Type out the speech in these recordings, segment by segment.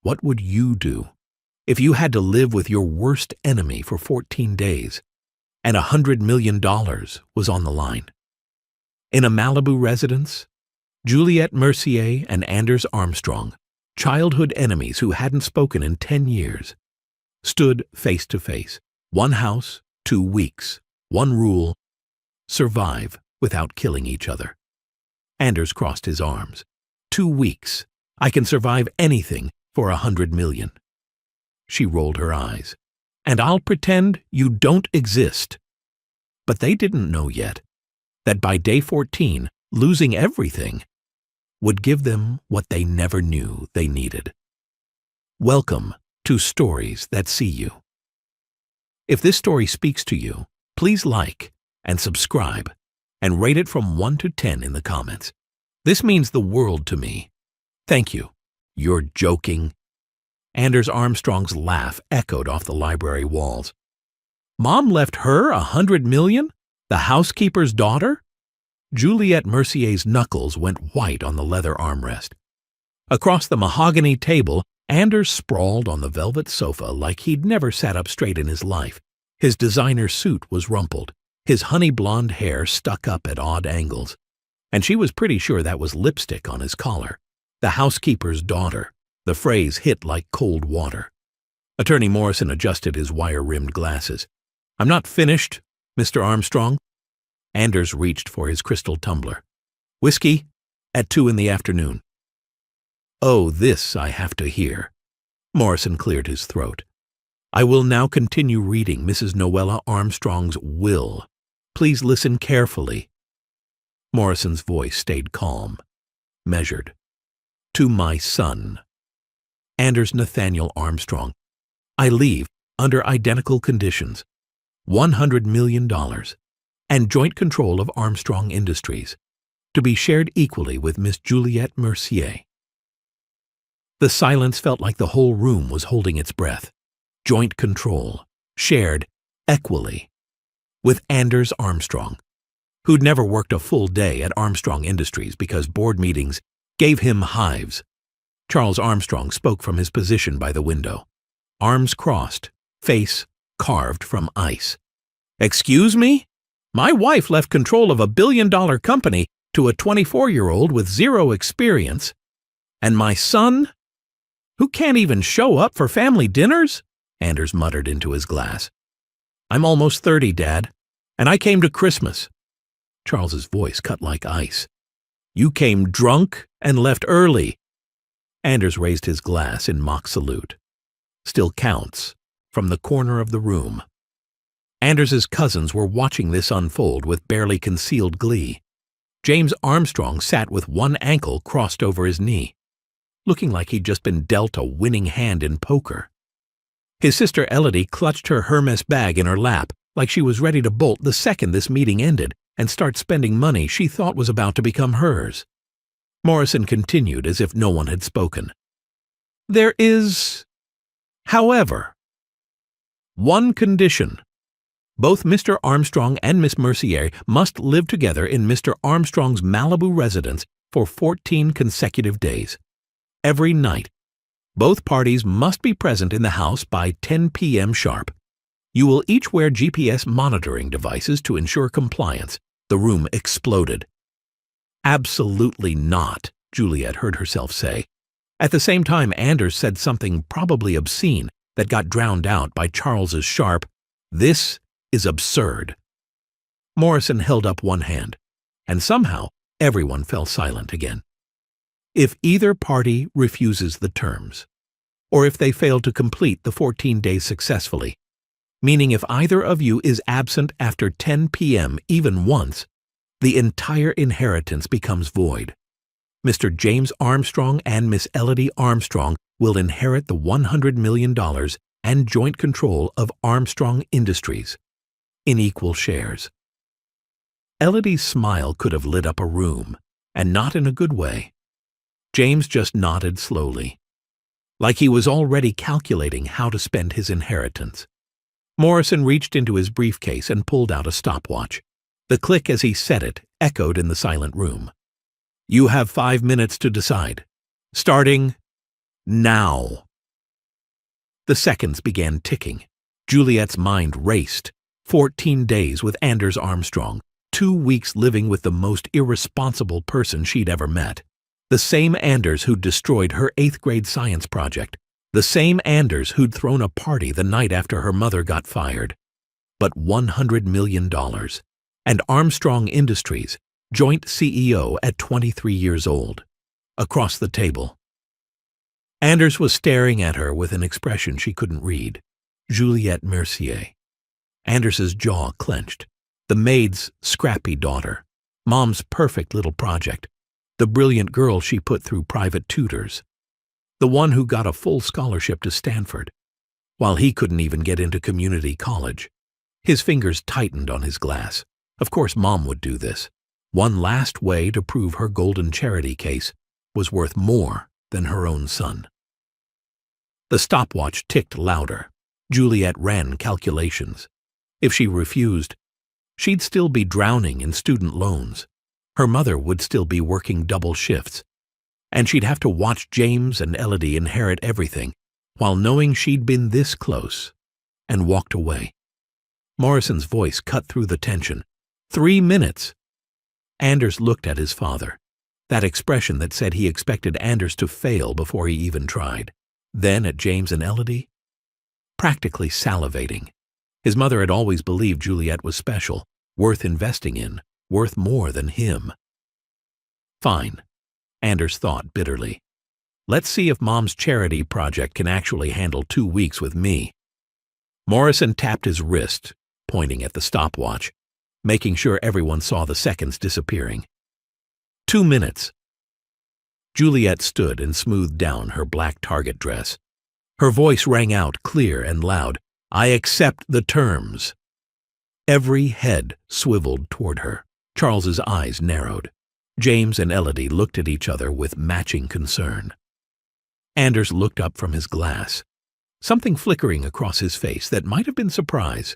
What would you do if you had to live with your worst enemy for 14 days and $100 million was on the line? In a Malibu residence, Juliette Mercier and Anders Armstrong, childhood enemies who hadn't spoken in 10 years, stood face to face. One house, 2 weeks, one rule: survive without killing each other. Anders crossed his arms. 2 weeks. I can survive anything for $100 million. She rolled her eyes. And I'll pretend you don't exist. But they didn't know yet that by day 14, losing everything would give them what they never knew they needed. Welcome to Stories That See You. If this story speaks to you, please like and subscribe and rate it from 1 to 10 in the comments. This means the world to me. Thank you. You're joking. Anders Armstrong's laugh echoed off the library walls. Mom left her $100 million? The housekeeper's daughter? Juliette Mercier's knuckles went white on the leather armrest. Across the mahogany table, Anders sprawled on the velvet sofa like he'd never sat up straight in his life. His designer suit was rumpled, his honey blonde hair stuck up at odd angles, and she was pretty sure that was lipstick on his collar. The housekeeper's daughter. The phrase hit like cold water. Attorney Morrison adjusted his wire-rimmed glasses. I'm not finished, Mr. Armstrong. Anders reached for his crystal tumbler. Whiskey at 2 in the afternoon. Oh, this I have to hear. Morrison cleared his throat. I will now continue reading Mrs. Noella Armstrong's will. Please listen carefully. Morrison's voice stayed calm, measured. To my son, Anders Nathaniel Armstrong, I leave under identical conditions, $100 million, and joint control of Armstrong Industries, to be shared equally with Miss Juliette Mercier. The silence felt like the whole room was holding its breath. Joint control, shared equally, with Anders Armstrong, who'd never worked a full day at Armstrong Industries because board meetings gave him hives. Charles Armstrong spoke from his position by the window, arms crossed, face carved from ice. Excuse me? My wife left control of a billion-dollar company to a 24-year-old with 0 experience. And my son, who can't even show up for family dinners? Anders muttered into his glass. I'm almost 30, Dad, and I came to Christmas. Charles's voice cut like ice. You came drunk and left early. Anders raised his glass in mock salute. Still counts, from the corner of the room. Anders's cousins were watching this unfold with barely concealed glee. James Armstrong sat with one ankle crossed over his knee, looking like he'd just been dealt a winning hand in poker. His sister Elodie clutched her Hermes bag in her lap like she was ready to bolt the second this meeting ended and start spending money she thought was about to become hers. Morrison continued as if no one had spoken. There is, however, one condition. Both Mr. Armstrong and Miss Mercier must live together in Mr. Armstrong's Malibu residence for 14 consecutive days. Every night, both parties must be present in the house by 10 p.m. sharp. You will each wear GPS monitoring devices to ensure compliance. The room exploded. Absolutely not, Juliette heard herself say. At the same time, Anders said something probably obscene that got drowned out by Charles's sharp, "This is absurd." Morrison held up one hand, and somehow everyone fell silent again. If either party refuses the terms, or if they fail to complete the 14 days successfully, meaning if either of you is absent after 10 p.m. even once, the entire inheritance becomes void. Mr. James Armstrong and Miss Elodie Armstrong will inherit the $100 million and joint control of Armstrong Industries in equal shares. Elodie's smile could have lit up a room, and not in a good way. James just nodded slowly, like he was already calculating how to spend his inheritance. Morrison reached into his briefcase and pulled out a stopwatch. The click as he said it echoed in the silent room. You have 5 minutes to decide. Starting now. The seconds began ticking. Juliet's mind raced. 14 days with Anders Armstrong, 2 weeks living with the most irresponsible person she'd ever met. The same Anders who'd destroyed her 8th grade science project. The same Anders who'd thrown a party the night after her mother got fired. But $100 million. And Armstrong Industries, joint CEO at 23 years old. Across the table. Anders was staring at her with an expression she couldn't read. Juliette Mercier. Anders's jaw clenched. The maid's scrappy daughter. Mom's perfect little project. The brilliant girl she put through private tutors. The one who got a full scholarship to Stanford, while he couldn't even get into community college. His fingers tightened on his glass. Of course Mom would do this. One last way to prove her golden charity case was worth more than her own son. The stopwatch ticked louder. Juliet ran calculations. If she refused, she'd still be drowning in student loans. Her mother would still be working double shifts. And she'd have to watch James and Elodie inherit everything, while knowing she'd been this close, and walked away. Morrison's voice cut through the tension. 3 minutes! Anders looked at his father, that expression that said he expected Anders to fail before he even tried. Then at James and Elodie, practically salivating. His mother had always believed Juliet was special, worth investing in, worth more than him. Fine, Anders thought bitterly. Let's see if Mom's charity project can actually handle 2 weeks with me. Morrison tapped his wrist, pointing at the stopwatch, making sure everyone saw the seconds disappearing. 2 minutes. Juliet stood and smoothed down her black target dress. Her voice rang out clear and loud. I accept the terms. Every head swiveled toward her. Charles's eyes narrowed. James and Elodie looked at each other with matching concern. Anders looked up from his glass, something flickering across his face that might have been surprise,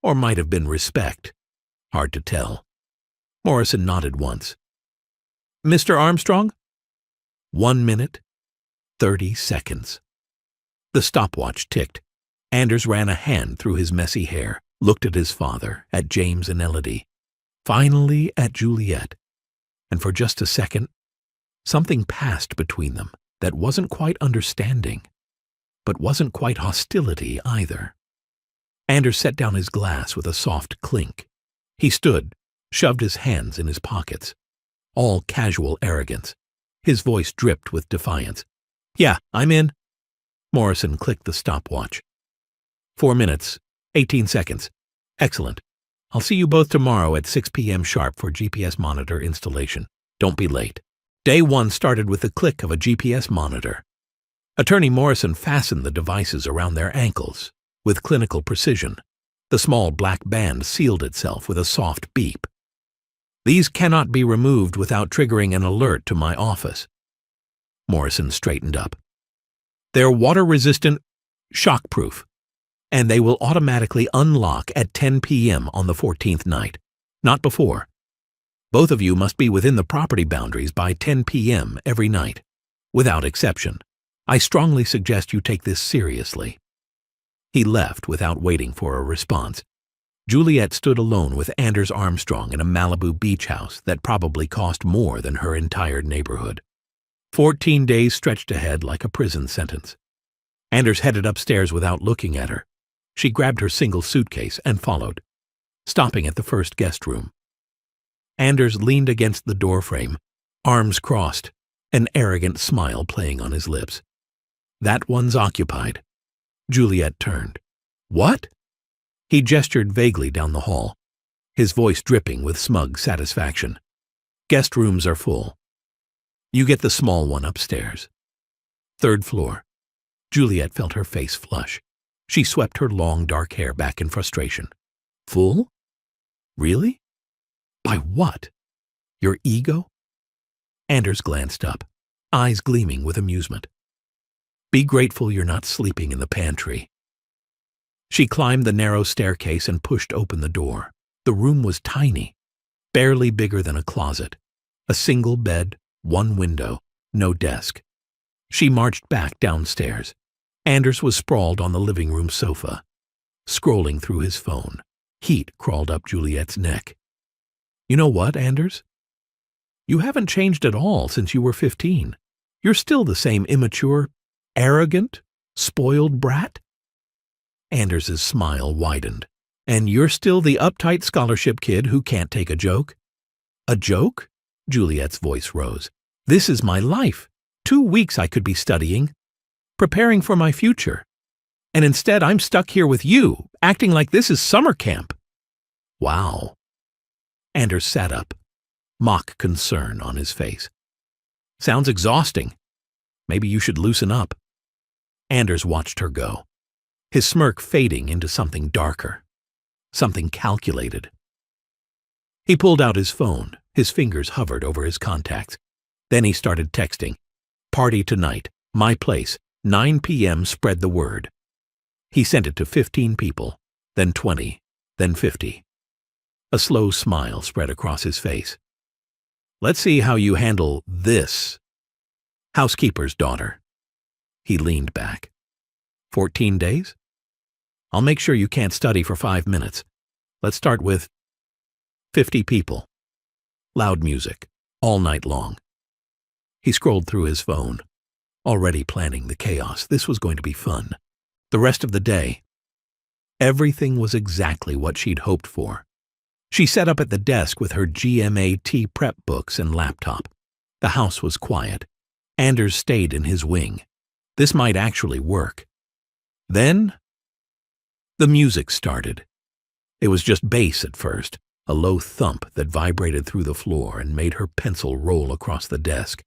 or might have been respect. Hard to tell. Morrison nodded once. Mr. Armstrong? 1 minute, 30 seconds. The stopwatch ticked. Anders ran a hand through his messy hair, looked at his father, at James and Elodie, finally at Juliet. And for just a second, something passed between them that wasn't quite understanding, but wasn't quite hostility either. Anders set down his glass with a soft clink. He stood, shoved his hands in his pockets. All casual arrogance. His voice dripped with defiance. Yeah, I'm in. Morrison clicked the stopwatch. 4 minutes, 18 seconds. Excellent. I'll see you both tomorrow at 6 p.m. sharp for GPS monitor installation. Don't be late. Day 1 started with the click of a GPS monitor. Attorney Morrison fastened the devices around their ankles with clinical precision. The small black band sealed itself with a soft beep. These cannot be removed without triggering an alert to my office. Morrison straightened up. They're water-resistant, shock-proof, and they will automatically unlock at 10 p.m. on the 14th night, not before. Both of you must be within the property boundaries by 10 p.m. every night, without exception. I strongly suggest you take this seriously. He left without waiting for a response. Juliet stood alone with Anders Armstrong in a Malibu beach house that probably cost more than her entire neighborhood. 14 days stretched ahead like a prison sentence. Anders headed upstairs without looking at her. She grabbed her single suitcase and followed, stopping at the first guest room. Anders leaned against the doorframe, arms crossed, an arrogant smile playing on his lips. That one's occupied. Juliet turned. What? He gestured vaguely down the hall, his voice dripping with smug satisfaction. Guest rooms are full. You get the small one upstairs. 3rd floor. Juliet felt her face flush. She swept her long dark hair back in frustration. Full? Really? By what? Your ego? Anders glanced up, eyes gleaming with amusement. Be grateful you're not sleeping in the pantry. She climbed the narrow staircase and pushed open the door. The room was tiny, barely bigger than a closet. A single bed, 1 window, no desk. She marched back downstairs. Anders was sprawled on the living room sofa, scrolling through his phone. Heat crawled up Juliet's neck. You know what, Anders? You haven't changed at all since you were 15. You're still the same immature, arrogant, spoiled brat. Anders's smile widened. And you're still the uptight scholarship kid who can't take a joke? A joke? Juliet's voice rose. This is my life. 2 weeks I could be studying, preparing for my future. And instead I'm stuck here with you, acting like this is summer camp. Wow. Anders sat up, mock concern on his face. Sounds exhausting. Maybe you should loosen up. Anders watched her go, his smirk fading into something darker, something calculated. He pulled out his phone. His fingers hovered over his contacts. Then he started texting. Party tonight, my place, 9 p.m. Spread the word. He sent it to 15 people, then 20, then 50. A slow smile spread across his face. Let's see how you handle this. Housekeeper's daughter. He leaned back. 14 days? I'll make sure you can't study for 5 minutes. Let's start with 50 people. Loud music, all night long. He scrolled through his phone, already planning the chaos. This was going to be fun. The rest of the day, everything was exactly what she'd hoped for. She sat up at the desk with her GMAT prep books and laptop. The house was quiet. Anders stayed in his wing. This might actually work. Then, the music started. It was just bass at first, a low thump that vibrated through the floor and made her pencil roll across the desk.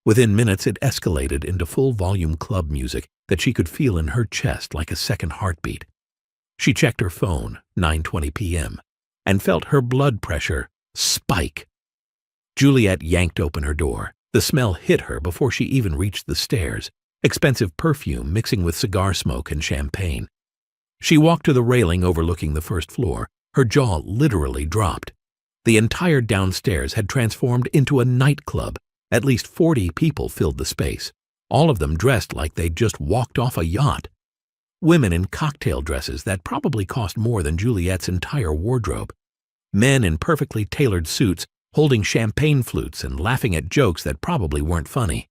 Within minutes, it escalated into full-volume club music that she could feel in her chest like a second heartbeat. She checked her phone, 9:20 p.m., and felt her blood pressure spike. Juliet yanked open her door. The smell hit her before she even reached the stairs, expensive perfume mixing with cigar smoke and champagne. She walked to the railing overlooking the first floor. Her jaw literally dropped. The entire downstairs had transformed into a nightclub. At least 40 people filled the space, all of them dressed like they'd just walked off a yacht. Women in cocktail dresses that probably cost more than Juliet's entire wardrobe. Men in perfectly tailored suits holding champagne flutes and laughing at jokes that probably weren't funny.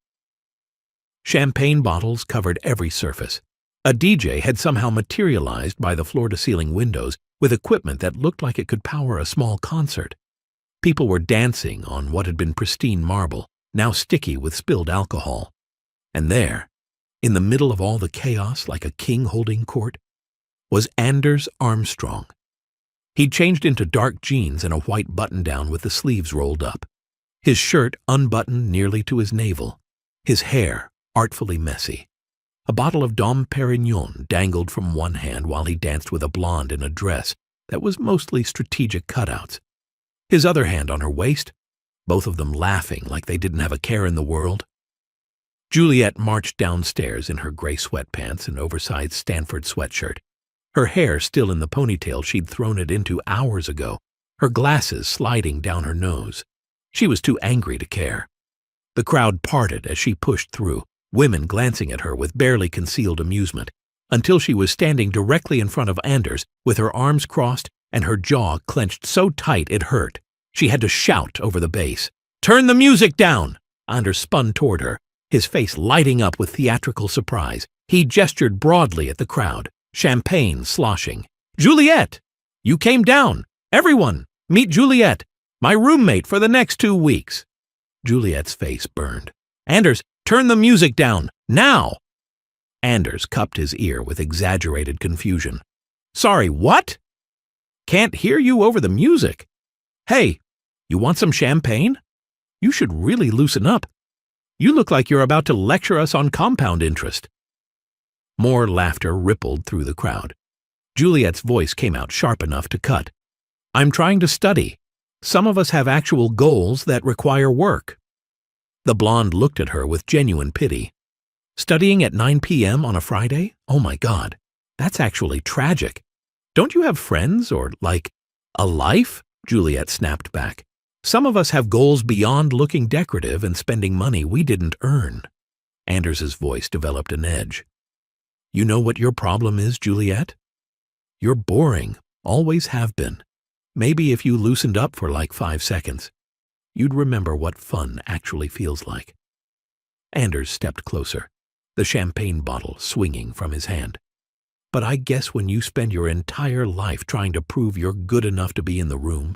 Champagne bottles covered every surface. A DJ had somehow materialized by the floor-to-ceiling windows with equipment that looked like it could power a small concert. People were dancing on what had been pristine marble, now sticky with spilled alcohol. And there, in the middle of all the chaos like a king holding court, was Anders Armstrong. He'd changed into dark jeans and a white button-down with the sleeves rolled up, his shirt unbuttoned nearly to his navel, his hair artfully messy. A bottle of Dom Perignon dangled from one hand while he danced with a blonde in a dress that was mostly strategic cutouts. His other hand on her waist, both of them laughing like they didn't have a care in the world. Juliet marched downstairs in her gray sweatpants and oversized Stanford sweatshirt, her hair still in the ponytail she'd thrown it into hours ago, her glasses sliding down her nose. She was too angry to care. The crowd parted as she pushed through, women glancing at her with barely concealed amusement, until she was standing directly in front of Anders with her arms crossed and her jaw clenched so tight it hurt. She had to shout over the bass, "Turn the music down!" Anders spun toward her, his face lighting up with theatrical surprise. He gestured broadly at the crowd, champagne sloshing. "Juliet! You came down! Everyone, meet Juliet, my roommate for the next 2 weeks!" Juliet's face burned. "Anders, turn the music down, now!" Anders cupped his ear with exaggerated confusion. "Sorry, what? Can't hear you over the music. Hey, you want some champagne? You should really loosen up. You look like you're about to lecture us on compound interest." More laughter rippled through the crowd. Juliet's voice came out sharp enough to cut. "I'm trying to study. Some of us have actual goals that require work." The blonde looked at her with genuine pity. "Studying at 9 p.m. on a Friday? Oh my God, that's actually tragic. Don't you have friends or, like, a life?" Juliet snapped back. "Some of us have goals beyond looking decorative and spending money we didn't earn." Anders's voice developed an edge. You know what your problem is, Juliet? You're boring, always have been. Maybe if you loosened up for like 5 seconds, you'd remember what fun actually feels like. Anders stepped closer, the champagne bottle swinging from his hand. But I guess when you spend your entire life trying to prove you're good enough to be in the room,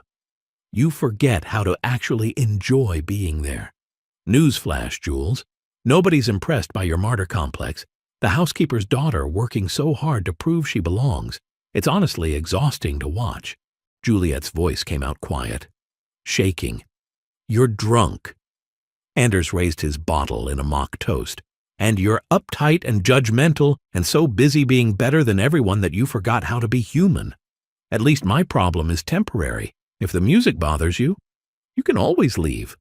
you forget how to actually enjoy being there. Newsflash, Jules. Nobody's impressed by your martyr complex. The housekeeper's daughter working so hard to prove she belongs. It's honestly exhausting to watch. Juliet's voice came out quiet, shaking. You're drunk. Anders raised his bottle in a mock toast. And you're uptight and judgmental and so busy being better than everyone that you forgot how to be human. At least my problem is temporary. If the music bothers you, you can always leave.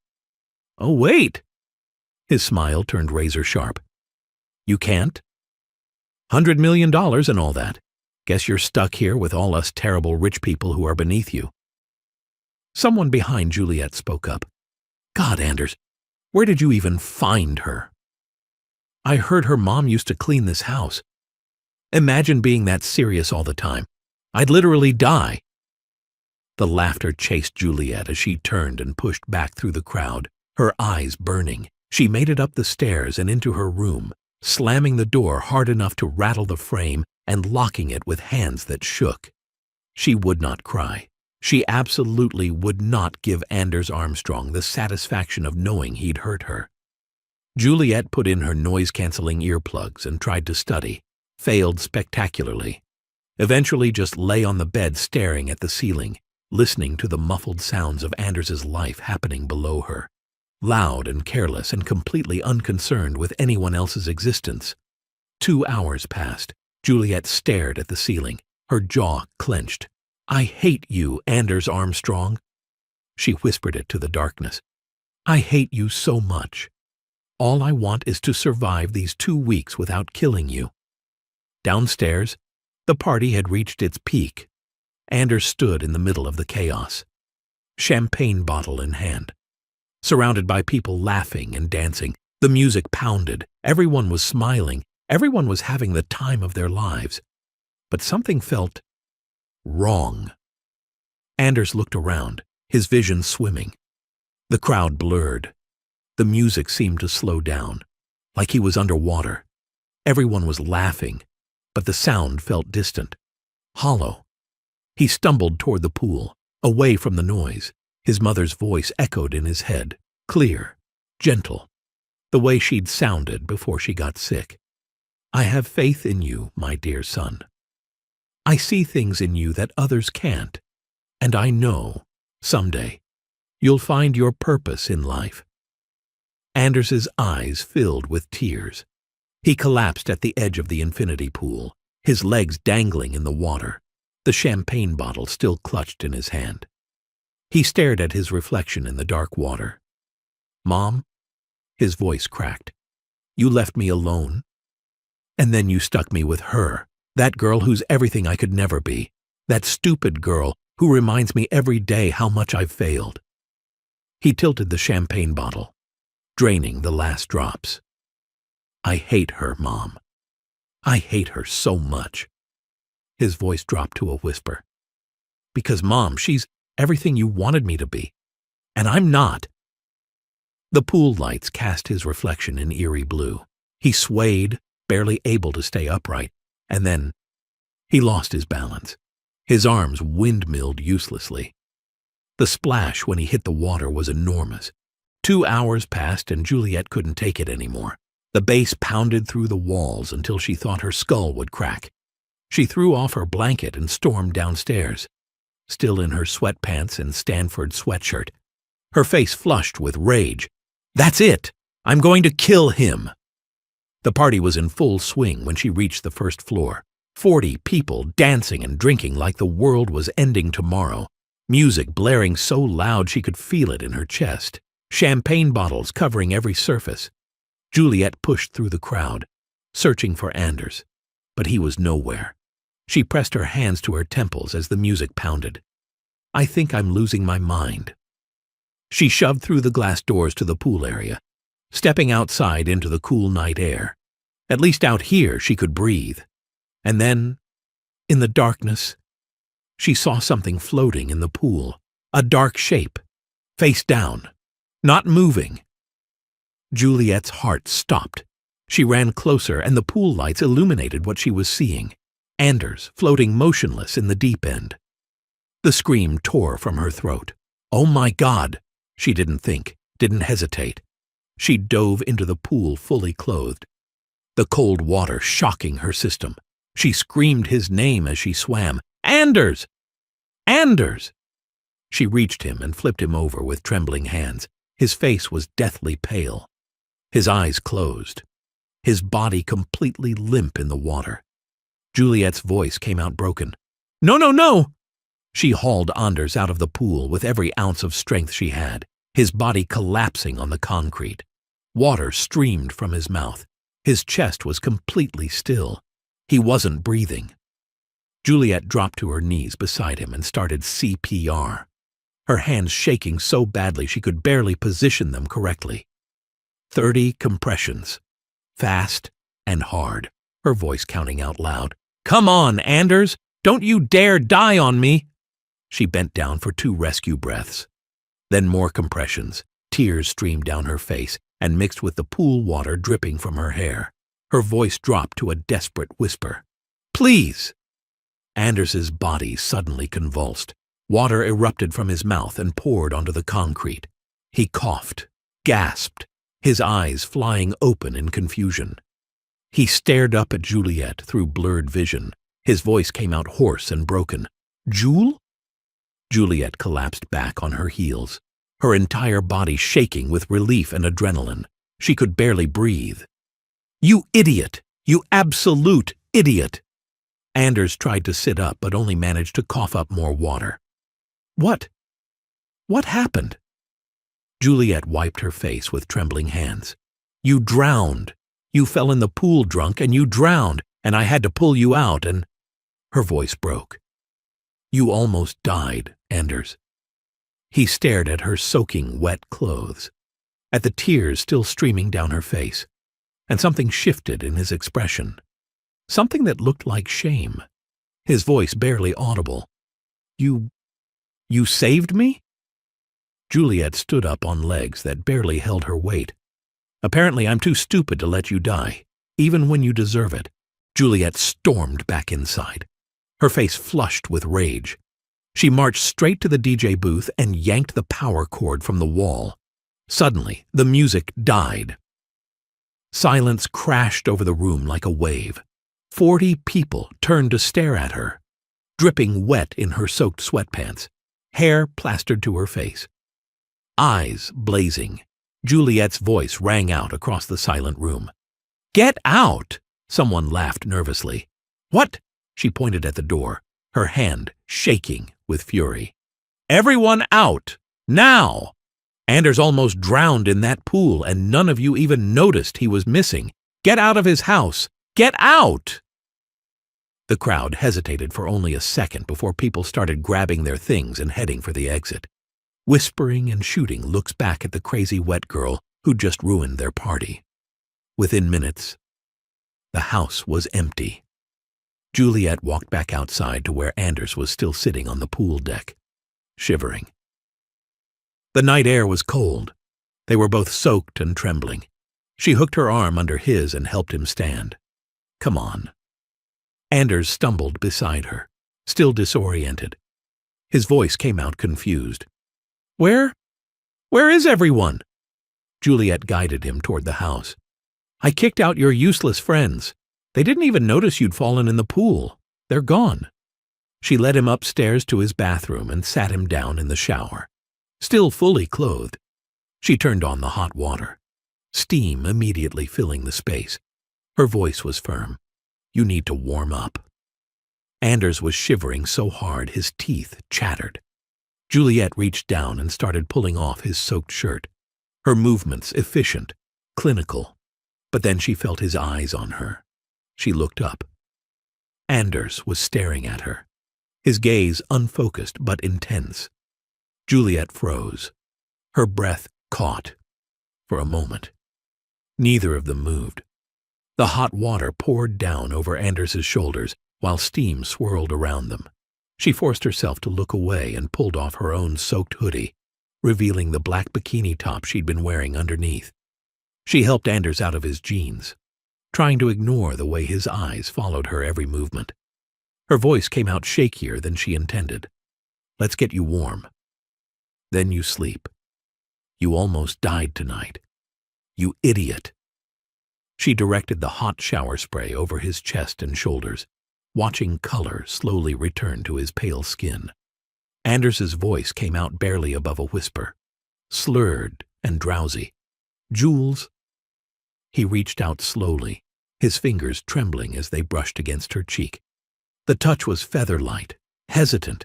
Oh, wait. His smile turned razor sharp. You can't? $100 million and all that. Guess you're stuck here with all us terrible rich people who are beneath you. Someone behind Juliet spoke up. God, Anders, where did you even find her? I heard her mom used to clean this house. Imagine being that serious all the time. I'd literally die. The laughter chased Juliet as she turned and pushed back through the crowd, her eyes burning. She made it up the stairs and into her room, slamming the door hard enough to rattle the frame and locking it with hands that shook. She would not cry. She absolutely would not give Anders Armstrong the satisfaction of knowing he'd hurt her. Juliet put in her noise-canceling earplugs and tried to study, failed spectacularly. Eventually just lay on the bed staring at the ceiling, listening to the muffled sounds of Anders's life happening below her, loud and careless and completely unconcerned with anyone else's existence. 2 hours passed. Juliet stared at the ceiling, her jaw clenched. I hate you, Anders Armstrong. She whispered it to the darkness. I hate you so much. All I want is to survive these 2 weeks without killing you. Downstairs, the party had reached its peak. Anders stood in the middle of the chaos, champagne bottle in hand. Surrounded by people laughing and dancing, the music pounded, everyone was smiling, everyone was having the time of their lives. But something felt wrong. Anders looked around, his vision swimming. The crowd blurred. The music seemed to slow down, like he was underwater. Everyone was laughing, but the sound felt distant, hollow. He stumbled toward the pool, away from the noise. His mother's voice echoed in his head, clear, gentle, the way she'd sounded before she got sick. I have faith in you, my dear son. I see things in you that others can't, and I know, someday, you'll find your purpose in life. Anders's eyes filled with tears. He collapsed at the edge of the infinity pool, his legs dangling in the water, the champagne bottle still clutched in his hand. He stared at his reflection in the dark water. Mom, his voice cracked. You left me alone. And then you stuck me with her, that girl who's everything I could never be, that stupid girl who reminds me every day how much I've failed. He tilted the champagne bottle, draining the last drops. I hate her, Mom. I hate her so much. His voice dropped to a whisper. Because, Mom, she's everything you wanted me to be, and I'm not. The pool lights cast his reflection in eerie blue. He swayed, barely able to stay upright, and then he lost his balance. His arms windmilled uselessly. The splash when he hit the water was enormous. 2 hours passed and Juliet couldn't take it anymore. The bass pounded through the walls until she thought her skull would crack. She threw off her blanket and stormed downstairs, still in her sweatpants and Stanford sweatshirt, her face flushed with rage. That's it! I'm going to kill him! The party was in full swing when she reached the first floor. 40 people dancing and drinking like the world was ending tomorrow. Music blaring so loud she could feel it in her chest. Champagne bottles covering every surface. Juliet pushed through the crowd, searching for Anders, but he was nowhere. She pressed her hands to her temples as the music pounded. I think I'm losing my mind. She shoved through the glass doors to the pool area, stepping outside into the cool night air. At least out here she could breathe. And then, in the darkness, she saw something floating in the pool, a dark shape, face down, not moving. Juliet's heart stopped. She ran closer, and the pool lights illuminated what she was seeing. Anders floating motionless in the deep end. The scream tore from her throat. Oh my God! She didn't think, didn't hesitate. She dove into the pool fully clothed, the cold water shocking her system. She screamed his name as she swam. Anders! Anders! She reached him and flipped him over with trembling hands. His face was deathly pale. His eyes closed. His body completely limp in the water. Juliet's voice came out broken. No, no, no! She hauled Anders out of the pool with every ounce of strength she had, his body collapsing on the concrete. Water streamed from his mouth. His chest was completely still. He wasn't breathing. Juliet dropped to her knees beside him and started CPR, her hands shaking so badly she could barely position them correctly. 30 compressions, fast and hard, her voice counting out loud. Come on, Anders! Don't you dare die on me! She bent down for 2 rescue breaths. Then more compressions. Tears streamed down her face and mixed with the pool water dripping from her hair. Her voice dropped to a desperate whisper. Please! Anders's body suddenly convulsed. Water erupted from his mouth and poured onto the concrete. He coughed, gasped, his eyes flying open in confusion. He stared up at Juliet through blurred vision. His voice came out hoarse and broken. Jule? Juliet collapsed back on her heels, her entire body shaking with relief and adrenaline. She could barely breathe. You idiot! You absolute idiot! Anders tried to sit up but only managed to cough up more water. What? What happened? Juliet wiped her face with trembling hands. You drowned. You fell in the pool drunk and you drowned, and I had to pull you out and… Her voice broke. You almost died, Anders. He stared at her soaking wet clothes, at the tears still streaming down her face, and something shifted in his expression. Something that looked like shame. His voice barely audible. You saved me? Juliet stood up on legs that barely held her weight. Apparently I'm too stupid to let you die, even when you deserve it. Juliet stormed back inside, her face flushed with rage. She marched straight to the DJ booth and yanked the power cord from the wall. Suddenly, the music died. Silence crashed over the room like a wave. 40 people turned to stare at her, dripping wet in her soaked sweatpants, hair plastered to her face. Eyes blazing, Juliet's voice rang out across the silent room. Get out! Someone laughed nervously. What? She pointed at the door, her hand shaking with fury. Everyone out! Now! Anders almost drowned in that pool, and none of you even noticed he was missing. Get out of his house! Get out! The crowd hesitated for only a second before people started grabbing their things and heading for the exit. Whispering and shooting looks back at the crazy wet girl who'd just ruined their party. Within minutes, the house was empty. Juliet walked back outside to where Anders was still sitting on the pool deck, shivering. The night air was cold. They were both soaked and trembling. She hooked her arm under his and helped him stand. Come on. Anders stumbled beside her, still disoriented. His voice came out confused. Where is everyone? Juliet guided him toward the house. I kicked out your useless friends. They didn't even notice you'd fallen in the pool. They're gone. She led him upstairs to his bathroom and sat him down in the shower. Still fully clothed, she turned on the hot water, steam immediately filling the space. Her voice was firm. You need to warm up. Anders was shivering so hard his teeth chattered. Juliet reached down and started pulling off his soaked shirt, her movements efficient, clinical. But then she felt his eyes on her. She looked up. Anders was staring at her, his gaze unfocused but intense. Juliet froze. Her breath caught. For a moment. Neither of them moved. The hot water poured down over Anders's shoulders while steam swirled around them. She forced herself to look away and pulled off her own soaked hoodie, revealing the black bikini top she'd been wearing underneath. She helped Anders out of his jeans, trying to ignore the way his eyes followed her every movement. Her voice came out shakier than she intended. "Let's get you warm. Then you sleep. You almost died tonight. You idiot." She directed the hot shower spray over his chest and shoulders, watching color slowly return to his pale skin. Anders's voice came out barely above a whisper, slurred and drowsy. "Jules." He reached out slowly, his fingers trembling as they brushed against her cheek. The touch was feather-light, hesitant,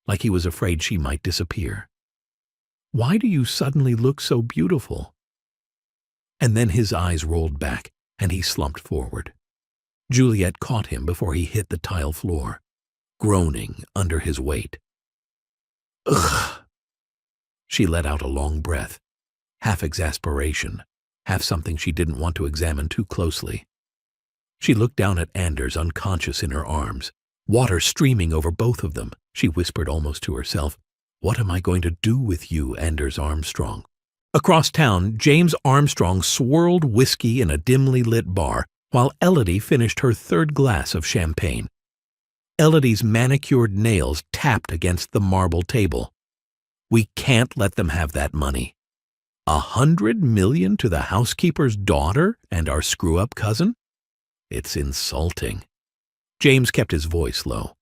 like he was afraid she might disappear. "Why do you suddenly look so beautiful?" And then his eyes rolled back, and he slumped forward. Juliet caught him before he hit the tile floor, groaning under his weight. "Ugh!" She let out a long breath, half exasperation, half something she didn't want to examine too closely. She looked down at Anders unconscious in her arms, water streaming over both of them. She whispered almost to herself, "What am I going to do with you, Anders Armstrong?" Across town, James Armstrong swirled whiskey in a dimly lit bar while Elodie finished her third glass of champagne. Elodie's manicured nails tapped against the marble table. "We can't let them have that money. $100 million to the housekeeper's daughter and our screw-up cousin? It's insulting." James kept his voice low.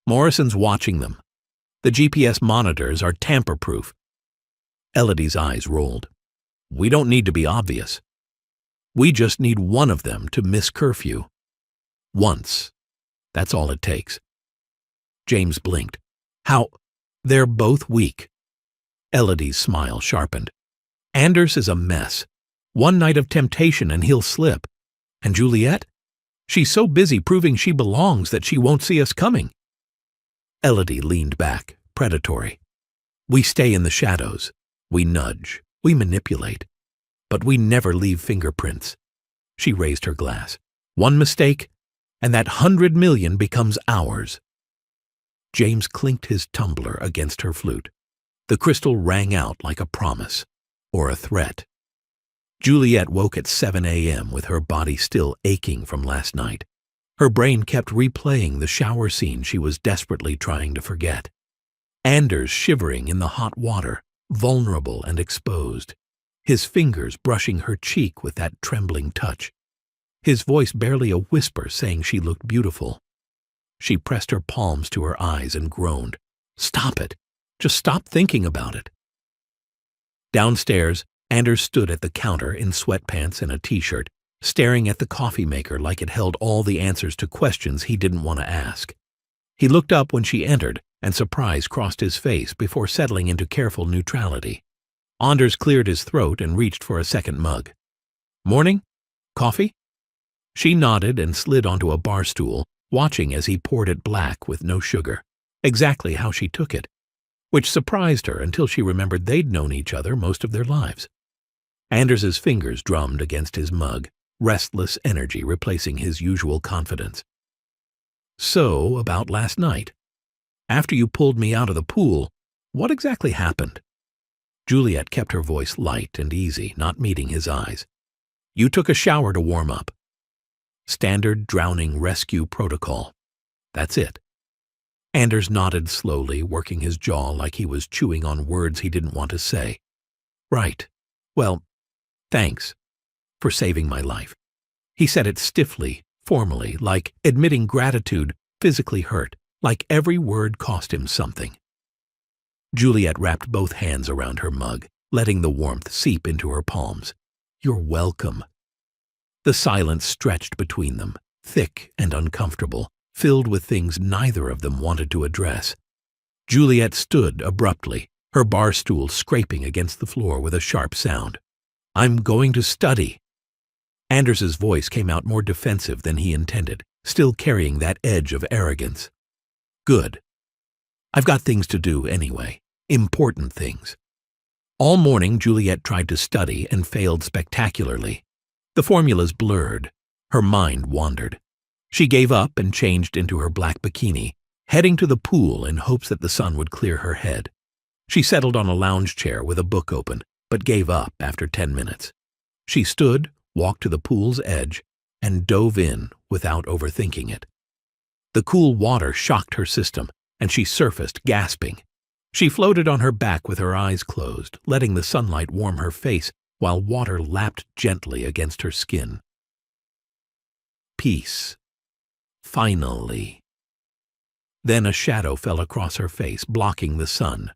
"Morrison's watching them. The GPS monitors are tamper-proof." Elodie's eyes rolled. "We don't need to be obvious. We just need one of them to miss curfew. Once. That's all it takes." James blinked. "How? They're both weak." Elodie's smile sharpened. "Anders is a mess. One night of temptation and he'll slip. And Juliet? She's so busy proving she belongs that she won't see us coming." Elodie leaned back, predatory. "We stay in the shadows. We nudge. We manipulate. But we never leave fingerprints." She raised her glass. "One mistake, and that $100 million becomes ours." James clinked his tumbler against her flute. The crystal rang out like a promise, or a threat. Juliet woke at 7 a.m. with her body still aching from last night. Her brain kept replaying the shower scene she was desperately trying to forget. Anders shivering in the hot water, vulnerable and exposed, his fingers brushing her cheek with that trembling touch, his voice barely a whisper saying she looked beautiful. She pressed her palms to her eyes and groaned, "Stop it! Just stop thinking about it." Downstairs, Anders stood at the counter in sweatpants and a t-shirt, staring at the coffee maker like it held all the answers to questions he didn't want to ask. He looked up when she entered, and surprise crossed his face before settling into careful neutrality. Anders cleared his throat and reached for a second mug. "Morning? Coffee?" She nodded and slid onto a bar stool, watching as he poured it black with no sugar, exactly how she took it, which surprised her until she remembered they'd known each other most of their lives. Anders's fingers drummed against his mug, restless energy replacing his usual confidence. "So, about last night. After you pulled me out of the pool, what exactly happened?" Juliet kept her voice light and easy, not meeting his eyes. "You took a shower to warm up. Standard drowning rescue protocol. That's it." Anders nodded slowly, working his jaw like he was chewing on words he didn't want to say. "Right. Well, thanks for saving my life." He said it stiffly, formally, like admitting gratitude physically hurt, like every word cost him something. Juliet wrapped both hands around her mug, letting the warmth seep into her palms. "You're welcome." The silence stretched between them, thick and uncomfortable, filled with things neither of them wanted to address. Juliet stood abruptly, her bar stool scraping against the floor with a sharp sound. "I'm going to study." Anders's voice came out more defensive than he intended, still carrying that edge of arrogance. "Good. I've got things to do anyway, important things." All morning Juliet tried to study and failed spectacularly. The formulas blurred, Her mind wandered. She gave up and changed into her black bikini, heading to the pool in hopes that the sun would clear her head. She settled on a lounge chair with a book open, but gave up after 10 minutes. She stood, walked to the pool's edge, and dove in without overthinking it. The cool water shocked her system, and she surfaced gasping. She floated on her back with her eyes closed, letting the sunlight warm her face while water lapped gently against her skin. Peace. Finally. Then a shadow fell across her face, blocking the sun.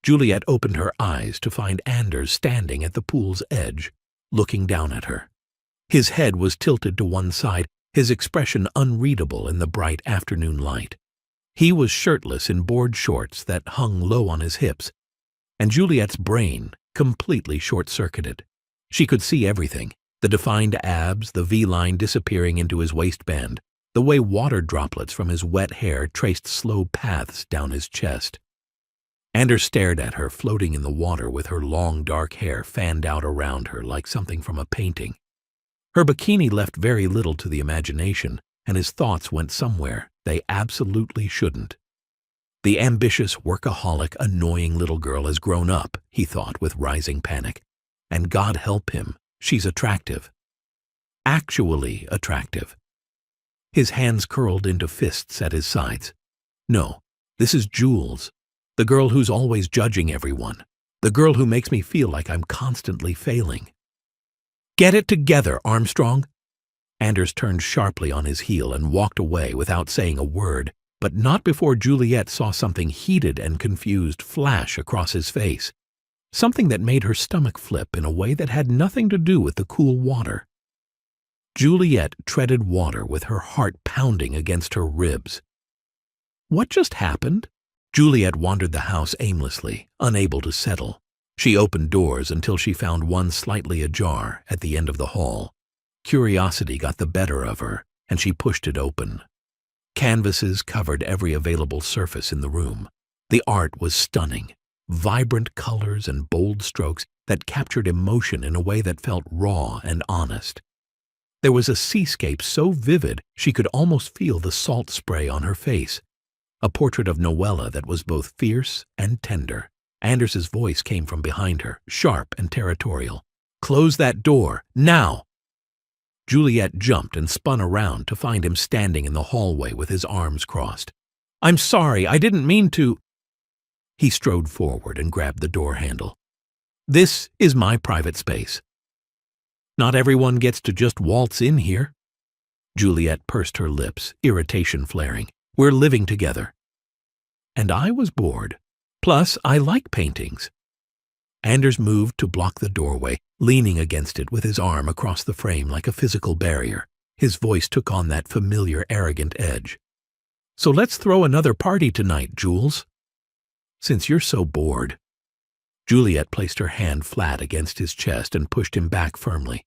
Juliet opened her eyes to find Anders standing at the pool's edge, looking down at her. His head was tilted to one side, his expression unreadable in the bright afternoon light. He was shirtless in board shorts that hung low on his hips, and Juliet's brain completely short-circuited. She could see everything, the defined abs, the V-line disappearing into his waistband, the way water droplets from his wet hair traced slow paths down his chest. Anders stared at her floating in the water with her long dark hair fanned out around her like something from a painting. Her bikini left very little to the imagination, and his thoughts went somewhere they absolutely shouldn't. The ambitious, workaholic, annoying little girl has grown up, he thought with rising panic. And God help him, she's attractive. Actually attractive. His hands curled into fists at his sides. No, this is Jules, the girl who's always judging everyone, the girl who makes me feel like I'm constantly failing. Get it together, Armstrong! Anders turned sharply on his heel and walked away without saying a word, but not before Juliet saw something heated and confused flash across his face. Something that made her stomach flip in a way that had nothing to do with the cool water. Juliet treaded water with her heart pounding against her ribs. What just happened? Juliet wandered the house aimlessly, unable to settle. She opened doors until she found one slightly ajar at the end of the hall. Curiosity got the better of her, and she pushed it open. Canvases covered every available surface in the room. The art was stunning, vibrant colors and bold strokes that captured emotion in a way that felt raw and honest. There was a seascape so vivid she could almost feel the salt spray on her face. A portrait of Noella that was both fierce and tender. Anders's voice came from behind her, sharp and territorial. "Close that door, now!" Juliet jumped and spun around to find him standing in the hallway with his arms crossed. "I'm sorry, I didn't mean to." He strode forward and grabbed the door handle. "This is my private space. Not everyone gets to just waltz in here." Juliet pursed her lips, irritation flaring. "We're living together." And I was bored. Plus, I like paintings. Anders moved to block the doorway, leaning against it with his arm across the frame like a physical barrier. His voice took on that familiar, arrogant edge. "So let's throw another party tonight, Jules. Since you're so bored." Juliet placed her hand flat against his chest and pushed him back firmly.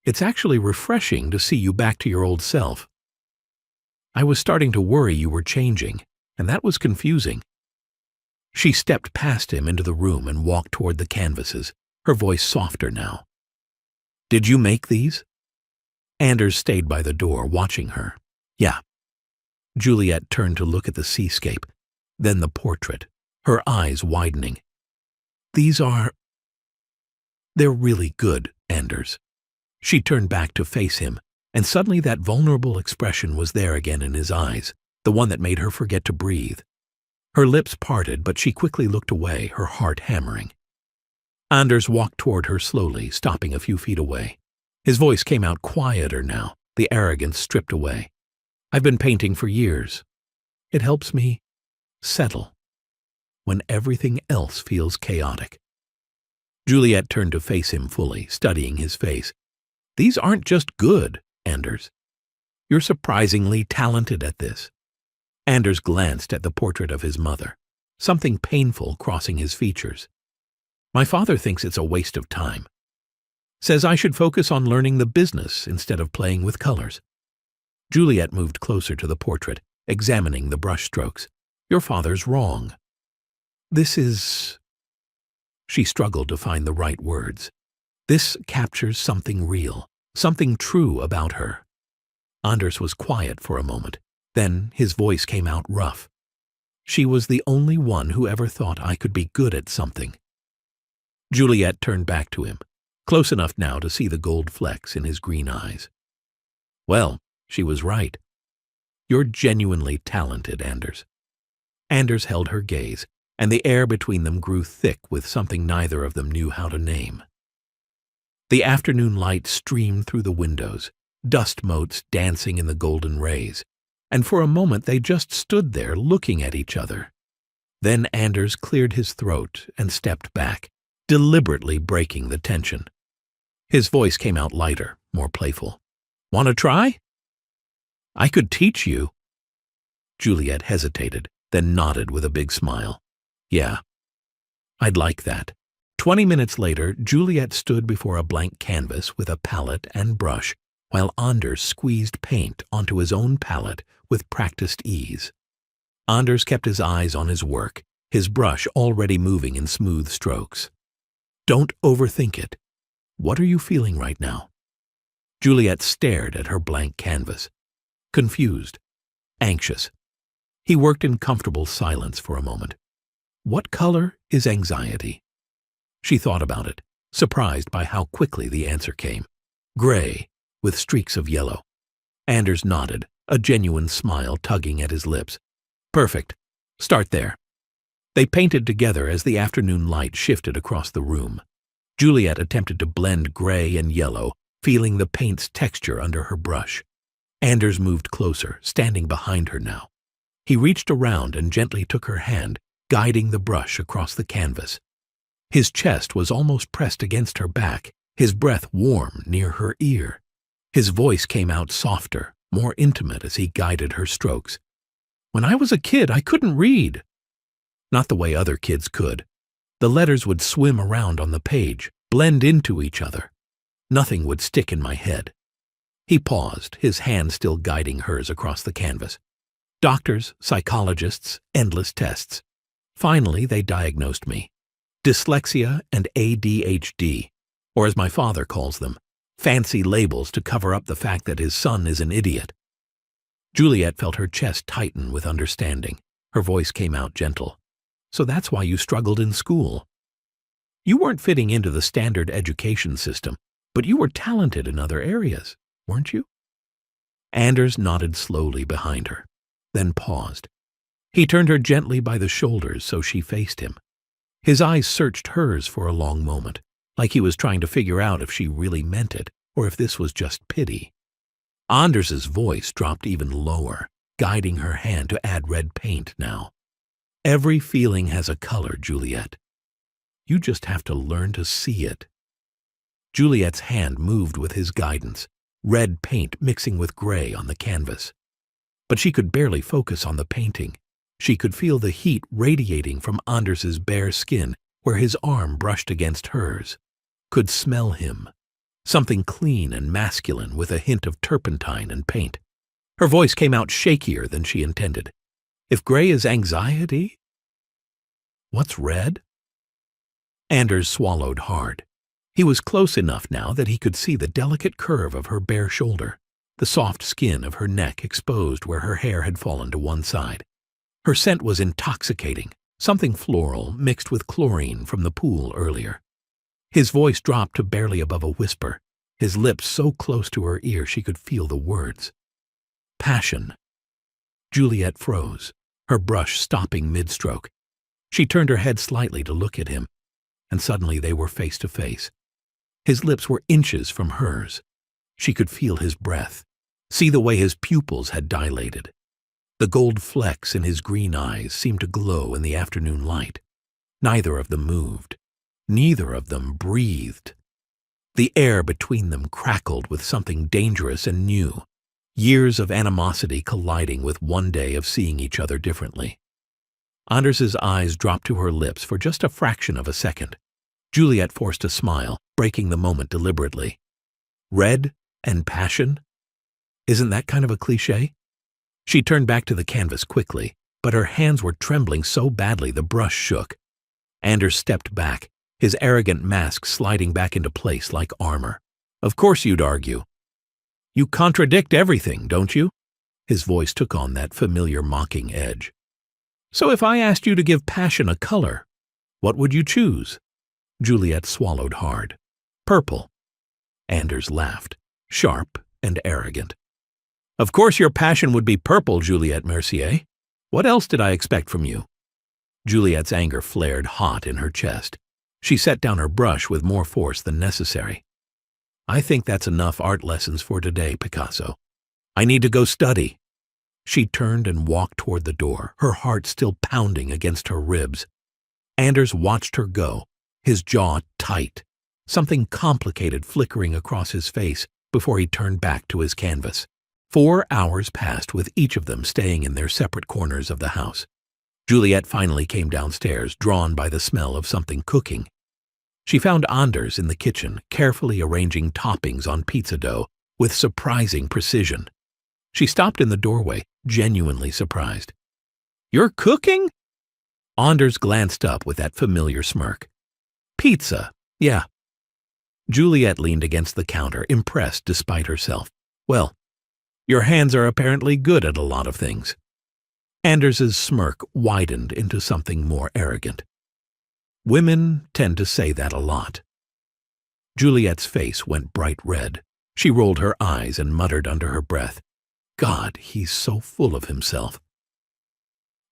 "It's actually refreshing to see you back to your old self. I was starting to worry you were changing, and that was confusing." She stepped past him into the room and walked toward the canvases, her voice softer now. "Did you make these?" Anders stayed by the door, watching her. "Yeah." Juliet turned to look at the seascape, then the portrait, her eyes widening. They're really good, Anders." She turned back to face him, and suddenly that vulnerable expression was there again in his eyes, the one that made her forget to breathe. Her lips parted, but she quickly looked away, her heart hammering. Anders walked toward her slowly, stopping a few feet away. His voice came out quieter now, the arrogance stripped away. "I've been painting for years. It helps me settle when everything else feels chaotic." Juliet turned to face him fully, studying his face. "These aren't just good, Anders. You're surprisingly talented at this." Anders glanced at the portrait of his mother, something painful crossing his features. "My father thinks it's a waste of time. Says I should focus on learning the business instead of playing with colors." Juliet moved closer to the portrait, examining the brushstrokes. "Your father's wrong. This is—" She struggled to find the right words. "This captures something real, something true about her. Anders was quiet for a moment. Then his voice came out rough. She was the only one who ever thought I could be good at something. Juliet turned back to him, close enough now to see the gold flecks in his green eyes. Well, she was right. You're genuinely talented, Anders. Anders held her gaze, and the air between them grew thick with something neither of them knew how to name. The afternoon light streamed through the windows, dust motes dancing in the golden rays, and for a moment they just stood there looking at each other. Then Anders cleared his throat and stepped back, deliberately breaking the tension. His voice came out lighter, more playful. Want to try? I could teach you. Juliet hesitated, then nodded with a big smile. Yeah, I'd like that. 20 minutes later, Juliet stood before a blank canvas with a palette and brush, while Anders squeezed paint onto his own palette with practiced ease. Anders kept his eyes on his work, his brush already moving in smooth strokes. Don't overthink it. What are you feeling right now? Juliet stared at her blank canvas, confused, anxious. He worked in comfortable silence for a moment. What color is anxiety? She thought about it, surprised by how quickly the answer came. Gray, with streaks of yellow. Anders nodded, a genuine smile tugging at his lips. Perfect. Start there. They painted together as the afternoon light shifted across the room. Juliet attempted to blend gray and yellow, feeling the paint's texture under her brush. Anders moved closer, standing behind her now. He reached around and gently took her hand, guiding the brush across the canvas. His chest was almost pressed against her back, his breath warm near her ear. His voice came out softer, more intimate as he guided her strokes. When I was a kid, I couldn't read. Not the way other kids could. The letters would swim around on the page, blend into each other. Nothing would stick in my head. He paused, his hand still guiding hers across the canvas. Doctors, psychologists, endless tests. Finally, they diagnosed me. Dyslexia and ADHD, or as my father calls them, fancy labels to cover up the fact that his son is an idiot. Juliet felt her chest tighten with understanding. Her voice came out gentle. So that's why you struggled in school. You weren't fitting into the standard education system, but you were talented in other areas, weren't you? Anders nodded slowly behind her, then paused. He turned her gently by the shoulders so she faced him. His eyes searched hers for a long moment, like he was trying to figure out if she really meant it or if this was just pity. Anders's voice dropped even lower, guiding her hand to add red paint now. Every feeling has a color, Juliet. You just have to learn to see it. Juliet's hand moved with his guidance, red paint mixing with gray on the canvas. But she could barely focus on the painting. She could feel the heat radiating from Anders's bare skin where his arm brushed against hers. Could smell him. Something clean and masculine with a hint of turpentine and paint. Her voice came out shakier than she intended. If gray is anxiety, what's red? Anders swallowed hard. He was close enough now that he could see the delicate curve of her bare shoulder, the soft skin of her neck exposed where her hair had fallen to one side. Her scent was intoxicating, something floral mixed with chlorine from the pool earlier. His voice dropped to barely above a whisper, his lips so close to her ear she could feel the words. Passion. Juliet froze, her brush stopping mid-stroke. She turned her head slightly to look at him, and suddenly they were face to face. His lips were inches from hers. She could feel his breath, see the way his pupils had dilated. The gold flecks in his green eyes seemed to glow in the afternoon light. Neither of them moved. Neither of them breathed. The air between them crackled with something dangerous and new, years of animosity colliding with one day of seeing each other differently. Anders's eyes dropped to her lips for just a fraction of a second. Juliet forced a smile, breaking the moment deliberately. Red and passion? Isn't that kind of a cliché? She turned back to the canvas quickly, but her hands were trembling so badly the brush shook. Anders stepped back, his arrogant mask sliding back into place like armor. Of course you'd argue. You contradict everything, don't you?" His voice took on that familiar mocking edge. "So if I asked you to give passion a color, what would you choose?" Juliet swallowed hard. "Purple." Anders laughed, sharp and arrogant. "Of course your passion would be purple, Juliet Mercier. What else did I expect from you?" Juliet's anger flared hot in her chest. She set down her brush with more force than necessary. "I think that's enough art lessons for today, Picasso. I need to go study." She turned and walked toward the door, her heart still pounding against her ribs. Anders watched her go, his jaw tight, something complicated flickering across his face before he turned back to his canvas. 4 hours passed with each of them staying in their separate corners of the house. Juliet finally came downstairs, drawn by the smell of something cooking. She found Anders in the kitchen, carefully arranging toppings on pizza dough with surprising precision. She stopped in the doorway, genuinely surprised. "You're cooking?" Anders glanced up with that familiar smirk. "Pizza, yeah." Juliet leaned against the counter, impressed despite herself. "Well, your hands are apparently good at a lot of things." Anders's smirk widened into something more arrogant. "Women tend to say that a lot." Juliet's face went bright red. She rolled her eyes and muttered under her breath, "God, he's so full of himself."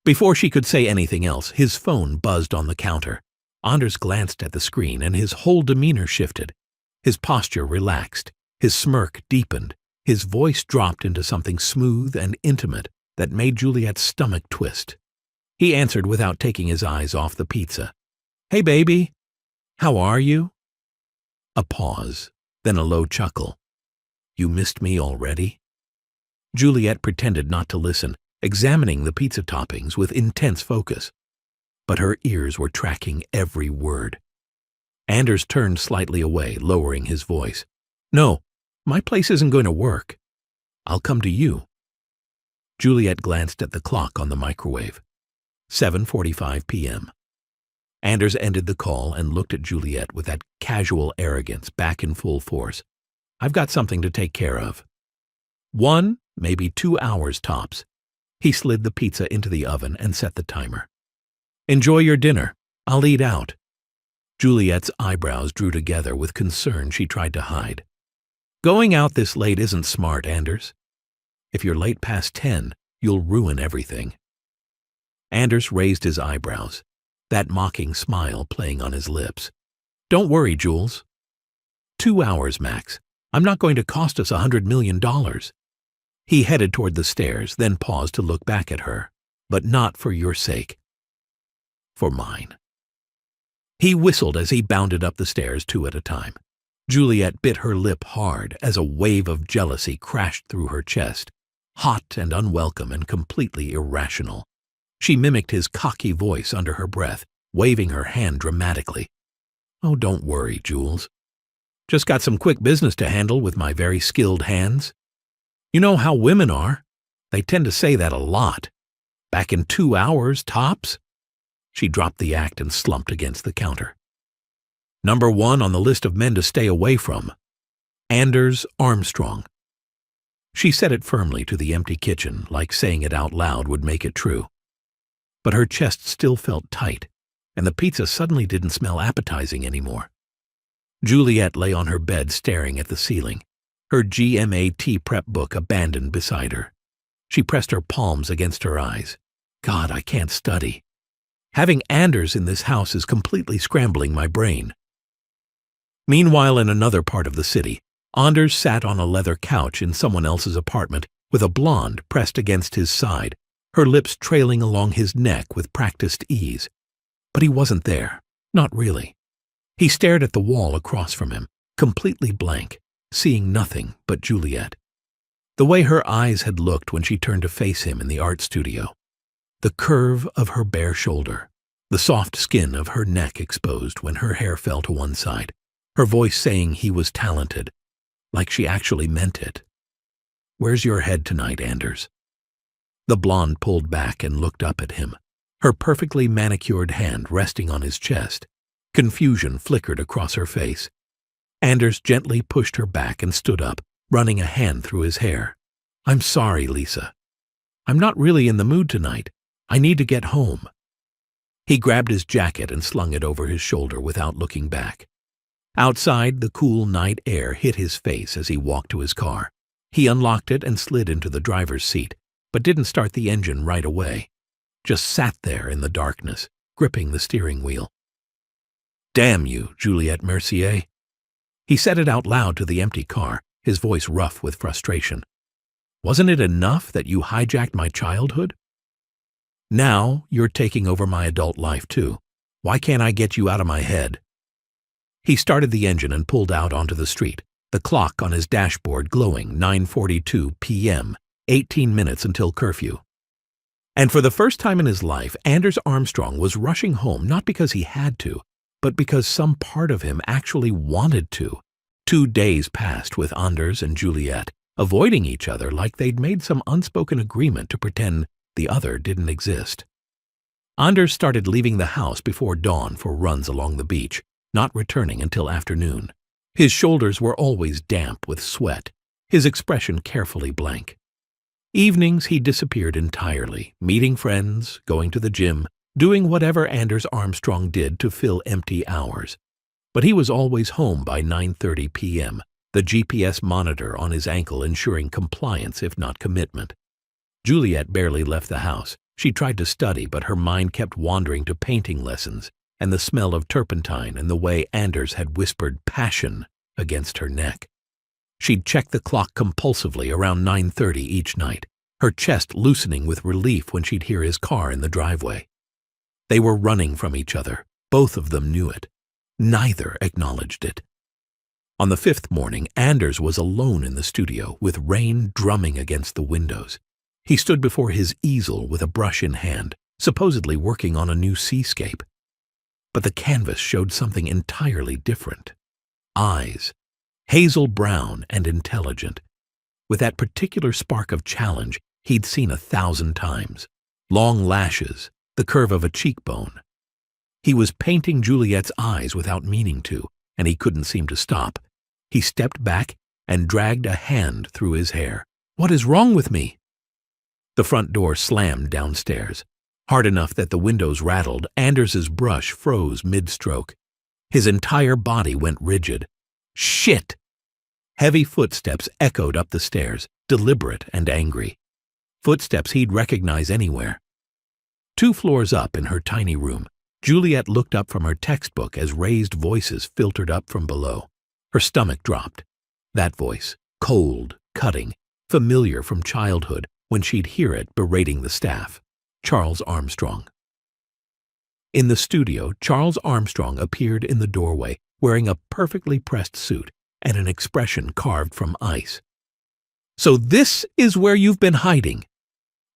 Before she could say anything else, his phone buzzed on the counter. Anders glanced at the screen and his whole demeanor shifted. His posture relaxed, his smirk deepened, his voice dropped into something smooth and intimate that made Juliet's stomach twist. He answered without taking his eyes off the pizza. "Hey, baby. How are you?" A pause, then a low chuckle. "You missed me already?" Juliet pretended not to listen, examining the pizza toppings with intense focus. But her ears were tracking every word. Anders turned slightly away, lowering his voice. "No, my place isn't going to work. I'll come to you." Juliet glanced at the clock on the microwave. 7:45 p.m. Anders ended the call and looked at Juliet with that casual arrogance back in full force. "I've got something to take care of." 1, maybe 2 hours tops. He slid the pizza into the oven and set the timer. "Enjoy your dinner. I'll eat out." Juliet's eyebrows drew together with concern she tried to hide. "Going out this late isn't smart, Anders. If you're late past 10, you'll ruin everything." Anders raised his eyebrows, that mocking smile playing on his lips. "Don't worry, Jules. 2 hours max. I'm not going to cost us $100 million. He headed toward the stairs, then paused to look back at her. "But not for your sake. For mine." He whistled as he bounded up the stairs 2 at a time. Juliet bit her lip hard as a wave of jealousy crashed through her chest, hot and unwelcome and completely irrational. She mimicked his cocky voice under her breath, waving her hand dramatically. "Oh, don't worry, Jules. Just got some quick business to handle with my very skilled hands. You know how women are. They tend to say that a lot. Back in 2 hours, tops." She dropped the act and slumped against the counter. "Number 1 on the list of men to stay away from. Anders Armstrong." She said it firmly to the empty kitchen, like saying it out loud would make it true. But her chest still felt tight, and the pizza suddenly didn't smell appetizing anymore. Juliet lay on her bed staring at the ceiling, her GMAT prep book abandoned beside her. She pressed her palms against her eyes. "God, I can't study. Having Anders in this house is completely scrambling my brain." Meanwhile, in another part of the city, Anders sat on a leather couch in someone else's apartment with a blonde pressed against his side, her lips trailing along his neck with practiced ease. But he wasn't there, not really. He stared at the wall across from him, completely blank, seeing nothing but Juliet. The way her eyes had looked when she turned to face him in the art studio. The curve of her bare shoulder, the soft skin of her neck exposed when her hair fell to one side, her voice saying he was talented, like she actually meant it. "Where's your head tonight, Anders?" The blonde pulled back and looked up at him, her perfectly manicured hand resting on his chest. Confusion flickered across her face. Anders gently pushed her back and stood up, running a hand through his hair. "I'm sorry, Lisa. I'm not really in the mood tonight. I need to get home." He grabbed his jacket and slung it over his shoulder without looking back. Outside, the cool night air hit his face as he walked to his car. He unlocked it and slid into the driver's seat, but didn't start the engine right away. Just sat there in the darkness, gripping the steering wheel. "Damn you, Juliette Mercier." He said it out loud to the empty car, his voice rough with frustration. "Wasn't it enough that you hijacked my childhood? Now you're taking over my adult life too. Why can't I get you out of my head?" He started the engine and pulled out onto the street, the clock on his dashboard glowing 9:42 p.m., 18 minutes until curfew. And for the first time in his life, Anders Armstrong was rushing home not because he had to, but because some part of him actually wanted to. 2 days passed with Anders and Juliette, avoiding each other like they'd made some unspoken agreement to pretend the other didn't exist. Anders started leaving the house before dawn for runs along the beach, not returning until afternoon. His shoulders were always damp with sweat, his expression carefully blank. Evenings he disappeared entirely, meeting friends, going to the gym, doing whatever Anders Armstrong did to fill empty hours. But he was always home by 9:30 p.m., the GPS monitor on his ankle ensuring compliance if not commitment. Juliette barely left the house. She tried to study, but her mind kept wandering to painting lessons and the smell of turpentine and the way Anders had whispered passion against her neck. She'd check the clock compulsively around 9:30 each night, her chest loosening with relief when she'd hear his car in the driveway. They were running from each other. Both of them knew it. Neither acknowledged it. On the 5th morning, Anders was alone in the studio, with rain drumming against the windows. He stood before his easel with a brush in hand, supposedly working on a new seascape. But the canvas showed something entirely different. Eyes, hazel brown and intelligent, with that particular spark of challenge he'd seen 1,000 times. Long lashes, the curve of a cheekbone. He was painting Juliette's eyes without meaning to, and he couldn't seem to stop. He stepped back and dragged a hand through his hair. "What is wrong with me?" The front door slammed downstairs. Hard enough that the windows rattled, Anders's brush froze mid-stroke. His entire body went rigid. "Shit!" Heavy footsteps echoed up the stairs, deliberate and angry. Footsteps he'd recognize anywhere. 2 floors up in her tiny room, Juliette looked up from her textbook as raised voices filtered up from below. Her stomach dropped. That voice, cold, cutting, familiar from childhood, when she'd hear it berating the staff. Charles Armstrong. In the studio, Charles Armstrong appeared in the doorway, wearing a perfectly pressed suit and an expression carved from ice. "So this is where you've been hiding?"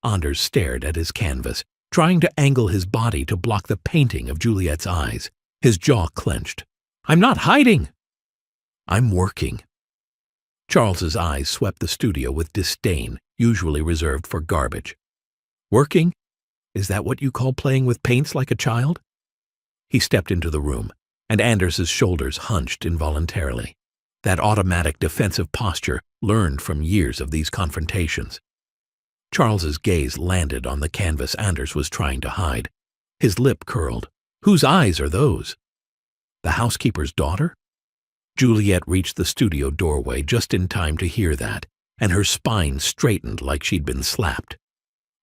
Anders stared at his canvas, trying to angle his body to block the painting of Juliette's eyes. His jaw clenched. "I'm not hiding. I'm working." Charles's eyes swept the studio with disdain, usually reserved for garbage. "Working? Is that what you call playing with paints like a child?" He stepped into the room, and Anders's shoulders hunched involuntarily. That automatic defensive posture learned from years of these confrontations. Charles's gaze landed on the canvas Anders was trying to hide. His lip curled. Whose eyes are those? The housekeeper's daughter? Juliette reached the studio doorway just in time to hear that, and her spine straightened like she'd been slapped.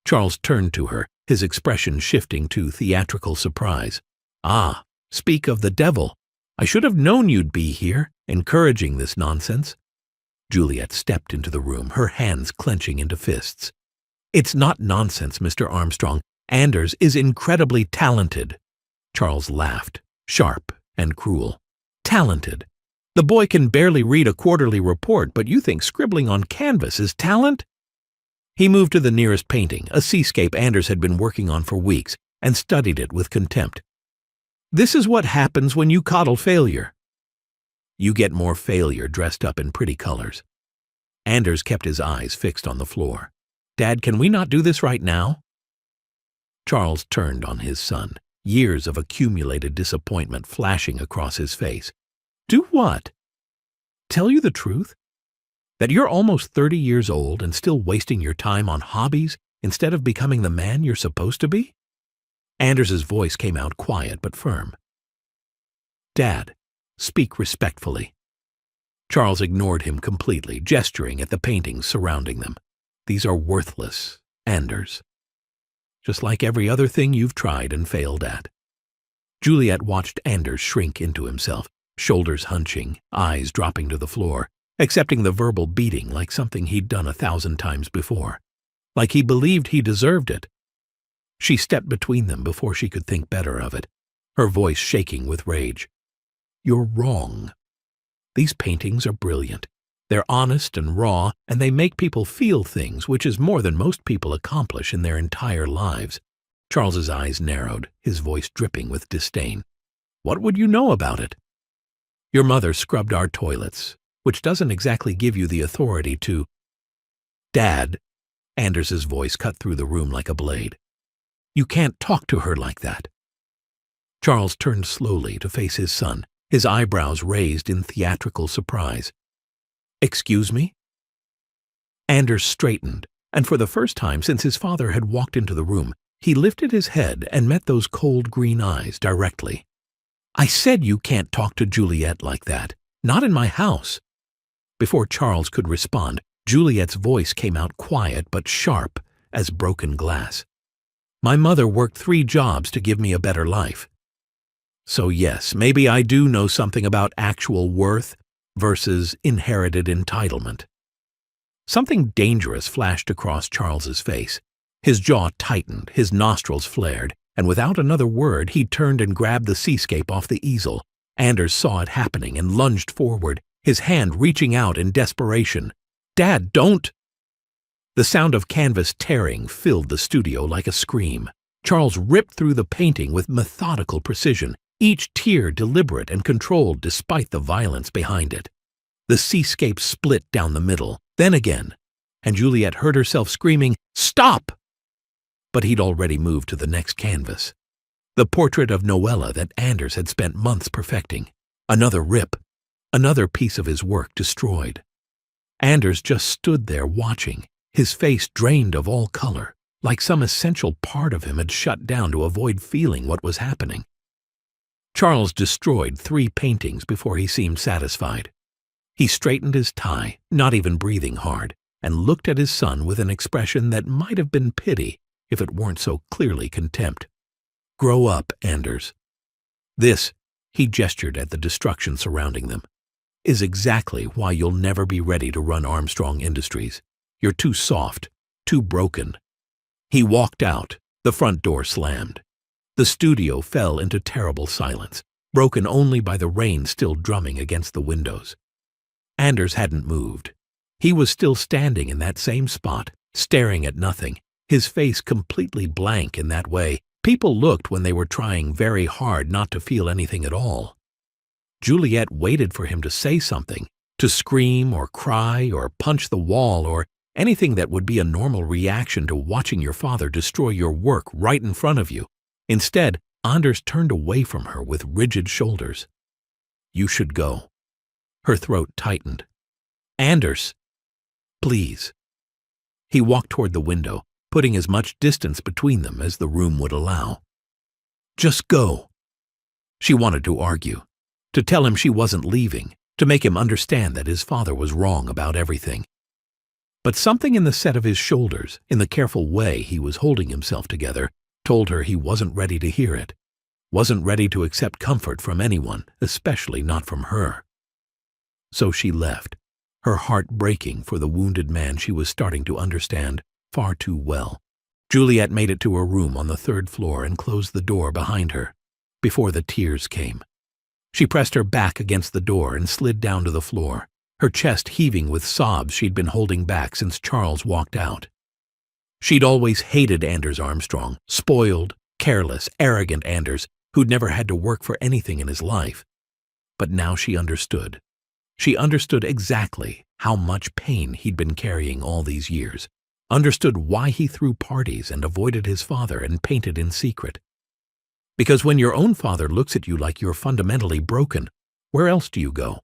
Charles turned to her, his expression shifting to theatrical surprise. "Ah, speak of the devil. I should have known you'd be here, encouraging this nonsense." Juliette stepped into the room, her hands clenching into fists. "It's not nonsense, Mr. Armstrong. Anders is incredibly talented." Charles laughed, sharp and cruel. "Talented? The boy can barely read a quarterly report, but you think scribbling on canvas is talent?" He moved to the nearest painting, a seascape Anders had been working on for weeks, and studied it with contempt. "This is what happens when you coddle failure." "You get more failure dressed up in pretty colors." Anders kept his eyes fixed on the floor. "Dad, can we not do this right now?" Charles turned on his son, years of accumulated disappointment flashing across his face. "Do what?" "Tell you the truth? That you're almost 30 years old and still wasting your time on hobbies instead of becoming the man you're supposed to be? Anders's voice came out quiet but firm. Dad, speak respectfully. Charles ignored him completely, gesturing at the paintings surrounding them. These are worthless, Anders. Just like every other thing you've tried and failed at. Juliet watched Anders shrink into himself, shoulders hunching, eyes dropping to the floor, accepting the verbal beating like something he'd done 1,000 times before. Like he believed he deserved it. She stepped between them before she could think better of it, her voice shaking with rage. You're wrong. These paintings are brilliant. They're honest and raw, and they make people feel things, which is more than most people accomplish in their entire lives. Charles's eyes narrowed, his voice dripping with disdain. What would you know about it? Your mother scrubbed our toilets, which doesn't exactly give you the authority to… Dad, Anders's voice cut through the room like a blade. You can't talk to her like that. Charles turned slowly to face his son, his eyebrows raised in theatrical surprise. Excuse me? Anders straightened, and for the first time since his father had walked into the room, he lifted his head and met those cold green eyes directly. I said you can't talk to Juliet like that. Not in my house. Before Charles could respond, Juliet's voice came out quiet but sharp as broken glass. My mother worked 3 jobs to give me a better life. So yes, maybe I do know something about actual worth versus inherited entitlement. Something dangerous flashed across Charles's face. His jaw tightened, his nostrils flared, and without another word he turned and grabbed the seascape off the easel. Anders saw it happening and lunged forward, his hand reaching out in desperation. Dad, don't! The sound of canvas tearing filled the studio like a scream. Charles ripped through the painting with methodical precision, each tear deliberate and controlled despite the violence behind it. The seascape split down the middle, then again, and Juliet heard herself screaming, Stop! But he'd already moved to the next canvas. The portrait of Noella that Anders had spent months perfecting. Another rip, another piece of his work destroyed. Anders just stood there watching, his face drained of all color, like some essential part of him had shut down to avoid feeling what was happening. Charles destroyed 3 paintings before he seemed satisfied. He straightened his tie, not even breathing hard, and looked at his son with an expression that might have been pity if it weren't so clearly contempt. Grow up, Anders. This, he gestured at the destruction surrounding them, is exactly why you'll never be ready to run Armstrong Industries. You're too soft, too broken. He walked out, the front door slammed. The studio fell into terrible silence, broken only by the rain still drumming against the windows. Anders hadn't moved. He was still standing in that same spot, staring at nothing, his face completely blank in that way people looked when they were trying very hard not to feel anything at all. Juliet waited for him to say something, to scream or cry or punch the wall or anything that would be a normal reaction to watching your father destroy your work right in front of you. Instead, Anders turned away from her with rigid shoulders. You should go. Her throat tightened. Anders, please. He walked toward the window, putting as much distance between them as the room would allow. Just go. She wanted to argue, to tell him she wasn't leaving, to make him understand that his father was wrong about everything. But something in the set of his shoulders, in the careful way he was holding himself together, told her he wasn't ready to hear it, wasn't ready to accept comfort from anyone, especially not from her. So she left, her heart breaking for the wounded man she was starting to understand far too well. Juliet made it to her room on the 3rd floor and closed the door behind her, before the tears came. She pressed her back against the door and slid down to the floor, her chest heaving with sobs she'd been holding back since Charles walked out. She'd always hated Anders Armstrong, spoiled, careless, arrogant Anders, who'd never had to work for anything in his life. But now she understood. She understood exactly how much pain he'd been carrying all these years, understood why he threw parties and avoided his father and painted in secret. Because when your own father looks at you like you're fundamentally broken, where else do you go?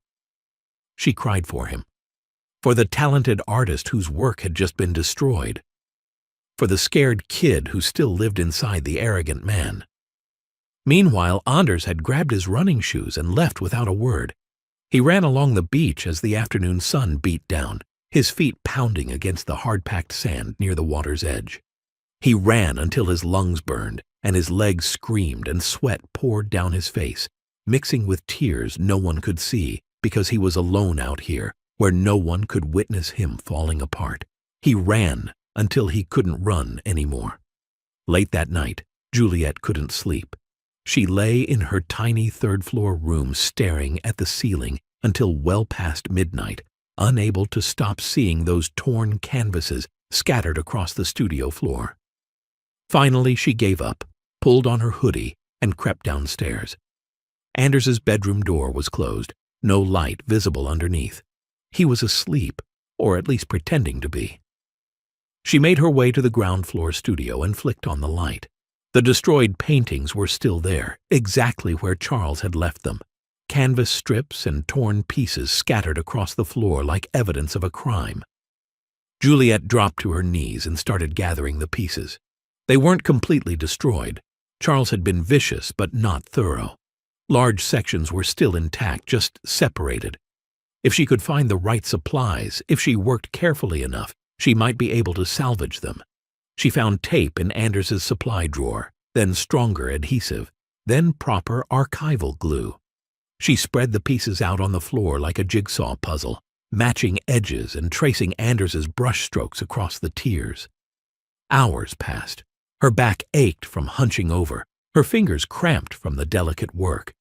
She cried for him. For the talented artist whose work had just been destroyed. For the scared kid who still lived inside the arrogant man. Meanwhile, Anders had grabbed his running shoes and left without a word. He ran along the beach as the afternoon sun beat down, his feet pounding against the hard-packed sand near the water's edge. He ran until his lungs burned, and his legs screamed and sweat poured down his face, mixing with tears no one could see because he was alone out here, where no one could witness him falling apart. He ran until he couldn't run anymore. Late that night, Juliet couldn't sleep. She lay in her tiny third-floor room staring at the ceiling until well past midnight, unable to stop seeing those torn canvases scattered across the studio floor. Finally, she gave up, pulled on her hoodie, and crept downstairs. Anders's bedroom door was closed, no light visible underneath. He was asleep, or at least pretending to be. She made her way to the ground-floor studio and flicked on the light. The destroyed paintings were still there, exactly where Charles had left them. Canvas strips and torn pieces scattered across the floor like evidence of a crime. Juliet dropped to her knees and started gathering the pieces. They weren't completely destroyed. Charles had been vicious but not thorough. Large sections were still intact, just separated. If she could find the right supplies, if she worked carefully enough, she might be able to salvage them. She found tape in Anders's supply drawer, then stronger adhesive, then proper archival glue. She spread the pieces out on the floor like a jigsaw puzzle, matching edges and tracing Anders's brushstrokes across the tiers. Hours passed. Her back ached from hunching over, her fingers cramped from the delicate work.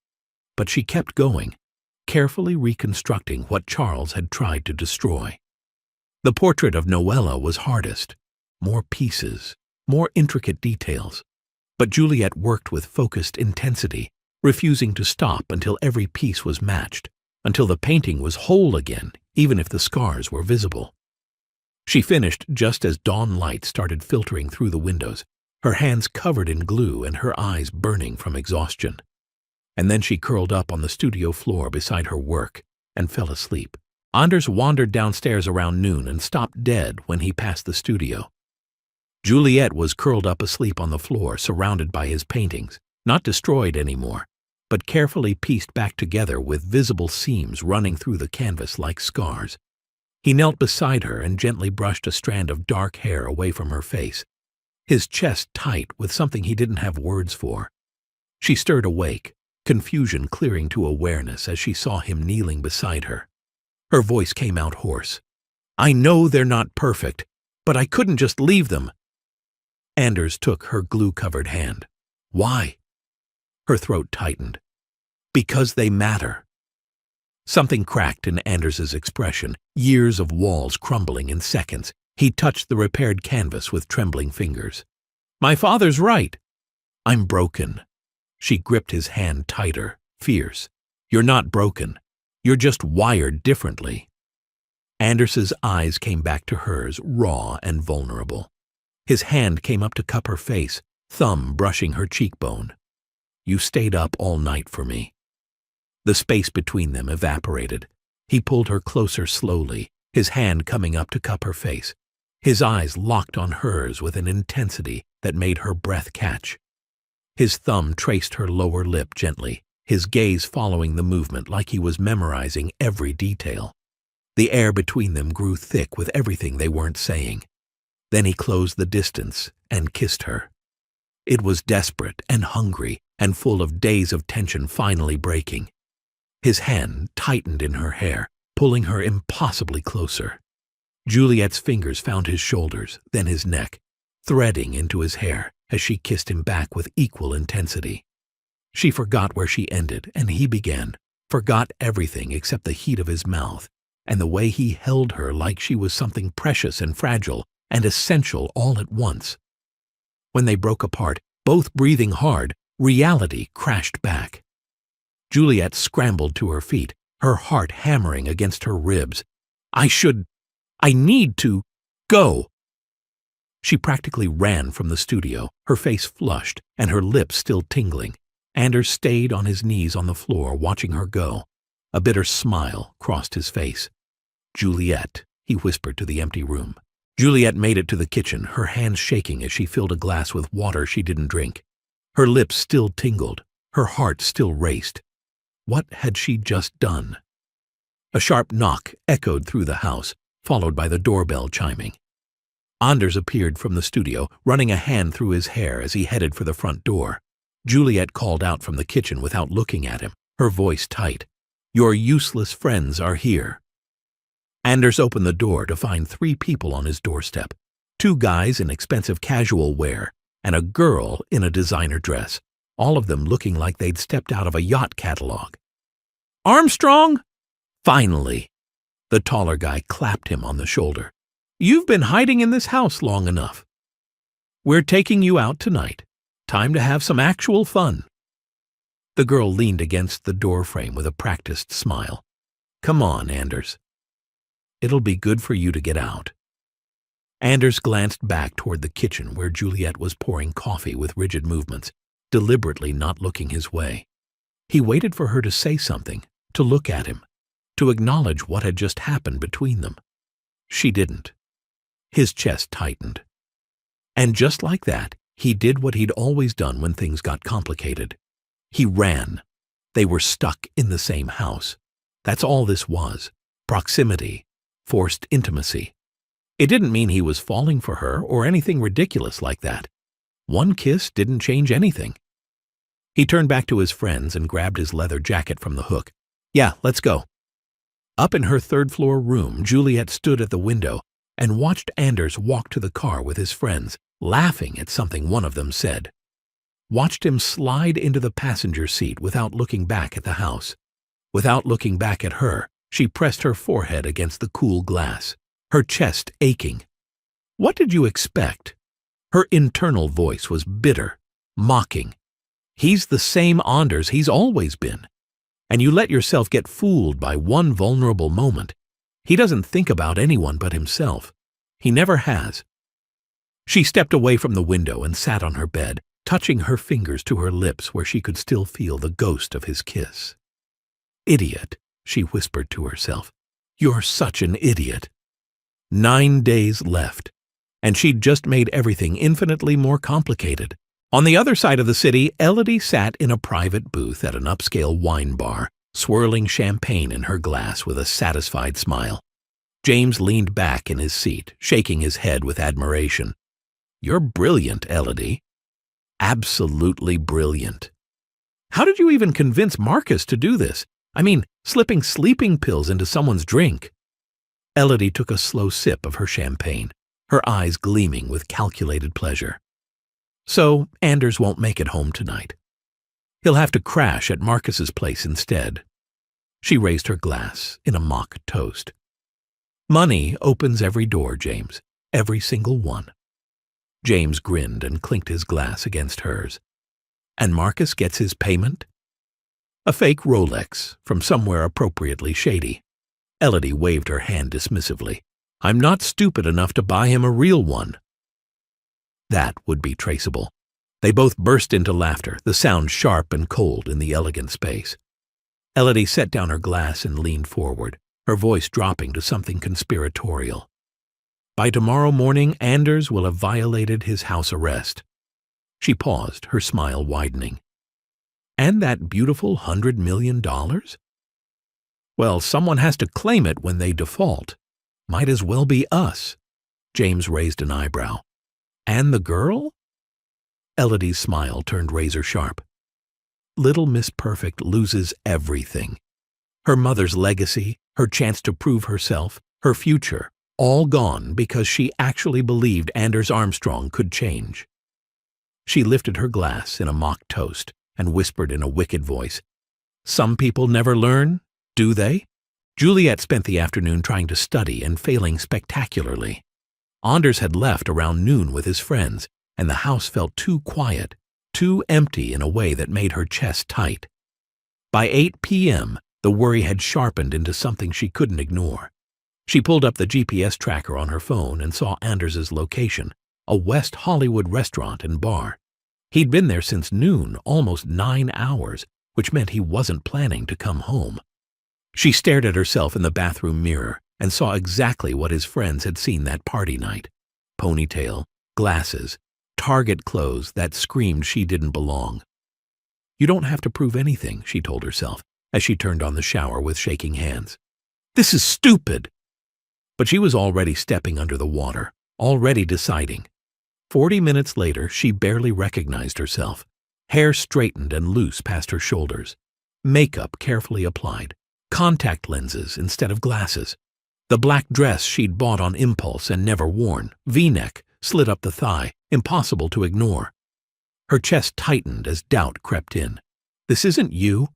But she kept going, carefully reconstructing what Charles had tried to destroy. The portrait of Noella was hardest. More pieces, more intricate details. But Juliet worked with focused intensity, refusing to stop until every piece was matched, until the painting was whole again, even if the scars were visible. She finished just as dawn light started filtering through the windows, her hands covered in glue and her eyes burning from exhaustion. And then she curled up on the studio floor beside her work and fell asleep. Anders wandered downstairs around noon and stopped dead when he passed the studio. Juliet was curled up asleep on the floor, surrounded by his paintings, not destroyed anymore, but carefully pieced back together with visible seams running through the canvas like scars. He knelt beside her and gently brushed a strand of dark hair away from her face, his chest tight with something he didn't have words for. She stirred awake, confusion clearing to awareness as she saw him kneeling beside her. Her voice came out hoarse. "I know they're not perfect, but I couldn't just leave them." Anders took her glue-covered hand. "Why?" Her throat tightened. "Because they matter." Something cracked in Anders's expression, years of walls crumbling in seconds. He touched the repaired canvas with trembling fingers. "My father's right." "I'm broken." She gripped his hand tighter, fierce. "You're not broken. You're just wired differently." Anders's eyes came back to hers, raw and vulnerable. His hand came up to cup her face, thumb brushing her cheekbone. "You stayed up all night for me." The space between them evaporated. He pulled her closer slowly, his hand coming up to cup her face. His eyes locked on hers with an intensity that made her breath catch. His thumb traced her lower lip gently, his gaze following the movement like he was memorizing every detail. The air between them grew thick with everything they weren't saying. Then he closed the distance and kissed her. It was desperate and hungry and full of days of tension finally breaking. His hand tightened in her hair, pulling her impossibly closer. Juliet's fingers found his shoulders, then his neck, threading into his hair as she kissed him back with equal intensity. She forgot where she ended and he began, forgot everything except the heat of his mouth and the way he held her like she was something precious and fragile and essential all at once. When they broke apart, both breathing hard, reality crashed back. Juliet scrambled to her feet, her heart hammering against her ribs. I need to go." She practically ran from the studio, her face flushed and her lips still tingling. Anders stayed on his knees on the floor watching her go. A bitter smile crossed his face. "Juliet," he whispered to the empty room. Juliet made it to the kitchen, her hands shaking as she filled a glass with water she didn't drink. Her lips still tingled, her heart still raced. What had she just done? A sharp knock echoed through the house, followed by the doorbell chiming. Anders appeared from the studio, running a hand through his hair as he headed for the front door. Juliet called out from the kitchen without looking at him, her voice tight. "Your useless friends are here." Anders opened the door to find 3 people on his doorstep, 2 guys in expensive casual wear and a girl in a designer dress, all of them looking like they'd stepped out of a yacht catalog. "Armstrong!" Finally! The taller guy clapped him on the shoulder. "You've been hiding in this house long enough. We're taking you out tonight. Time to have some actual fun." The girl leaned against the doorframe with a practiced smile. "Come on, Anders. It'll be good for you to get out." Anders glanced back toward the kitchen where Juliet was pouring coffee with rigid movements, deliberately not looking his way. He waited for her to say something, to look at him, to acknowledge what had just happened between them. She didn't. His chest tightened. And just like that, he did what he'd always done when things got complicated. He ran. They were stuck in the same house. That's all this was. Proximity. Forced intimacy. It didn't mean he was falling for her or anything ridiculous like that. One kiss didn't change anything. He turned back to his friends and grabbed his leather jacket from the hook. "Yeah, let's go." Up in her third-floor room, Juliet stood at the window and watched Anders walk to the car with his friends, laughing at something one of them said. Watched him slide into the passenger seat without looking back at the house. Without looking back at her, she pressed her forehead against the cool glass, her chest aching. What did you expect? Her internal voice was bitter, mocking. He's the same Anders he's always been. And you let yourself get fooled by one vulnerable moment. He doesn't think about anyone but himself. He never has. She stepped away from the window and sat on her bed, touching her fingers to her lips where she could still feel the ghost of his kiss. "Idiot," she whispered to herself. "You're such an idiot." 9 days left, and she'd just made everything infinitely more complicated. On the other side of the city, Elodie sat in a private booth at an upscale wine bar, swirling champagne in her glass with a satisfied smile. James leaned back in his seat, shaking his head with admiration. "You're brilliant, Elodie. Absolutely brilliant. How did you even convince Marcus to do this? I mean, slipping sleeping pills into someone's drink." Elodie took a slow sip of her champagne, her eyes gleaming with calculated pleasure. "So Anders won't make it home tonight. He'll have to crash at Marcus's place instead." She raised her glass in a mock toast. "Money opens every door, James. Every single one." James grinned and clinked his glass against hers. "And Marcus gets his payment?" "A fake Rolex from somewhere appropriately shady." Elodie waved her hand dismissively. "I'm not stupid enough to buy him a real one." That would be traceable. They both burst into laughter, the sound sharp and cold in the elegant space. Elodie set down her glass and leaned forward, her voice dropping to something conspiratorial. "By tomorrow morning, Anders will have violated his house arrest." She paused, her smile widening. "And that beautiful $100 million? Well, someone has to claim it when they default. Might as well be us." James raised an eyebrow. "And the girl?" Elodie's smile turned razor-sharp. "Little Miss Perfect loses everything. Her mother's legacy, her chance to prove herself, her future, all gone because she actually believed Anders Armstrong could change." She lifted her glass in a mock toast and whispered in a wicked voice, "Some people never learn, do they?" Juliet spent the afternoon trying to study and failing spectacularly. Anders had left around noon with his friends, and the house felt too quiet, too empty in a way that made her chest tight. By 8 p.m., the worry had sharpened into something she couldn't ignore. She pulled up the GPS tracker on her phone and saw Anders's location, a West Hollywood restaurant and bar. He'd been there since noon, almost 9 hours, which meant he wasn't planning to come home. She stared at herself in the bathroom mirror, and saw exactly what his friends had seen that party night. Ponytail, glasses, Target clothes that screamed she didn't belong. You don't have to prove anything, she told herself, as she turned on the shower with shaking hands. This is stupid! But she was already stepping under the water, already deciding. 40 minutes later, she barely recognized herself. Hair straightened and loose past her shoulders. Makeup carefully applied. Contact lenses instead of glasses. The black dress she'd bought on impulse and never worn, V-neck, slid up the thigh, impossible to ignore. Her chest tightened as doubt crept in. This isn't you.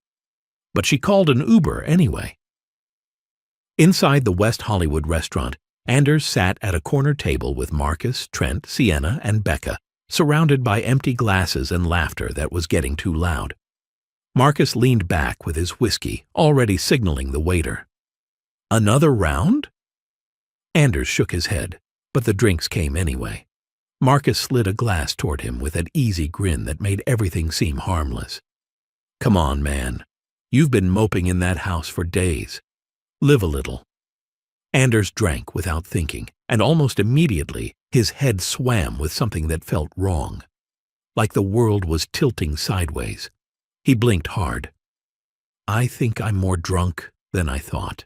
But she called an Uber anyway. Inside the West Hollywood restaurant, Anders sat at a corner table with Marcus, Trent, Sienna, and Becca, surrounded by empty glasses and laughter that was getting too loud. Marcus leaned back with his whiskey, already signaling the waiter. Another round? Anders shook his head, but the drinks came anyway. Marcus slid a glass toward him with an easy grin that made everything seem harmless. Come on, man. You've been moping in that house for days. Live a little. Anders drank without thinking, and almost immediately his head swam with something that felt wrong. Like the world was tilting sideways. He blinked hard. I think I'm more drunk than I thought.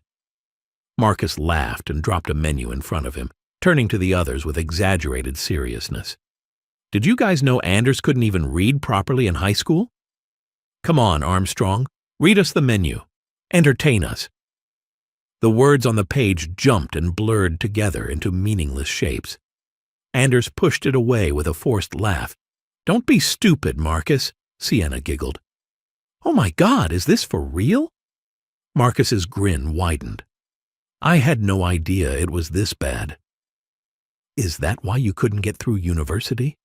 Marcus laughed and dropped a menu in front of him, turning to the others with exaggerated seriousness. Did you guys know Anders couldn't even read properly in high school? Come on, Armstrong. Read us the menu. Entertain us. The words on the page jumped and blurred together into meaningless shapes. Anders pushed it away with a forced laugh. Don't be stupid, Marcus, Sienna giggled. Oh my God, is this for real? Marcus's grin widened. I had no idea it was this bad. Is that why you couldn't get through university?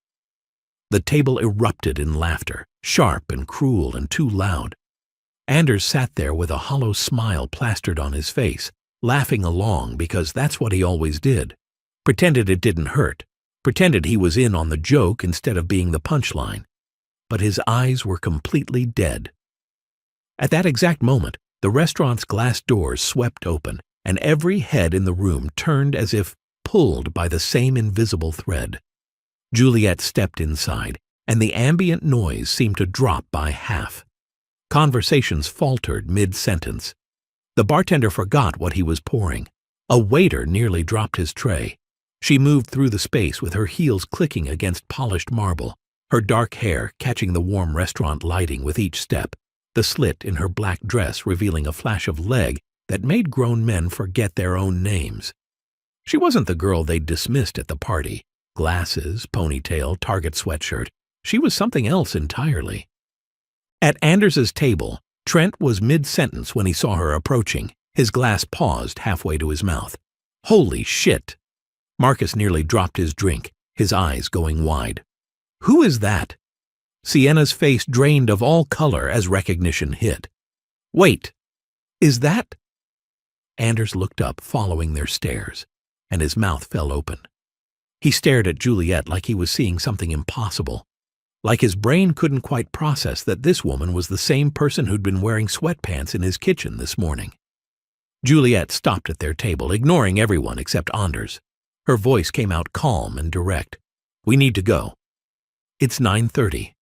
The table erupted in laughter, sharp and cruel and too loud. Anders sat there with a hollow smile plastered on his face, laughing along because that's what he always did. Pretended it didn't hurt, pretended he was in on the joke instead of being the punchline. But his eyes were completely dead. At that exact moment, the restaurant's glass doors swept open, and every head in the room turned as if pulled by the same invisible thread. Juliet stepped inside, and the ambient noise seemed to drop by half. Conversations faltered mid-sentence. The bartender forgot what he was pouring. A waiter nearly dropped his tray. She moved through the space with her heels clicking against polished marble, her dark hair catching the warm restaurant lighting with each step, the slit in her black dress revealing a flash of leg that made grown men forget their own names. She wasn't the girl they'd dismissed at the party. Glasses, ponytail, Target sweatshirt. She was something else entirely. At Anders's table, Trent was mid-sentence when he saw her approaching. His glass paused halfway to his mouth. Holy shit! Marcus nearly dropped his drink, his eyes going wide. Who is that? Sienna's face drained of all color as recognition hit. Wait! Is that? Anders looked up, following their stares, and his mouth fell open. He stared at Juliet like he was seeing something impossible, like his brain couldn't quite process that this woman was the same person who'd been wearing sweatpants in his kitchen this morning. Juliet stopped at their table, ignoring everyone except Anders. Her voice came out calm and direct. We need to go. It's 9:30.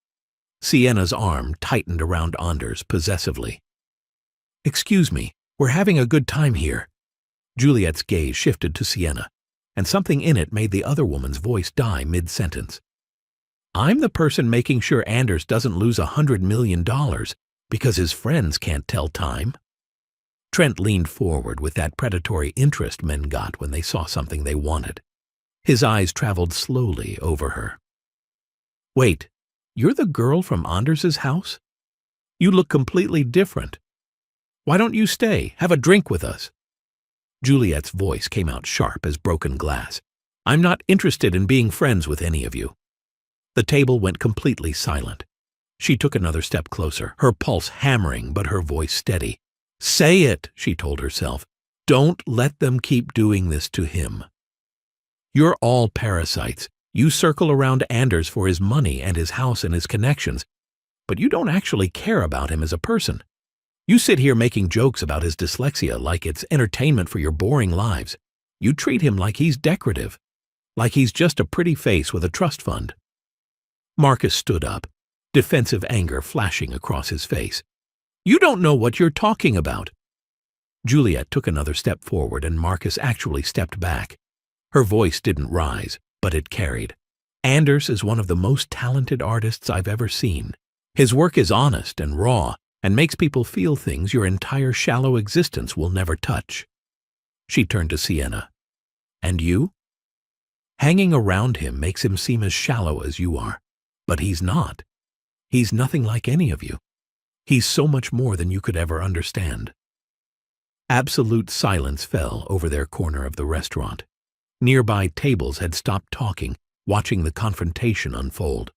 Sienna's arm tightened around Anders possessively. Excuse me, we're having a good time here. Juliet's gaze shifted to Sienna, and something in it made the other woman's voice die mid-sentence. I'm the person making sure Anders doesn't lose $100 million because his friends can't tell time. Trent leaned forward with that predatory interest men got when they saw something they wanted. His eyes traveled slowly over her. Wait, you're the girl from Anders's house? You look completely different. Why don't you stay? Have a drink with us. Juliet's voice came out sharp as broken glass. I'm not interested in being friends with any of you. The table went completely silent. She took another step closer, her pulse hammering but her voice steady. Say it, she told herself. Don't let them keep doing this to him. You're all parasites. You circle around Anders for his money and his house and his connections, but you don't actually care about him as a person. You sit here making jokes about his dyslexia like it's entertainment for your boring lives. You treat him like he's decorative, like he's just a pretty face with a trust fund." Marcus stood up, defensive anger flashing across his face. "You don't know what you're talking about." Juliet took another step forward and Marcus actually stepped back. Her voice didn't rise, but it carried. "Anders is one of the most talented artists I've ever seen. His work is honest and raw and makes people feel things your entire shallow existence will never touch." She turned to Sienna. "And you? Hanging around him makes him seem as shallow as you are. But he's not. He's nothing like any of you. He's so much more than you could ever understand." Absolute silence fell over their corner of the restaurant. Nearby tables had stopped talking, watching the confrontation unfold.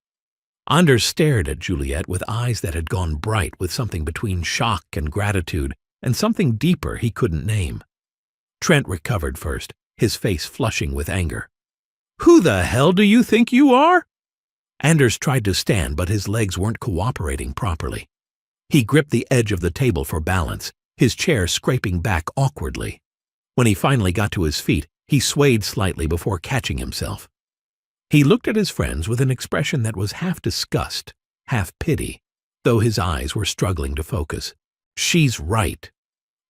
Anders stared at Juliet with eyes that had gone bright with something between shock and gratitude and something deeper he couldn't name. Trent recovered first, his face flushing with anger. "Who the hell do you think you are?" Anders tried to stand, but his legs weren't cooperating properly. He gripped the edge of the table for balance, his chair scraping back awkwardly. When he finally got to his feet, he swayed slightly before catching himself. He looked at his friends with an expression that was half disgust, half pity, though his eyes were struggling to focus. She's right.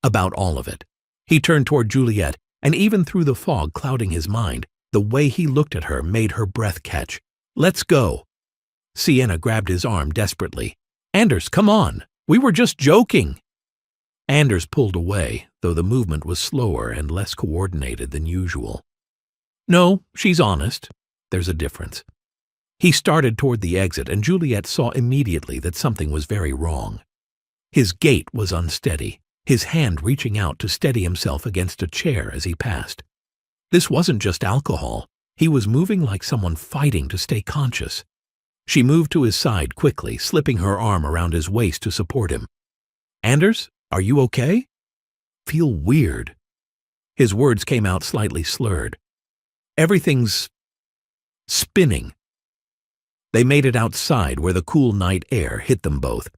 About all of it. He turned toward Juliet, and even through the fog clouding his mind, the way he looked at her made her breath catch. "Let's go." Sienna grabbed his arm desperately. "Anders, come on. We were just joking." Anders pulled away, though the movement was slower and less coordinated than usual. "No, she's honest. There's a difference." He started toward the exit, and Juliet saw immediately that something was very wrong. His gait was unsteady, his hand reaching out to steady himself against a chair as he passed. This wasn't just alcohol. He was moving like someone fighting to stay conscious. She moved to his side quickly, slipping her arm around his waist to support him. "Anders, are you okay?" "Feel weird." His words came out slightly slurred. "Everything's spinning." They made it outside where the cool night air hit them both.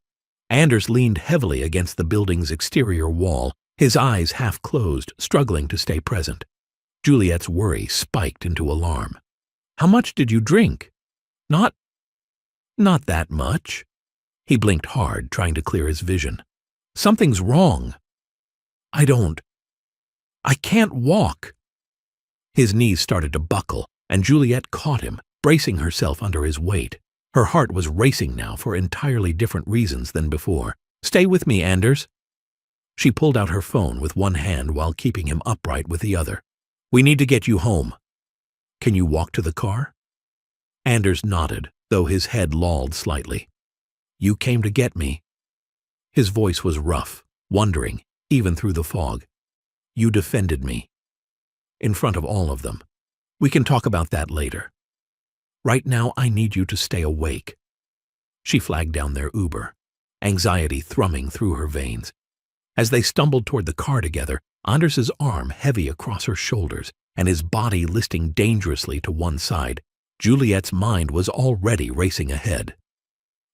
Anders leaned heavily against the building's exterior wall, his eyes half closed, struggling to stay present. Juliet's worry spiked into alarm. "How much did you drink?" Not that much." He blinked hard, trying to clear his vision. "Something's wrong." I can't walk." His knees started to buckle, and Juliet caught him, bracing herself under his weight. Her heart was racing now for entirely different reasons than before. "Stay with me, Anders." She pulled out her phone with one hand while keeping him upright with the other. "We need to get you home. Can you walk to the car?" Anders nodded, though his head lolled slightly. "You came to get me." His voice was rough, wondering, even through the fog. "You defended me. In front of all of them. We can talk about that later. Right now, I need you to stay awake." She flagged down their Uber, anxiety thrumming through her veins. As they stumbled toward the car together, Anders's arm heavy across her shoulders and his body listing dangerously to one side, Juliet's mind was already racing ahead.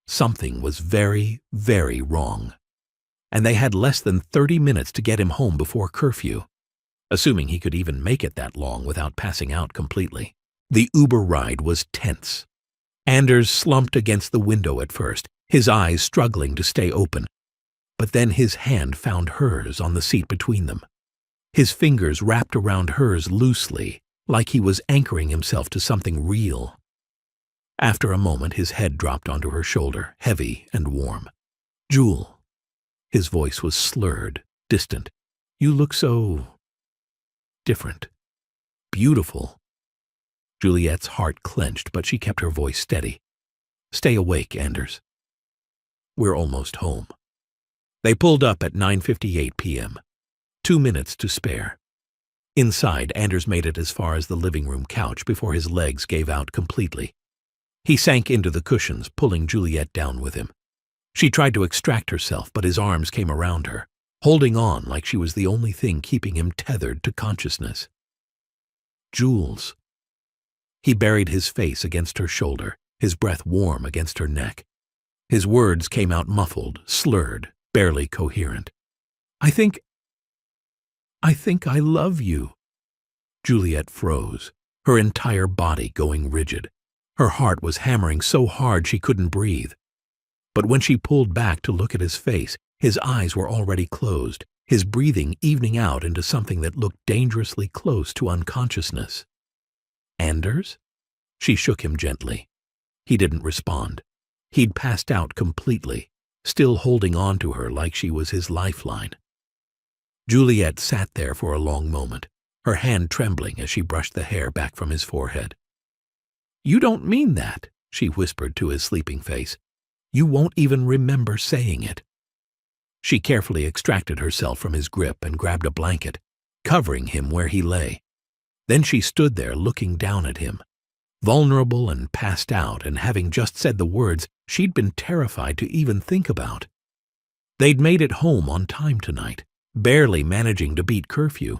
Something was very, very wrong. And they had less than 30 minutes to get him home before curfew, assuming he could even make it that long without passing out completely. The Uber ride was tense. Anders slumped against the window at first, his eyes struggling to stay open. But then his hand found hers on the seat between them. His fingers wrapped around hers loosely, like he was anchoring himself to something real. After a moment, his head dropped onto her shoulder, heavy and warm. "Jewel." His voice was slurred, distant. "You look so different. Beautiful." Juliet's heart clenched, but she kept her voice steady. "Stay awake, Anders. We're almost home." They pulled up at 9:58 p.m. 2 minutes to spare. Inside, Anders made it as far as the living room couch before his legs gave out completely. He sank into the cushions, pulling Juliet down with him. She tried to extract herself, but his arms came around her, holding on like she was the only thing keeping him tethered to consciousness. "Jules." He buried his face against her shoulder, his breath warm against her neck. His words came out muffled, slurred, barely coherent. I think I love you." Juliet froze, her entire body going rigid. Her heart was hammering so hard she couldn't breathe. But when she pulled back to look at his face, his eyes were already closed, his breathing evening out into something that looked dangerously close to unconsciousness. "Anders?" She shook him gently. He didn't respond. He'd passed out completely, still holding on to her like she was his lifeline. Juliet sat there for a long moment, her hand trembling as she brushed the hair back from his forehead. "You don't mean that," she whispered to his sleeping face. "You won't even remember saying it." She carefully extracted herself from his grip and grabbed a blanket, covering him where he lay. Then she stood there looking down at him, vulnerable and passed out, and having just said the words she'd been terrified to even think about. They'd made it home on time tonight, barely managing to beat curfew,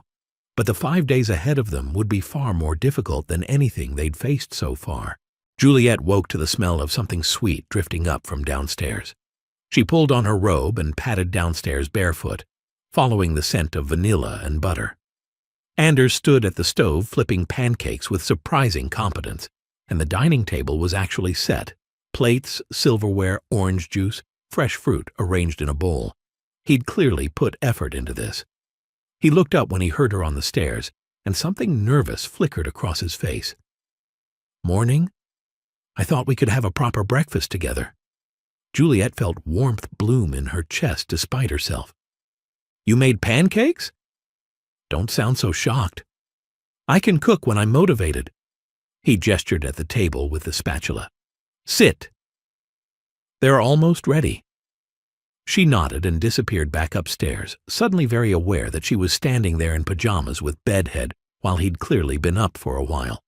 but the 5 days ahead of them would be far more difficult than anything they'd faced so far. Juliet woke to the smell of something sweet drifting up from downstairs. She pulled on her robe and padded downstairs barefoot, following the scent of vanilla and butter. Anders stood at the stove flipping pancakes with surprising competence, and the dining table was actually set. Plates, silverware, orange juice, fresh fruit arranged in a bowl. He'd clearly put effort into this. He looked up when he heard her on the stairs, and something nervous flickered across his face. "Morning? I thought we could have a proper breakfast together." Juliet felt warmth bloom in her chest despite herself. "You made pancakes?" "Don't sound so shocked. I can cook when I'm motivated." He gestured at the table with the spatula. "Sit." "They're almost ready." She nodded and disappeared back upstairs, suddenly very aware that she was standing there in pajamas with bedhead while he'd clearly been up for a while.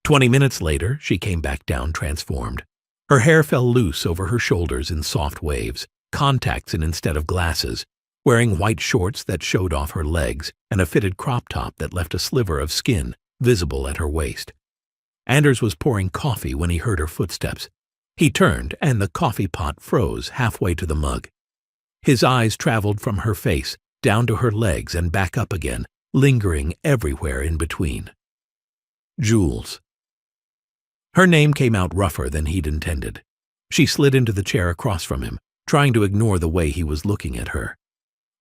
20 minutes later, she came back down transformed. Her hair fell loose over her shoulders in soft waves, contacts in instead of glasses, wearing white shorts that showed off her legs and a fitted crop top that left a sliver of skin visible at her waist. Anders was pouring coffee when he heard her footsteps. He turned, and the coffee pot froze halfway to the mug. His eyes traveled from her face, down to her legs and back up again, lingering everywhere in between. Jules. Her name came out rougher than he'd intended. She slid into the chair across from him, trying to ignore the way he was looking at her.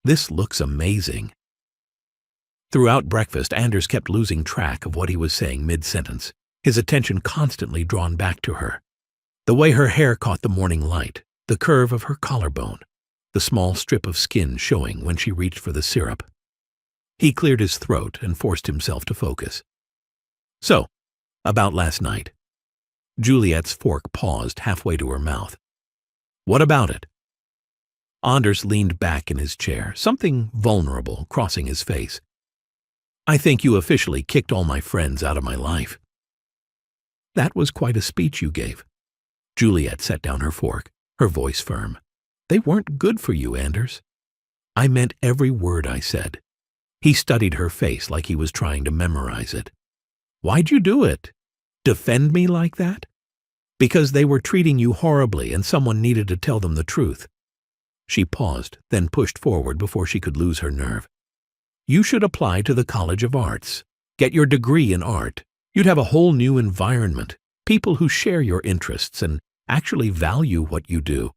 "This looks amazing." Throughout breakfast, Anders kept losing track of what he was saying mid-sentence, his attention constantly drawn back to her. The way her hair caught the morning light, the curve of her collarbone, the small strip of skin showing when she reached for the syrup. He cleared his throat and forced himself to focus. "So, about last night." Juliet's fork paused halfway to her mouth. "What about it?" Anders leaned back in his chair, something vulnerable crossing his face. "I think you officially kicked all my friends out of my life." "That was quite a speech you gave." Juliet set down her fork, her voice firm. "They weren't good for you, Anders." "I meant every word I said." He studied her face like he was trying to memorize it. "Why'd you do it? Defend me like that?" "Because they were treating you horribly and someone needed to tell them the truth." She paused, then pushed forward before she could lose her nerve. "You should apply to the College of Arts. Get your degree in art. You'd have a whole new environment, people who share your interests and actually value what you do."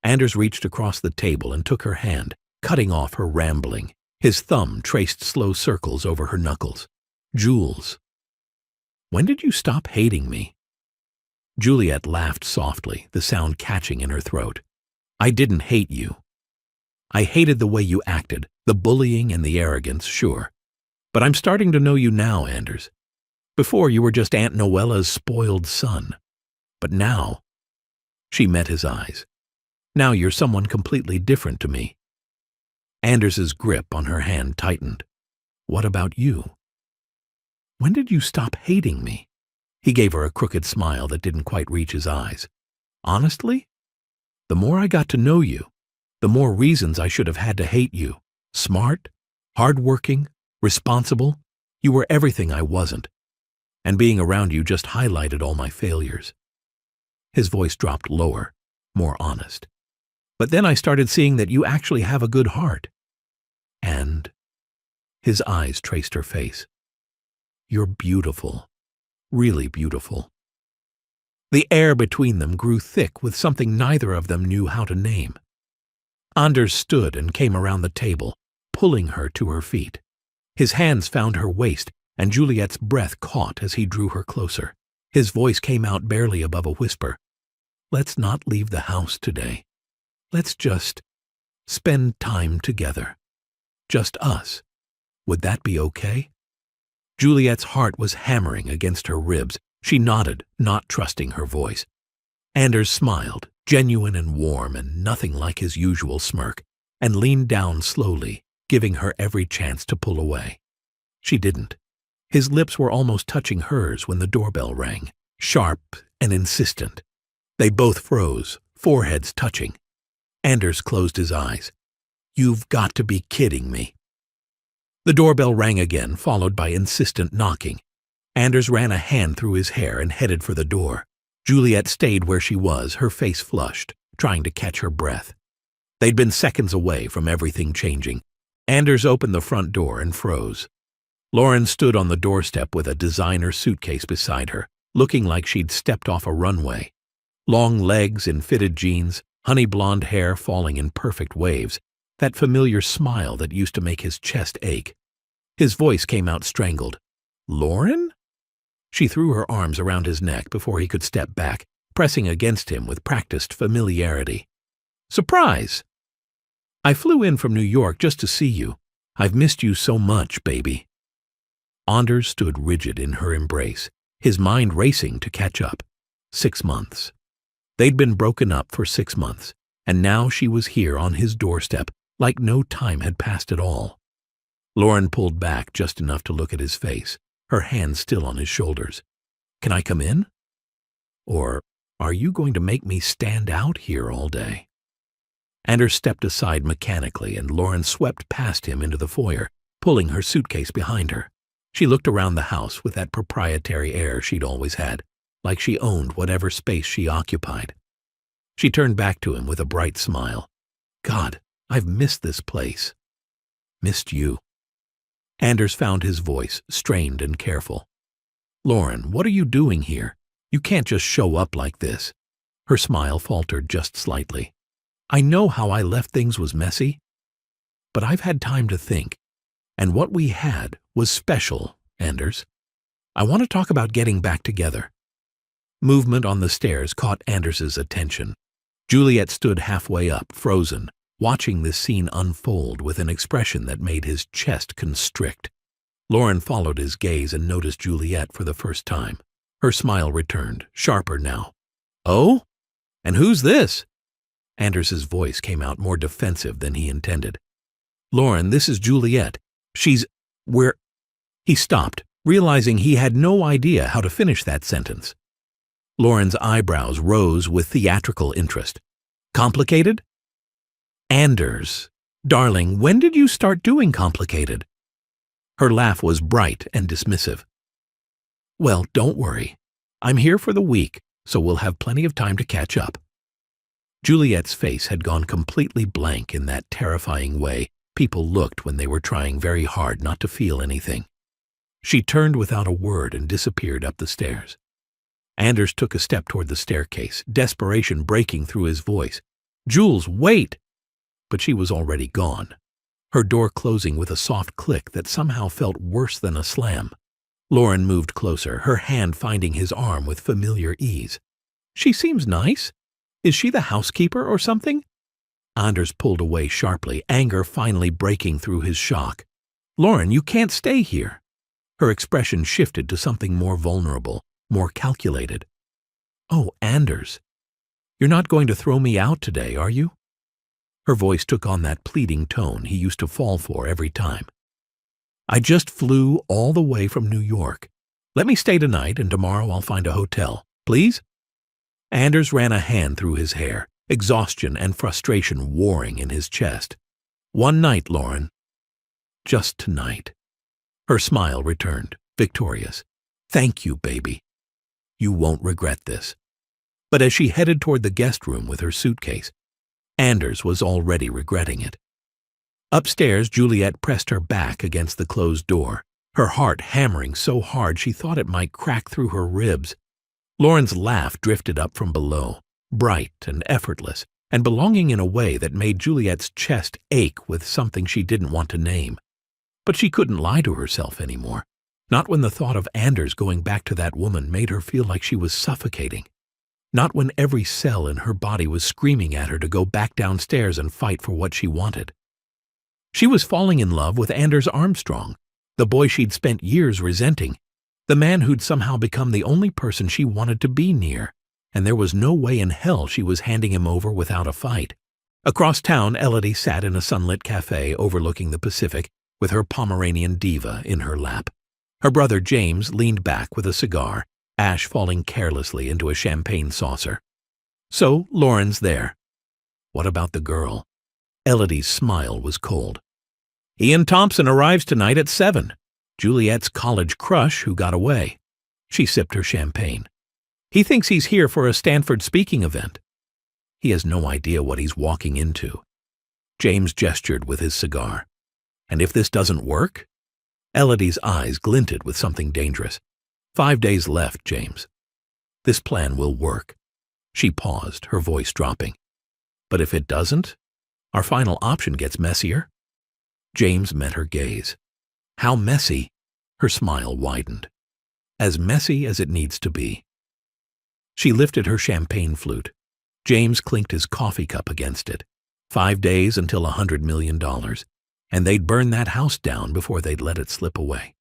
Anders reached across the table and took her hand, cutting off her rambling. His thumb traced slow circles over her knuckles. "Jules, when did you stop hating me?" Juliet laughed softly, the sound catching in her throat. "I didn't hate you. I hated the way you acted, the bullying and the arrogance, sure. But I'm starting to know you now, Anders. Before you were just Aunt Noella's spoiled son. But now—" She met his eyes. "Now you're someone completely different to me." Anders's grip on her hand tightened. "What about you?" "When did you stop hating me?" He gave her a crooked smile that didn't quite reach his eyes. "Honestly? The more I got to know you, the more reasons I should have had to hate you. Smart, hardworking, responsible. You were everything I wasn't. And being around you just highlighted all my failures." His voice dropped lower, more honest. But then I started seeing that you actually have a good heart. And his eyes traced her face. You're beautiful, really beautiful. The air between them grew thick with something neither of them knew how to name. Anders stood and came around the table, pulling her to her feet. His hands found her waist, and Juliet's breath caught as he drew her closer. His voice came out barely above a whisper. Let's not leave the house today. Let's just spend time together. Just us. Would that be okay? Juliet's heart was hammering against her ribs. She nodded, not trusting her voice. Anders smiled, genuine and warm and nothing like his usual smirk, and leaned down slowly, giving her every chance to pull away. She didn't. His lips were almost touching hers when the doorbell rang, sharp and insistent. They both froze, foreheads touching. Anders closed his eyes. You've got to be kidding me. The doorbell rang again, followed by insistent knocking. Anders ran a hand through his hair and headed for the door. Juliet stayed where she was, her face flushed, trying to catch her breath. They'd been seconds away from everything changing. Anders opened the front door and froze. Lauren stood on the doorstep with a designer suitcase beside her, looking like she'd stepped off a runway. Long legs in fitted jeans, honey blonde hair falling in perfect waves, that familiar smile that used to make his chest ache. His voice came out strangled. Lauren? She threw her arms around his neck before he could step back, pressing against him with practiced familiarity. Surprise! I flew in from New York just to see you. I've missed you so much, baby. Anders stood rigid in her embrace, his mind racing to catch up. 6 months. They'd been broken up for 6 months, and now she was here on his doorstep, like no time had passed at all. Lauren pulled back just enough to look at his face, her hands still on his shoulders. Can I come in? Or are you going to make me stand out here all day? Anders stepped aside mechanically, and Lauren swept past him into the foyer, pulling her suitcase behind her. She looked around the house with that proprietary air she'd always had, like she owned whatever space she occupied. She turned back to him with a bright smile. God, I've missed this place. Missed you. Anders found his voice, strained and careful. Lauren, what are you doing here? You can't just show up like this. Her smile faltered just slightly. I know how I left things was messy, but I've had time to think, and what we had was special, Anders. I want to talk about getting back together. Movement on the stairs caught Anders's attention. Juliet stood halfway up, frozen, watching this scene unfold with an expression that made his chest constrict. Lauren followed his gaze and noticed Juliet for the first time. Her smile returned, sharper now. Oh? And who's this? Anders's voice came out more defensive than he intended. Lauren, this is Juliet. We're... He stopped, realizing he had no idea how to finish that sentence. Lauren's eyebrows rose with theatrical interest. Complicated? Anders, darling, when did you start doing complicated? Her laugh was bright and dismissive. Well, don't worry. I'm here for the week, so we'll have plenty of time to catch up. Juliet's face had gone completely blank in that terrifying way people looked when they were trying very hard not to feel anything. She turned without a word and disappeared up the stairs. Anders took a step toward the staircase, desperation breaking through his voice. Jules, wait! But she was already gone, her door closing with a soft click that somehow felt worse than a slam. Lauren moved closer, her hand finding his arm with familiar ease. She seems nice. Is she the housekeeper or something? Anders pulled away sharply, anger finally breaking through his shock. Lauren, you can't stay here. Her expression shifted to something more vulnerable, more calculated. Oh, Anders, you're not going to throw me out today, are you? Her voice took on that pleading tone he used to fall for every time. I just flew all the way from New York. Let me stay tonight, and tomorrow I'll find a hotel. Please? Anders ran a hand through his hair, exhaustion and frustration warring in his chest. One night, Lauren. Just tonight. Her smile returned, victorious. Thank you, baby. You won't regret this. But as she headed toward the guest room with her suitcase, Anders was already regretting it. Upstairs, Juliet pressed her back against the closed door, her heart hammering so hard she thought it might crack through her ribs. Lauren's laugh drifted up from below, bright and effortless, and belonging in a way that made Juliet's chest ache with something she didn't want to name. But she couldn't lie to herself anymore, not when the thought of Anders going back to that woman made her feel like she was suffocating, not when every cell in her body was screaming at her to go back downstairs and fight for what she wanted. She was falling in love with Anders Armstrong, the boy she'd spent years resenting, the man who'd somehow become the only person she wanted to be near, and there was no way in hell she was handing him over without a fight. Across town, Elodie sat in a sunlit cafe overlooking the Pacific with her Pomeranian diva in her lap. Her brother James leaned back with a cigar, ash falling carelessly into a champagne saucer. So Lauren's there. What about the girl? Elodie's smile was cold. Ian Thompson arrives tonight at 7. Juliet's college crush who got away. She sipped her champagne. He thinks he's here for a Stanford speaking event. He has no idea what he's walking into. James gestured with his cigar. And if this doesn't work? Elodie's eyes glinted with something dangerous. 5 days left, James. This plan will work. She paused, her voice dropping. But if it doesn't, our final option gets messier. James met her gaze. How messy? Her smile widened. As messy as it needs to be. She lifted her champagne flute. James clinked his coffee cup against it. 5 days until $100 million. And they'd burn that house down before they'd let it slip away.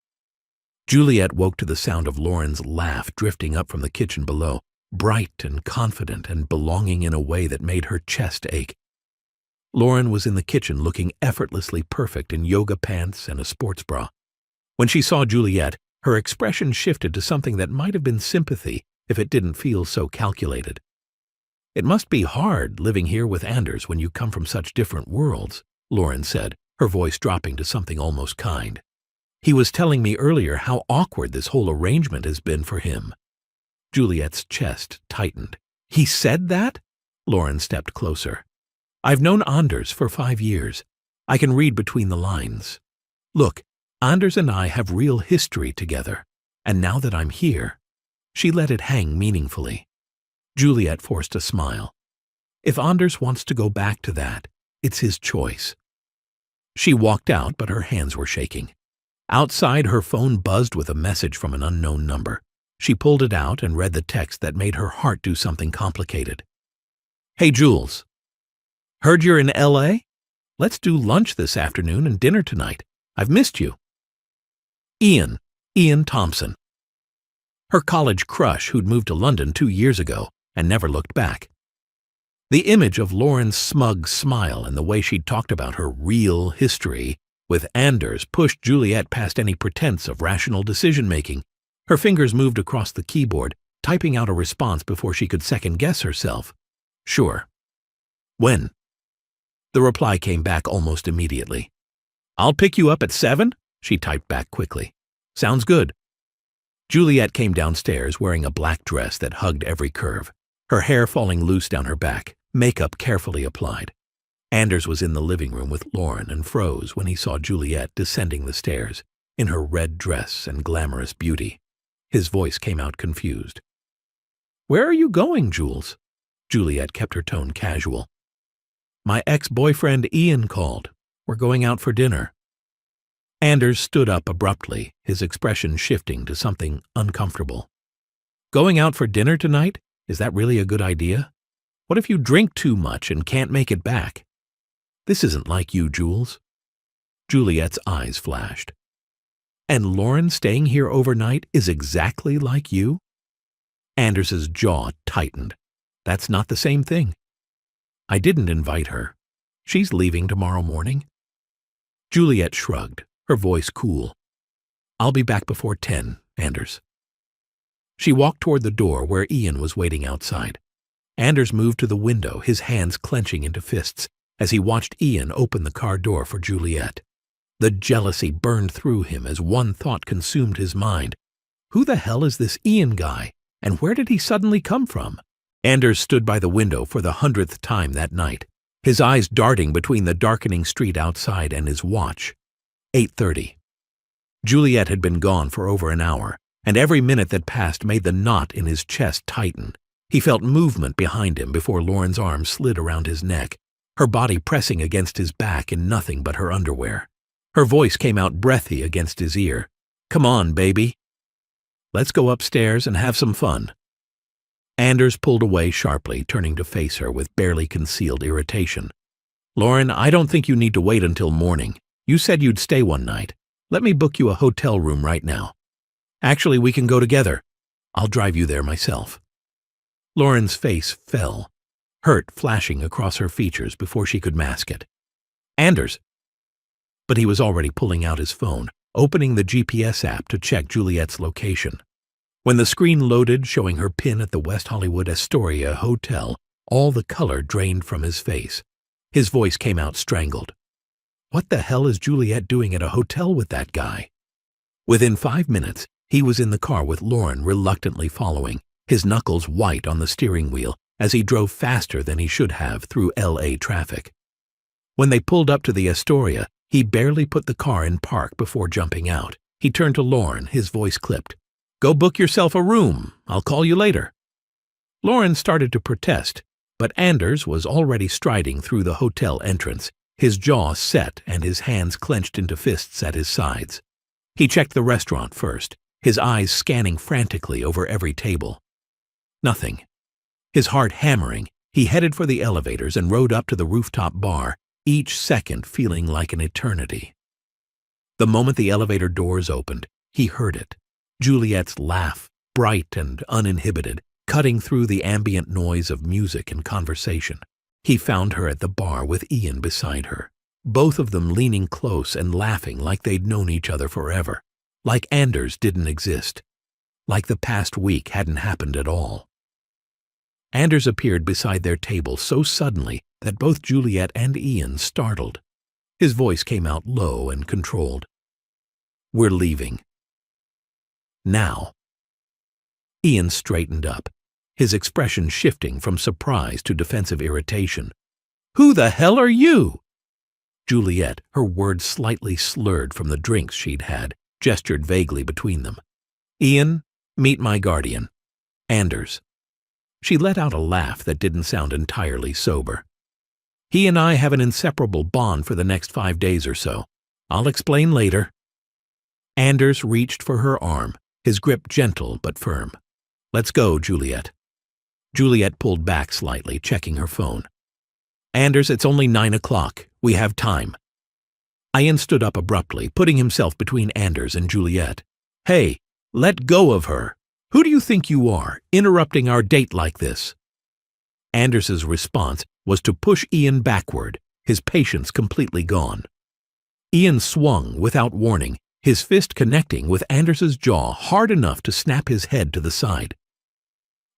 Juliet woke to the sound of Lauren's laugh drifting up from the kitchen below, bright and confident and belonging in a way that made her chest ache. Lauren was in the kitchen looking effortlessly perfect in yoga pants and a sports bra. When she saw Juliet, her expression shifted to something that might have been sympathy if it didn't feel so calculated. It must be hard living here with Anders when you come from such different worlds, Lauren said, her voice dropping to something almost kind. He was telling me earlier how awkward this whole arrangement has been for him. Juliet's chest tightened. He said that? Lauren stepped closer. I've known Anders for 5 years. I can read between the lines. Look, Anders and I have real history together, and now that I'm here, she let it hang meaningfully. Juliet forced a smile. If Anders wants to go back to that, it's his choice. She walked out, but her hands were shaking. Outside, her phone buzzed with a message from an unknown number. She pulled it out and read the text that made her heart do something complicated. Hey, Jules. Heard you're in L.A.? Let's do lunch this afternoon and dinner tonight. I've missed you. Ian Thompson. Her college crush who'd moved to London 2 years ago and never looked back. The image of Lauren's smug smile and the way she'd talked about her real history with Anders pushed Juliet past any pretense of rational decision-making. Her fingers moved across the keyboard, typing out a response before she could second-guess herself. Sure. When? The reply came back almost immediately. I'll pick you up at 7, she typed back quickly. Sounds good. Juliet came downstairs wearing a black dress that hugged every curve, her hair falling loose down her back, makeup carefully applied. Anders was in the living room with Lauren and froze when he saw Juliet descending the stairs, in her red dress and glamorous beauty. His voice came out confused. Where are you going, Jules? Juliet kept her tone casual. My ex-boyfriend Ian called. We're going out for dinner. Anders stood up abruptly, his expression shifting to something uncomfortable. Going out for dinner tonight? Is that really a good idea? What if you drink too much and can't make it back? This isn't like you, Jules. Juliet's eyes flashed. And Lauren staying here overnight is exactly like you? Anders's jaw tightened. That's not the same thing. I didn't invite her. She's leaving tomorrow morning. Juliet shrugged, her voice cool. I'll be back before 10, Anders. She walked toward the door where Ian was waiting outside. Anders moved to the window, his hands clenching into fists, as he watched Ian open the car door for Juliet. The jealousy burned through him as one thought consumed his mind. Who the hell is this Ian guy, and where did he suddenly come from? Anders stood by the window for the 100th time that night, his eyes darting between the darkening street outside and his watch. 8:30. Juliet had been gone for over an hour, and every minute that passed made the knot in his chest tighten. He felt movement behind him before Lauren's arm slid around his neck, her body pressing against his back in nothing but her underwear. Her voice came out breathy against his ear. "Come on, baby. Let's go upstairs and have some fun." Anders pulled away sharply, turning to face her with barely concealed irritation. "Lauren, I don't think you need to wait until morning. You said you'd stay one night. Let me book you a hotel room right now. Actually, we can go together. I'll drive you there myself." Lauren's face fell, hurt flashing across her features before she could mask it. "Anders!" But he was already pulling out his phone, opening the GPS app to check Juliet's location. When the screen loaded showing her pin at the West Hollywood Astoria Hotel, all the color drained from his face. His voice came out strangled. What the hell is Juliet doing at a hotel with that guy? Within 5 minutes, he was in the car with Lauren reluctantly following, his knuckles white on the steering wheel as he drove faster than he should have through LA traffic. When they pulled up to the Astoria, he barely put the car in park before jumping out. He turned to Lauren, his voice clipped. "Go book yourself a room. I'll call you later." Lauren started to protest, but Anders was already striding through the hotel entrance, his jaw set and his hands clenched into fists at his sides. He checked the restaurant first, his eyes scanning frantically over every table. Nothing. His heart hammering, he headed for the elevators and rode up to the rooftop bar, each second feeling like an eternity. The moment the elevator doors opened, he heard it. Juliet's laugh, bright and uninhibited, cutting through the ambient noise of music and conversation. He found her at the bar with Ian beside her, both of them leaning close and laughing like they'd known each other forever, like Anders didn't exist, like the past week hadn't happened at all. Anders appeared beside their table so suddenly that both Juliet and Ian startled. His voice came out low and controlled. "We're leaving. Now." Ian straightened up, his expression shifting from surprise to defensive irritation. "Who the hell are you?" Juliet, her words slightly slurred from the drinks she'd had, gestured vaguely between them. "Ian, meet my guardian, Anders." She let out a laugh that didn't sound entirely sober. "He and I have an inseparable bond for the next 5 days or so. I'll explain later." Anders reached for her arm, his grip gentle but firm. "Let's go, Juliet." Juliet pulled back slightly, checking her phone. "Anders, it's only 9 o'clock. We have time." Ian stood up abruptly, putting himself between Anders and Juliet. "Hey, let go of her. Who do you think you are, interrupting our date like this?" Anders's response was to push Ian backward, his patience completely gone. Ian swung without warning, his fist connecting with Anders's jaw hard enough to snap his head to the side.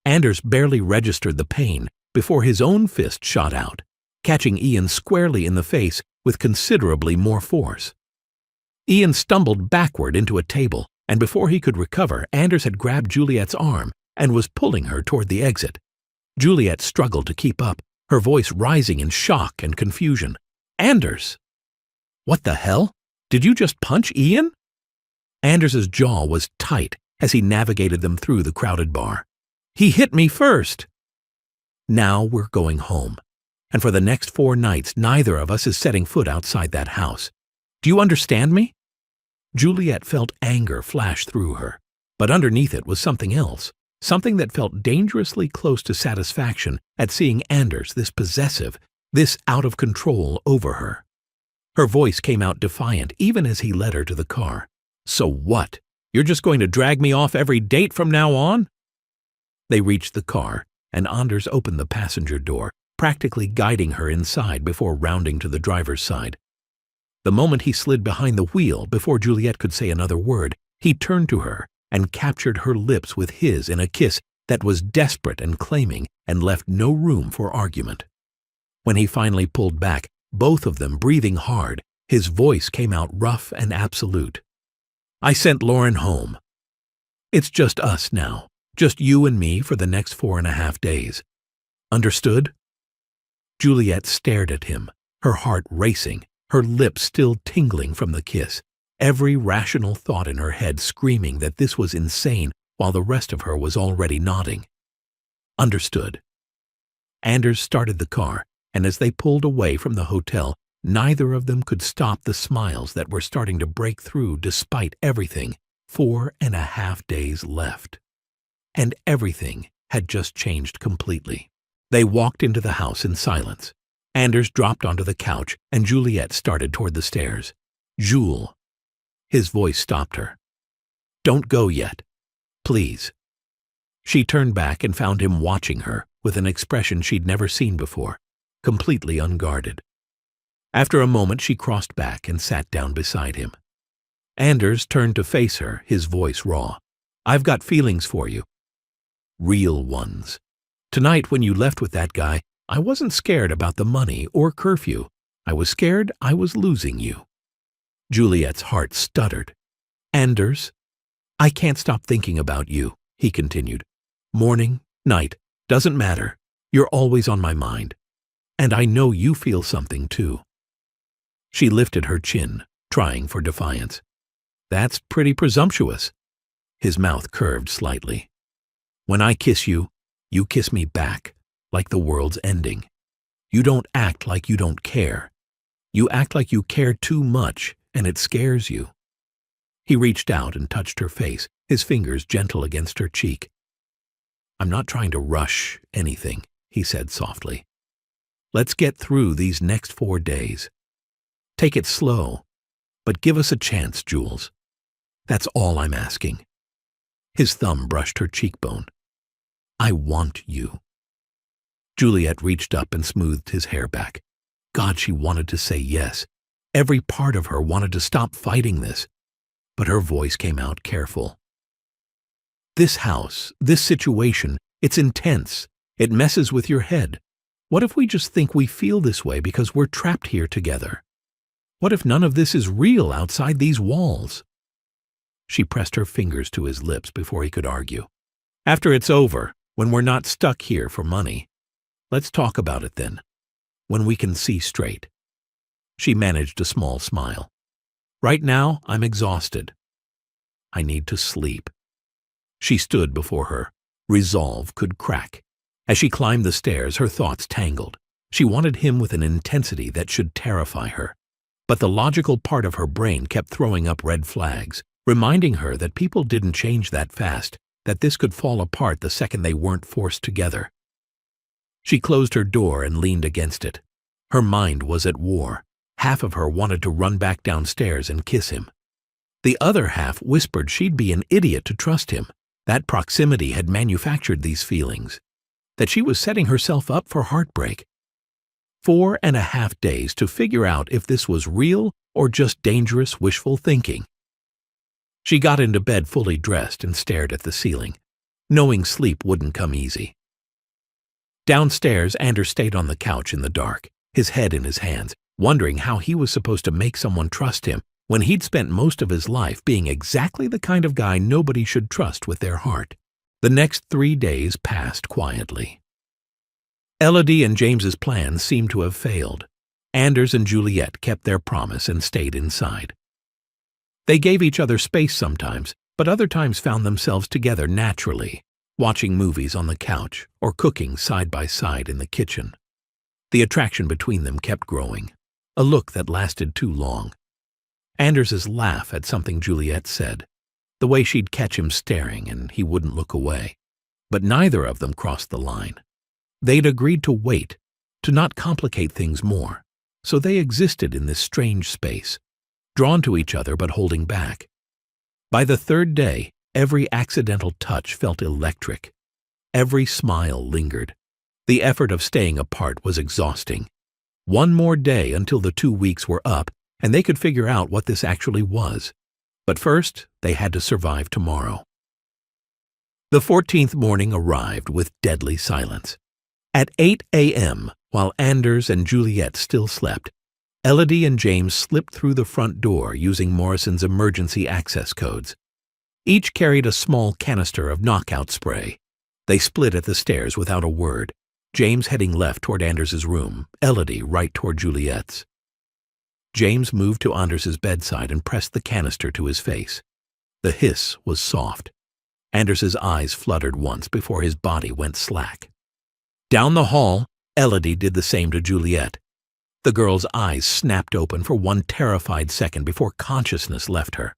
Anders barely registered the pain before his own fist shot out, catching Ian squarely in the face with considerably more force. Ian stumbled backward into a table, and before he could recover, Anders had grabbed Juliet's arm and was pulling her toward the exit. Juliet struggled to keep up, her voice rising in shock and confusion. "Anders! What the hell? Did you just punch Ian?" Anders's jaw was tight as he navigated them through the crowded bar. "He hit me first." "Now we're going home, and for the next 4 nights neither of us is setting foot outside that house. Do you understand me?" Juliet felt anger flash through her, but underneath it was something else, something that felt dangerously close to satisfaction at seeing Anders this possessive, this out of control over her. Her voice came out defiant even as he led her to the car. "So what? You're just going to drag me off every date from now on?" They reached the car, and Anders opened the passenger door, practically guiding her inside before rounding to the driver's side. The moment he slid behind the wheel, before Juliet could say another word, he turned to her and captured her lips with his in a kiss that was desperate and claiming and left no room for argument. When he finally pulled back, both of them breathing hard, his voice came out rough and absolute. "I sent Lauren home. It's just us now, just you and me for the next 4.5 days. Understood?" Juliet stared at him, her heart racing, her lips still tingling from the kiss, every rational thought in her head screaming that this was insane while the rest of her was already nodding. Understood. Anders started the car, and as they pulled away from the hotel, neither of them could stop the smiles that were starting to break through despite everything. 4.5 days left. And everything had just changed completely. They walked into the house in silence. Anders dropped onto the couch, and Juliet started toward the stairs. "Jules." His voice stopped her. "Don't go yet. Please." She turned back and found him watching her with an expression she'd never seen before, completely unguarded. After a moment, she crossed back and sat down beside him. Anders turned to face her, his voice raw. "I've got feelings for you. Real ones. Tonight when you left with that guy, I wasn't scared about the money or curfew. I was scared I was losing you." Juliet's heart stuttered. "Anders, I can't stop thinking about you," he continued. "Morning, night, doesn't matter. You're always on my mind. And I know you feel something too." She lifted her chin, trying for defiance. "That's pretty presumptuous." His mouth curved slightly. "When I kiss you, you kiss me back, like the world's ending. You don't act like you don't care. You act like you care too much, and it scares you." He reached out and touched her face, his fingers gentle against her cheek. "I'm not trying to rush anything," he said softly. "Let's get through these next 4 days. Take it slow, but give us a chance, Jules. That's all I'm asking." His thumb brushed her cheekbone. "I want you." Juliet reached up and smoothed his hair back. God, she wanted to say yes. Every part of her wanted to stop fighting this. But her voice came out careful. "This house, this situation, it's intense. It messes with your head. What if we just think we feel this way because we're trapped here together? What if none of this is real outside these walls?" She pressed her fingers to his lips before he could argue. "After it's over, when we're not stuck here for money, let's talk about it then, when we can see straight." She managed a small smile. "Right now, I'm exhausted. I need to sleep." She stood before her. Resolve could crack. As she climbed the stairs, her thoughts tangled. She wanted him with an intensity that should terrify her. But the logical part of her brain kept throwing up red flags, reminding her that people didn't change that fast, that this could fall apart the second they weren't forced together. She closed her door and leaned against it. Her mind was at war. Half of her wanted to run back downstairs and kiss him. The other half whispered she'd be an idiot to trust him, that proximity had manufactured these feelings, that she was setting herself up for heartbreak. 4.5 days to figure out if this was real or just dangerous wishful thinking. She got into bed fully dressed and stared at the ceiling, knowing sleep wouldn't come easy. Downstairs, Anders stayed on the couch in the dark, his head in his hands, wondering how he was supposed to make someone trust him when he'd spent most of his life being exactly the kind of guy nobody should trust with their heart. The next 3 days passed quietly. Elodie and James's plans seemed to have failed. Anders and Juliet kept their promise and stayed inside. They gave each other space sometimes, but other times found themselves together naturally, watching movies on the couch or cooking side by side in the kitchen. The attraction between them kept growing, a look that lasted too long. Anders's laugh at something Juliet said, the way she'd catch him staring and he wouldn't look away. But neither of them crossed the line. They'd agreed to wait, to not complicate things more, so they existed in this strange space, drawn to each other but holding back. By the 3rd day, every accidental touch felt electric. Every smile lingered. The effort of staying apart was exhausting. One more day until the 2 weeks were up, and they could figure out what this actually was. But first, they had to survive tomorrow. The 14th morning arrived with deadly silence. At 8 a.m., while Anders and Juliet still slept, Elodie and James slipped through the front door using Morrison's emergency access codes. Each carried a small canister of knockout spray. They split at the stairs without a word, James heading left toward Anders's room, Elodie right toward Juliet's. James moved to Anders's bedside and pressed the canister to his face. The hiss was soft. Anders's eyes fluttered once before his body went slack. Down the hall, Elodie did the same to Juliet. The girl's eyes snapped open for one terrified second before consciousness left her.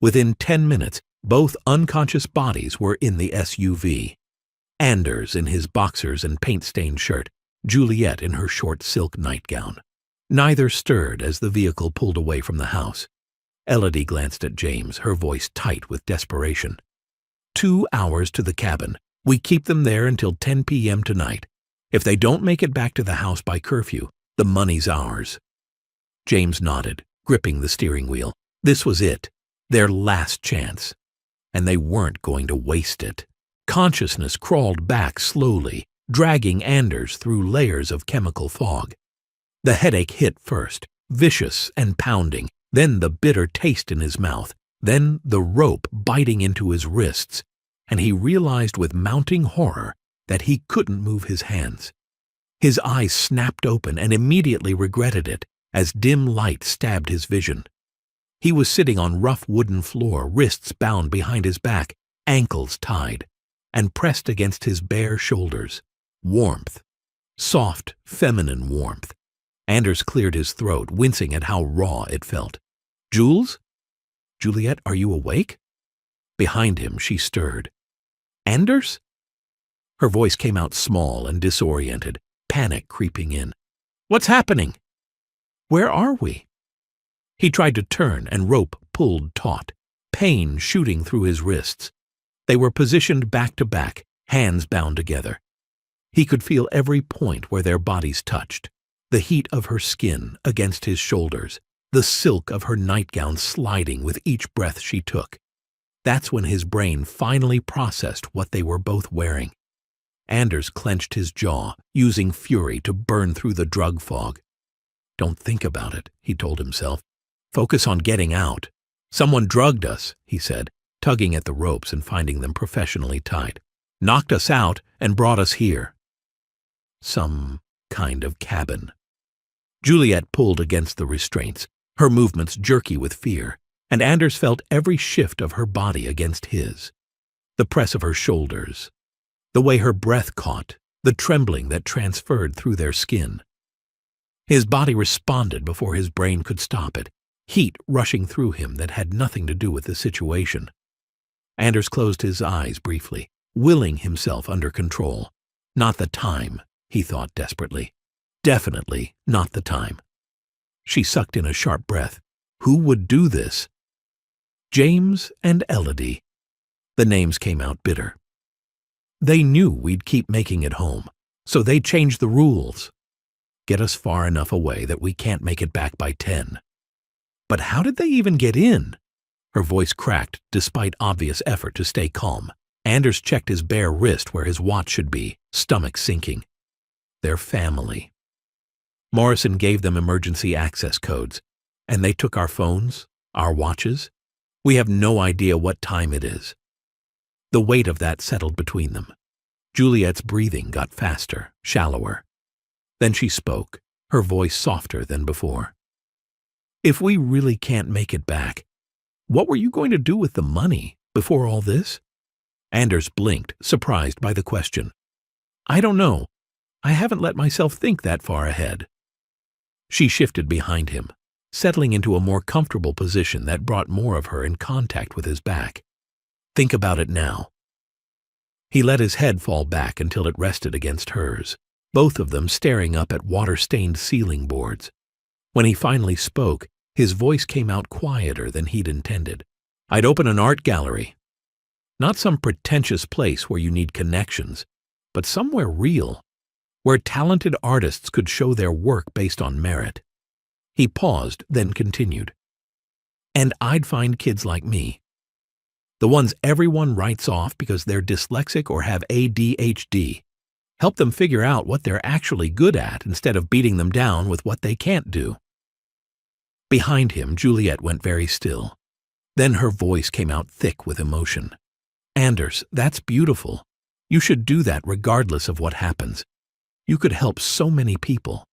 Within 10 minutes, both unconscious bodies were in the SUV. Anders in his boxers and paint-stained shirt, Juliet in her short silk nightgown. Neither stirred as the vehicle pulled away from the house. Elodie glanced at James, her voice tight with desperation. 2 hours to the cabin. We keep them there until 10 p.m. tonight. If they don't make it back to the house by curfew, the money's ours. James nodded, gripping the steering wheel. This was it, their last chance. And they weren't going to waste it. Consciousness crawled back slowly, dragging Anders through layers of chemical fog. The headache hit first, vicious and pounding, then the bitter taste in his mouth, then the rope biting into his wrists, and he realized with mounting horror that he couldn't move his hands. His eyes snapped open and immediately regretted it as dim light stabbed his vision. He was sitting on rough wooden floor, wrists bound behind his back, ankles tied, and pressed against his bare shoulders. Warmth. Soft, feminine warmth. Anders cleared his throat, wincing at how raw it felt. Jules? Juliet, are you awake? Behind him, she stirred. Anders? Her voice came out small and disoriented, panic creeping in. What's happening? Where are we? He tried to turn and rope pulled taut, pain shooting through his wrists. They were positioned back to back, hands bound together. He could feel every point where their bodies touched, the heat of her skin against his shoulders, the silk of her nightgown sliding with each breath she took. That's when his brain finally processed what they were both wearing. Anders clenched his jaw, using fury to burn through the drug fog. Don't think about it, he told himself. Focus on getting out. Someone drugged us, he said, tugging at the ropes and finding them professionally tied. Knocked us out and brought us here. Some kind of cabin. Juliet pulled against the restraints, her movements jerky with fear, and Anders felt every shift of her body against his. The press of her shoulders, the way her breath caught, the trembling that transferred through their skin. His body responded before his brain could stop it, heat rushing through him that had nothing to do with the situation. Anders closed his eyes briefly, willing himself under control. Not the time, he thought desperately. Definitely not the time. She sucked in a sharp breath. Who would do this? James and Elodie. The names came out bitter. They knew we'd keep making it home, so they changed the rules. Get us far enough away that we can't make it back by 10. But how did they even get in? Her voice cracked despite obvious effort to stay calm. Anders checked his bare wrist where his watch should be, stomach sinking. Their family. Morrison gave them emergency access codes, and they took our phones, our watches. We have no idea what time it is. The weight of that settled between them. Juliet's breathing got faster, shallower. Then she spoke, her voice softer than before. If we really can't make it back, what were you going to do with the money before all this? Anders blinked, surprised by the question. I don't know. I haven't let myself think that far ahead. She shifted behind him, settling into a more comfortable position that brought more of her in contact with his back. Think about it now. He let his head fall back until it rested against hers, both of them staring up at water-stained ceiling boards. When he finally spoke, his voice came out quieter than he'd intended. I'd open an art gallery. Not some pretentious place where you need connections, but somewhere real, where talented artists could show their work based on merit. He paused, then continued. And I'd find kids like me. The ones everyone writes off because they're dyslexic or have ADHD. Help them figure out what they're actually good at instead of beating them down with what they can't do. Behind him, Juliet went very still. Then her voice came out thick with emotion. Anders, that's beautiful. You should do that regardless of what happens. You could help so many people.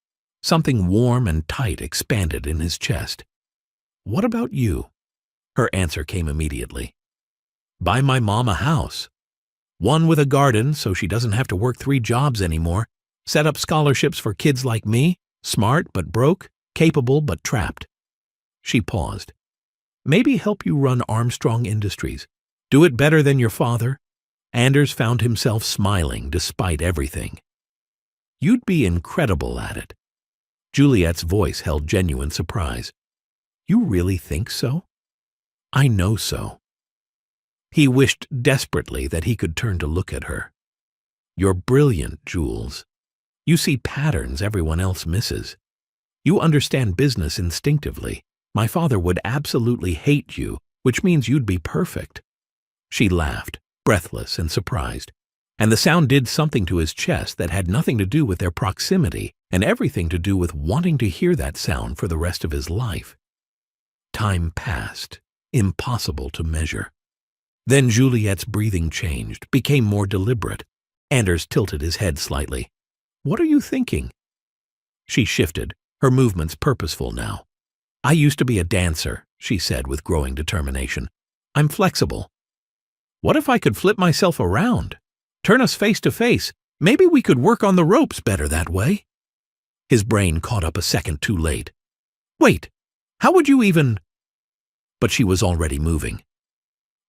Something warm and tight expanded in his chest. What about you? Her answer came immediately. Buy my mom a house. One with a garden so she doesn't have to work 3 jobs anymore. Set up scholarships for kids like me, smart but broke, capable but trapped. She paused. Maybe help you run Armstrong Industries. Do it better than your father. Anders found himself smiling despite everything. You'd be incredible at it. Juliet's voice held genuine surprise. You really think so? I know so. He wished desperately that he could turn to look at her. You're brilliant, Jules. You see patterns everyone else misses. You understand business instinctively. My father would absolutely hate you, which means you'd be perfect. She laughed, breathless and surprised, and the sound did something to his chest that had nothing to do with their proximity and everything to do with wanting to hear that sound for the rest of his life. Time passed, impossible to measure. Then Juliet's breathing changed, became more deliberate. Anders tilted his head slightly. What are you thinking? She shifted, her movements purposeful now. I used to be a dancer, she said with growing determination. I'm flexible. What if I could flip myself around? Turn us face to face. Maybe we could work on the ropes better that way. His brain caught up a second too late. Wait, how would you even… But she was already moving.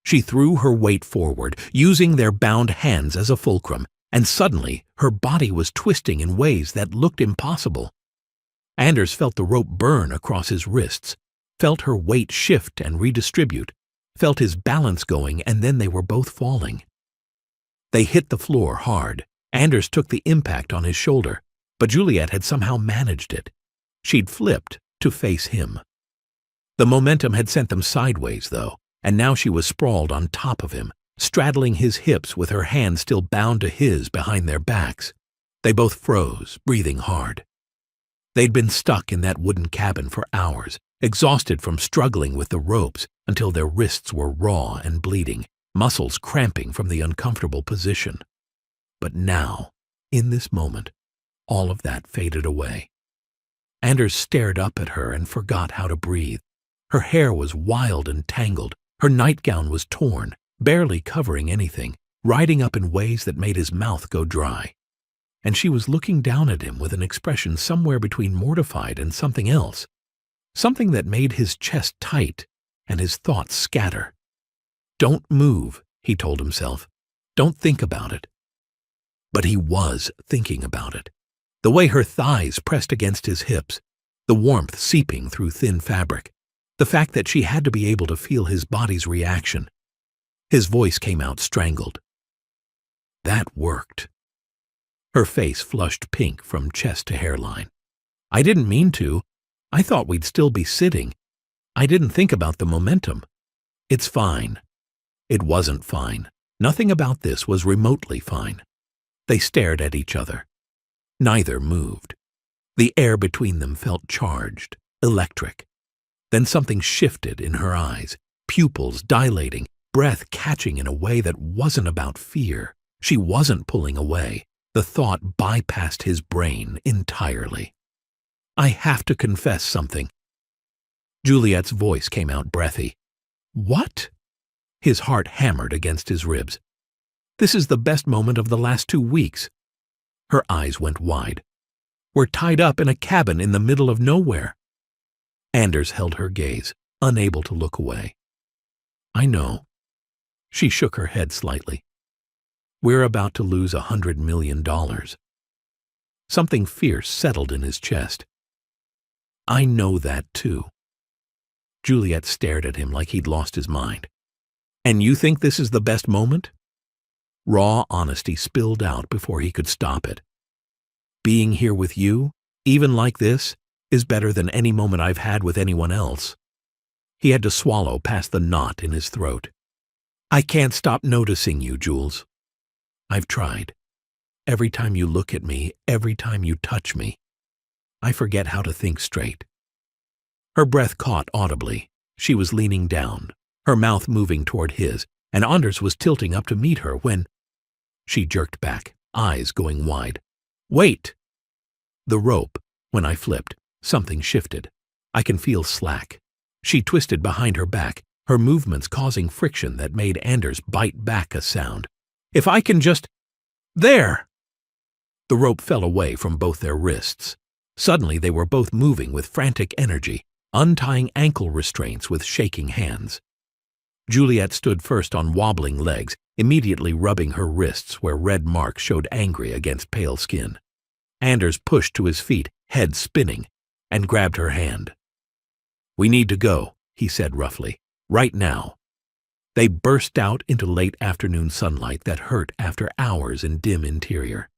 She threw her weight forward, using their bound hands as a fulcrum, and suddenly her body was twisting in ways that looked impossible. Anders felt the rope burn across his wrists, felt her weight shift and redistribute, felt his balance going, and then they were both falling. They hit the floor hard. Anders took the impact on his shoulder, but Juliet had somehow managed it. She'd flipped to face him. The momentum had sent them sideways, though, and now she was sprawled on top of him, straddling his hips with her hands still bound to his behind their backs. They both froze, breathing hard. They'd been stuck in that wooden cabin for hours, exhausted from struggling with the ropes until their wrists were raw and bleeding, muscles cramping from the uncomfortable position. But now, in this moment, all of that faded away. Anders stared up at her and forgot how to breathe. Her hair was wild and tangled. Her nightgown was torn, barely covering anything, riding up in ways that made his mouth go dry. And she was looking down at him with an expression somewhere between mortified and something else, something that made his chest tight and his thoughts scatter. Don't move, he told himself. Don't think about it. But he was thinking about it. The way her thighs pressed against his hips, the warmth seeping through thin fabric, the fact that she had to be able to feel his body's reaction. His voice came out strangled. That worked. Her face flushed pink from chest to hairline. I didn't mean to. I thought we'd still be sitting. I didn't think about the momentum. It's fine. It wasn't fine. Nothing about this was remotely fine. They stared at each other. Neither moved. The air between them felt charged, electric. Then something shifted in her eyes, pupils dilating, breath catching in a way that wasn't about fear. She wasn't pulling away. The thought bypassed his brain entirely. I have to confess something. Juliet's voice came out breathy. What? His heart hammered against his ribs. This is the best moment of the last 2 weeks. Her eyes went wide. We're tied up in a cabin in the middle of nowhere. Anders held her gaze, unable to look away. I know. She shook her head slightly. We're about to lose $100 million. Something fierce settled in his chest. I know that too. Juliet stared at him like he'd lost his mind. And you think this is the best moment? Raw honesty spilled out before he could stop it. Being here with you, even like this, is better than any moment I've had with anyone else. He had to swallow past the knot in his throat. I can't stop noticing you, Jules. I've tried. Every time you look at me, every time you touch me, I forget how to think straight. Her breath caught audibly. She was leaning down, her mouth moving toward his, and Anders was tilting up to meet her when… She jerked back, eyes going wide. Wait! The rope. When I flipped, something shifted. I can feel slack. She twisted behind her back, her movements causing friction that made Anders bite back a sound. If I can just… There! The rope fell away from both their wrists. Suddenly they were both moving with frantic energy, untying ankle restraints with shaking hands. Juliet stood first on wobbling legs, immediately rubbing her wrists where red marks showed angry against pale skin. Anders pushed to his feet, head spinning, and grabbed her hand. "We need to go," he said roughly. "Right now." They burst out into late afternoon sunlight that hurt after hours in dim interior.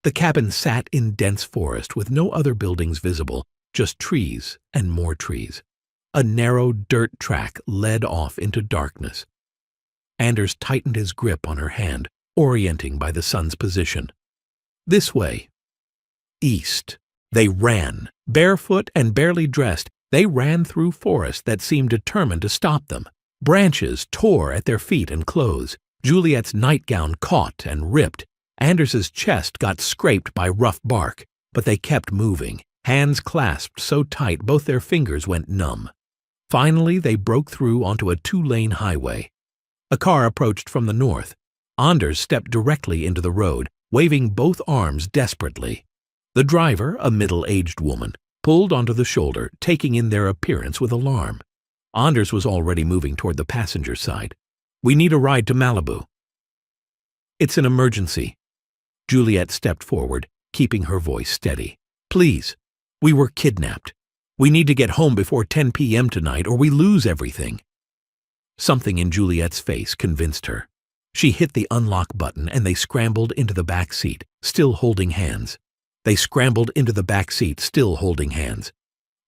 The cabin sat in dense forest with no other buildings visible, just trees and more trees. A narrow dirt track led off into darkness. Anders tightened his grip on her hand, orienting by the sun's position. This way. East. They ran, barefoot and barely dressed. They ran through forest that seemed determined to stop them. Branches tore at their feet and clothes. Juliet's nightgown caught and ripped. Anders's chest got scraped by rough bark, but they kept moving, hands clasped so tight both their fingers went numb. Finally, they broke through onto a two-lane highway. A car approached from the north. Anders stepped directly into the road, waving both arms desperately. The driver, a middle-aged woman, pulled onto the shoulder, taking in their appearance with alarm. Anders was already moving toward the passenger side. "We need a ride to Malibu." "It's an emergency." Juliet stepped forward, keeping her voice steady. "Please, we were kidnapped. We need to get home before 10 p.m. tonight or we lose everything." Something in Juliet's face convinced her. She hit the unlock button and they scrambled into the back seat, still holding hands.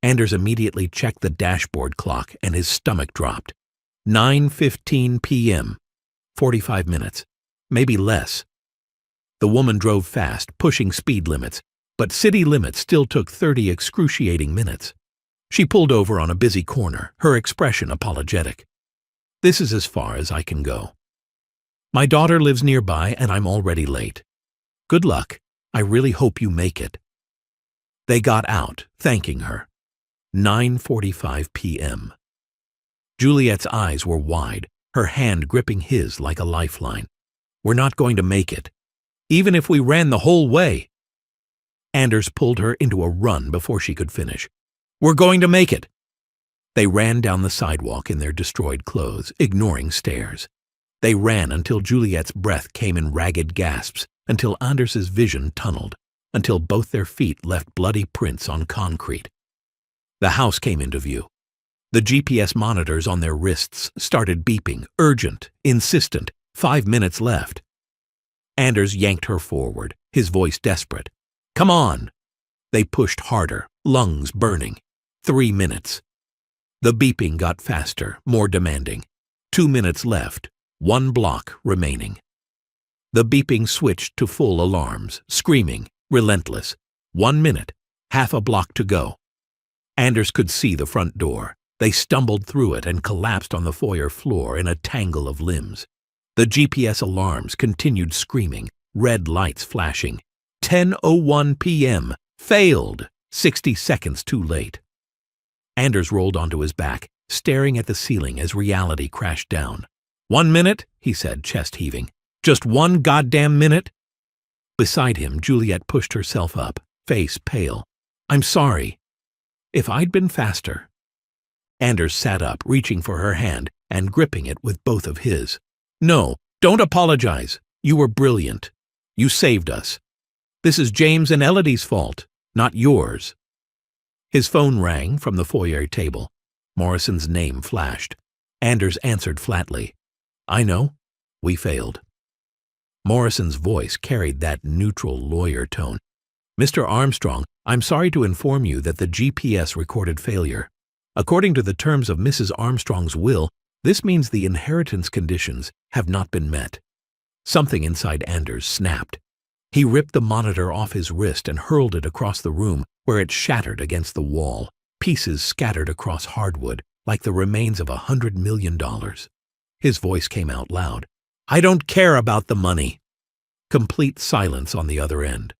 Anders immediately checked the dashboard clock and his stomach dropped. 9:15 p.m. 45 minutes. Maybe less. The woman drove fast, pushing speed limits, but city limits still took 30 excruciating minutes. She pulled over on a busy corner, her expression apologetic. "This is as far as I can go. My daughter lives nearby and I'm already late. Good luck. I really hope you make it." They got out, thanking her. 9:45 p.m. Juliet's eyes were wide, her hand gripping his like a lifeline. "We're not going to make it. Even if we ran the whole way." Anders pulled her into a run before she could finish. "We're going to make it." They ran down the sidewalk in their destroyed clothes, ignoring stares. They ran until Juliet's breath came in ragged gasps, until Anders's vision tunneled, until both their feet left bloody prints on concrete. The house came into view. The GPS monitors on their wrists started beeping, urgent, insistent. 5 minutes left. Anders yanked her forward, his voice desperate. "Come on!" They pushed harder, lungs burning. 3 minutes. The beeping got faster, more demanding. 2 minutes left, 1 block remaining. The beeping switched to full alarms, screaming, relentless. 1 minute, half a block to go. Anders could see the front door. They stumbled through it and collapsed on the foyer floor in a tangle of limbs. The GPS alarms continued screaming, red lights flashing. 10:01 p.m. Failed! 60 seconds too late. Anders rolled onto his back, staring at the ceiling as reality crashed down. 1 minute, he said, chest heaving. Just 1 goddamn minute? Beside him, Juliet pushed herself up, face pale. "I'm sorry. If I'd been faster." Anders sat up, reaching for her hand and gripping it with both of his. "No, don't apologize. You were brilliant. You saved us. This is James and Elodie's fault, not yours." His phone rang from the foyer table. Morrison's name flashed. Anders answered flatly. "I know. We failed." Morrison's voice carried that neutral lawyer tone. "Mr. Armstrong, I'm sorry to inform you that the GPS recorded failure. According to the terms of Mrs. Armstrong's will, this means the inheritance conditions have not been met." Something inside Anders snapped. He ripped the monitor off his wrist and hurled it across the room, where it shattered against the wall, pieces scattered across hardwood like the remains of $100 million. His voice came out loud. "I don't care about the money." Complete silence on the other end.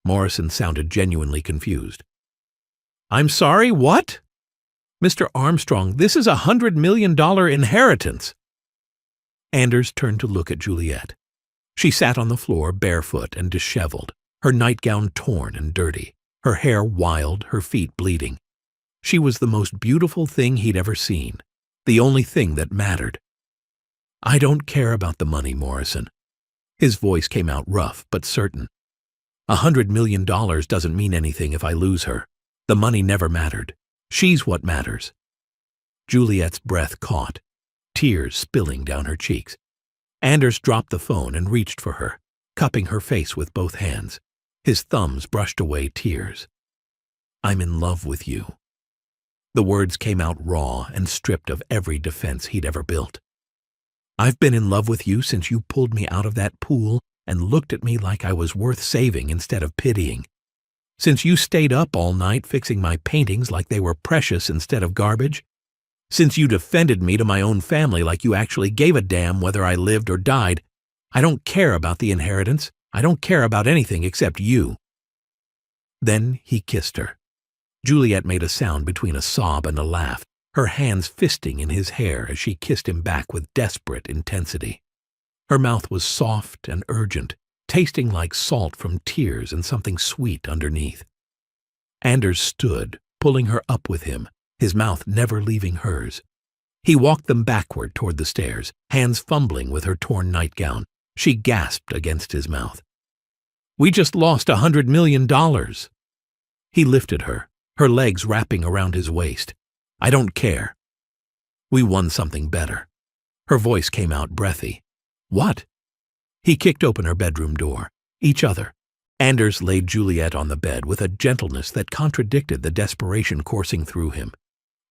Morrison sounded genuinely confused. I'm sorry, what? Mr. Armstrong, this is $100 million inheritance. Anders turned to look at Juliet. She sat on the floor barefoot and disheveled, her nightgown torn and dirty, her hair wild, her feet bleeding. She was the most beautiful thing he'd ever seen, the only thing that mattered. I don't care about the money, Morrison. His voice came out rough but certain. $100 million doesn't mean anything if I lose her. The money never mattered. She's what matters. Juliet's breath caught, tears spilling down her cheeks. Anders dropped the phone and reached for her, cupping her face with both hands. His thumbs brushed away tears. I'm in love with you. The words came out raw and stripped of every defense he'd ever built. I've been in love with you since you pulled me out of that pool and looked at me like I was worth saving instead of pitying. Since you stayed up all night fixing my paintings like they were precious instead of garbage. Since you defended me to my own family like you actually gave a damn whether I lived or died. I don't care about the inheritance. I don't care about anything except you. Then he kissed her. Juliet made a sound between a sob and a laugh, her hands fisting in his hair as she kissed him back with desperate intensity. Her mouth was soft and urgent, tasting like salt from tears and something sweet underneath. Anders stood, pulling her up with him, his mouth never leaving hers. He walked them backward toward the stairs, hands fumbling with her torn nightgown. She gasped against his mouth. We just lost $100 million. He lifted her, her legs wrapping around his waist. I don't care. We won something better. Her voice came out breathy. What? He kicked open her bedroom door. Each other. Anders laid Juliet on the bed with a gentleness that contradicted the desperation coursing through him.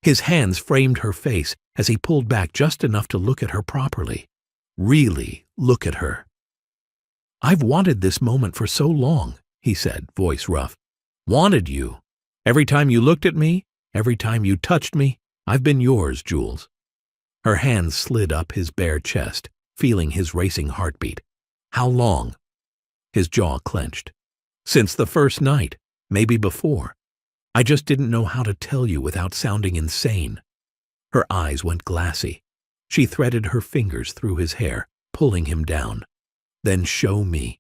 His hands framed her face as he pulled back just enough to look at her properly. Really look at her. I've wanted this moment for so long, he said, voice rough. Wanted you. Every time you looked at me, every time you touched me, I've been yours, Jules. Her hands slid up his bare chest, feeling his racing heartbeat. How long? His jaw clenched. Since the first night, maybe before. I just didn't know how to tell you without sounding insane. Her eyes went glassy. She threaded her fingers through his hair, pulling him down. Then show me.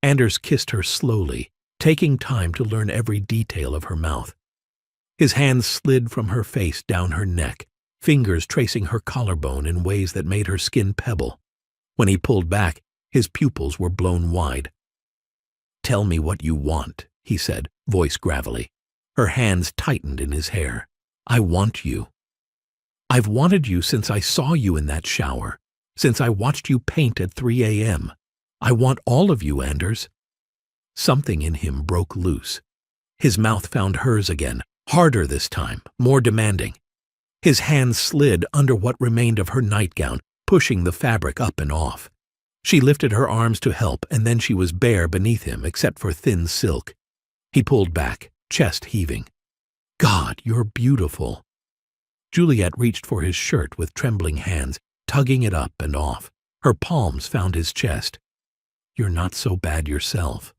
Anders kissed her slowly, taking time to learn every detail of her mouth. His hands slid from her face down her neck, fingers tracing her collarbone in ways that made her skin pebble. When he pulled back, his pupils were blown wide. Tell me what you want, he said, voice gravelly. Her hands tightened in his hair. I want you. I've wanted you since I saw you in that shower, since I watched you paint at 3 a.m. I want all of you, Anders. Something in him broke loose. His mouth found hers again, harder this time, more demanding. His hands slid under what remained of her nightgown, pushing the fabric up and off. She lifted her arms to help, and then she was bare beneath him except for thin silk. He pulled back, chest heaving. God, you're beautiful. Juliet reached for his shirt with trembling hands, tugging it up and off. Her palms found his chest. You're not so bad yourself.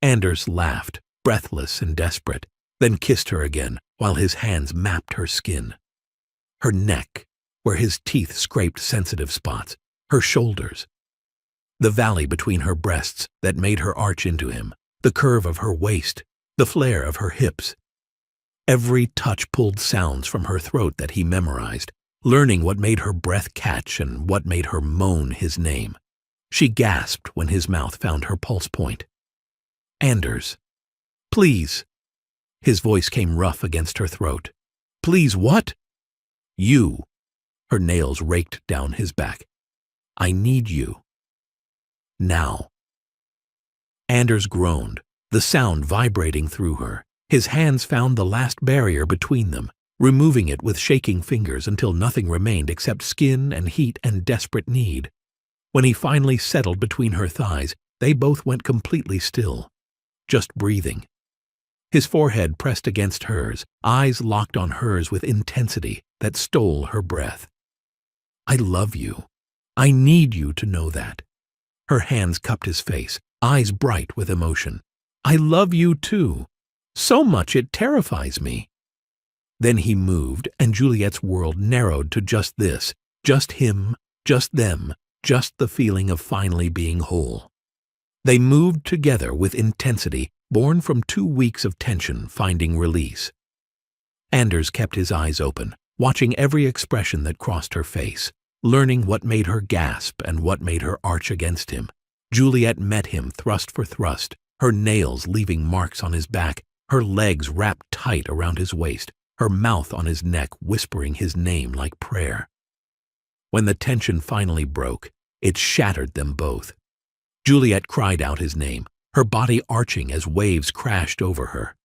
Anders laughed, breathless and desperate, then kissed her again while his hands mapped her skin. Her neck, where his teeth scraped sensitive spots, her shoulders. The valley between her breasts that made her arch into him, the curve of her waist, the flare of her hips. Every touch pulled sounds from her throat that he memorized, learning what made her breath catch and what made her moan his name. She gasped when his mouth found her pulse point. Anders. Please. His voice came rough against her throat. Please what? You. Her nails raked down his back. I need you. Now. Anders groaned, the sound vibrating through her. His hands found the last barrier between them, removing it with shaking fingers until nothing remained except skin and heat and desperate need. When he finally settled between her thighs, they both went completely still, just breathing. His forehead pressed against hers, eyes locked on hers with intensity that stole her breath. I love you. I need you to know that. Her hands cupped his face, eyes bright with emotion. I love you too. So much it terrifies me." Then he moved, and Juliet's world narrowed to just this, just him, just them, just the feeling of finally being whole. They moved together with intensity, born from 2 weeks of tension finding release. Anders kept his eyes open, watching every expression that crossed her face, learning what made her gasp and what made her arch against him. Juliet met him thrust for thrust, her nails leaving marks on his back, her legs wrapped tight around his waist, her mouth on his neck whispering his name like prayer. When the tension finally broke, it shattered them both. Juliet cried out his name, her body arching as waves crashed over her.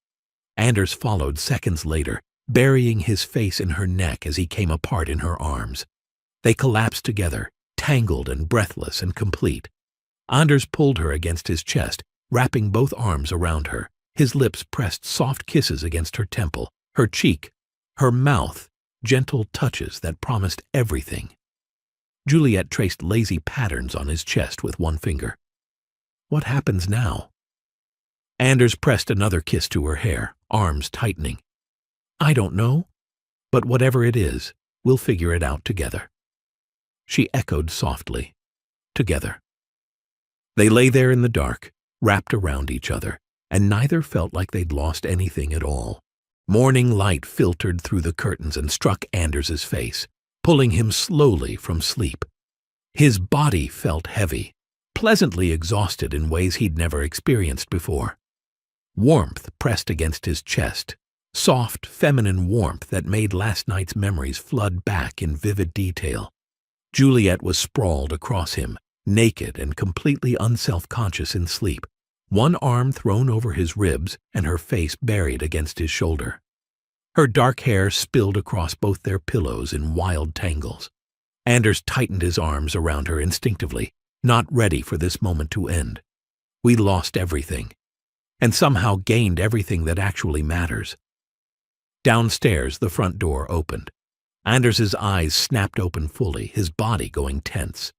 Anders followed seconds later, burying his face in her neck as he came apart in her arms. They collapsed together, tangled and breathless and complete. Anders pulled her against his chest, wrapping both arms around her. His lips pressed soft kisses against her temple, her cheek, her mouth, gentle touches that promised everything. Juliet traced lazy patterns on his chest with one finger. What happens now? Anders pressed another kiss to her hair, arms tightening. I don't know, but whatever it is, we'll figure it out together. She echoed softly, together. They lay there in the dark, wrapped around each other, and neither felt like they'd lost anything at all. Morning light filtered through the curtains and struck Anders's face, pulling him slowly from sleep. His body felt heavy, pleasantly exhausted in ways he'd never experienced before. Warmth pressed against his chest, soft, feminine warmth that made last night's memories flood back in vivid detail. Juliet was sprawled across him, naked and completely unself-conscious in sleep, one arm thrown over his ribs and her face buried against his shoulder. Her dark hair spilled across both their pillows in wild tangles. Anders tightened his arms around her instinctively, not ready for this moment to end. We lost everything, and somehow gained everything that actually matters. Downstairs, the front door opened. Anders's eyes snapped open fully, his body going tense.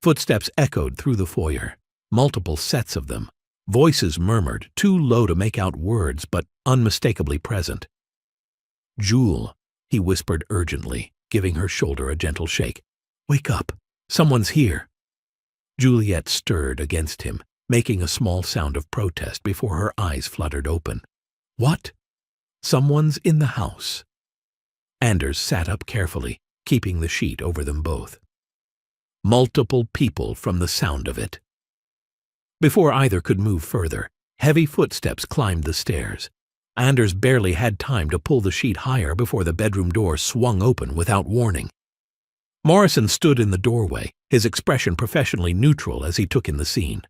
Footsteps echoed through the foyer, multiple sets of them. Voices murmured, too low to make out words, but unmistakably present. "Jule," he whispered urgently, giving her shoulder a gentle shake. "Wake up. Someone's here." Juliet stirred against him, making a small sound of protest before her eyes fluttered open. "What?" "Someone's in the house." Anders sat up carefully, keeping the sheet over them both. Multiple people from the sound of it. Before either could move further, heavy footsteps climbed the stairs. Anders barely had time to pull the sheet higher before the bedroom door swung open without warning. Morrison stood in the doorway, his expression professionally neutral as he took in the scene.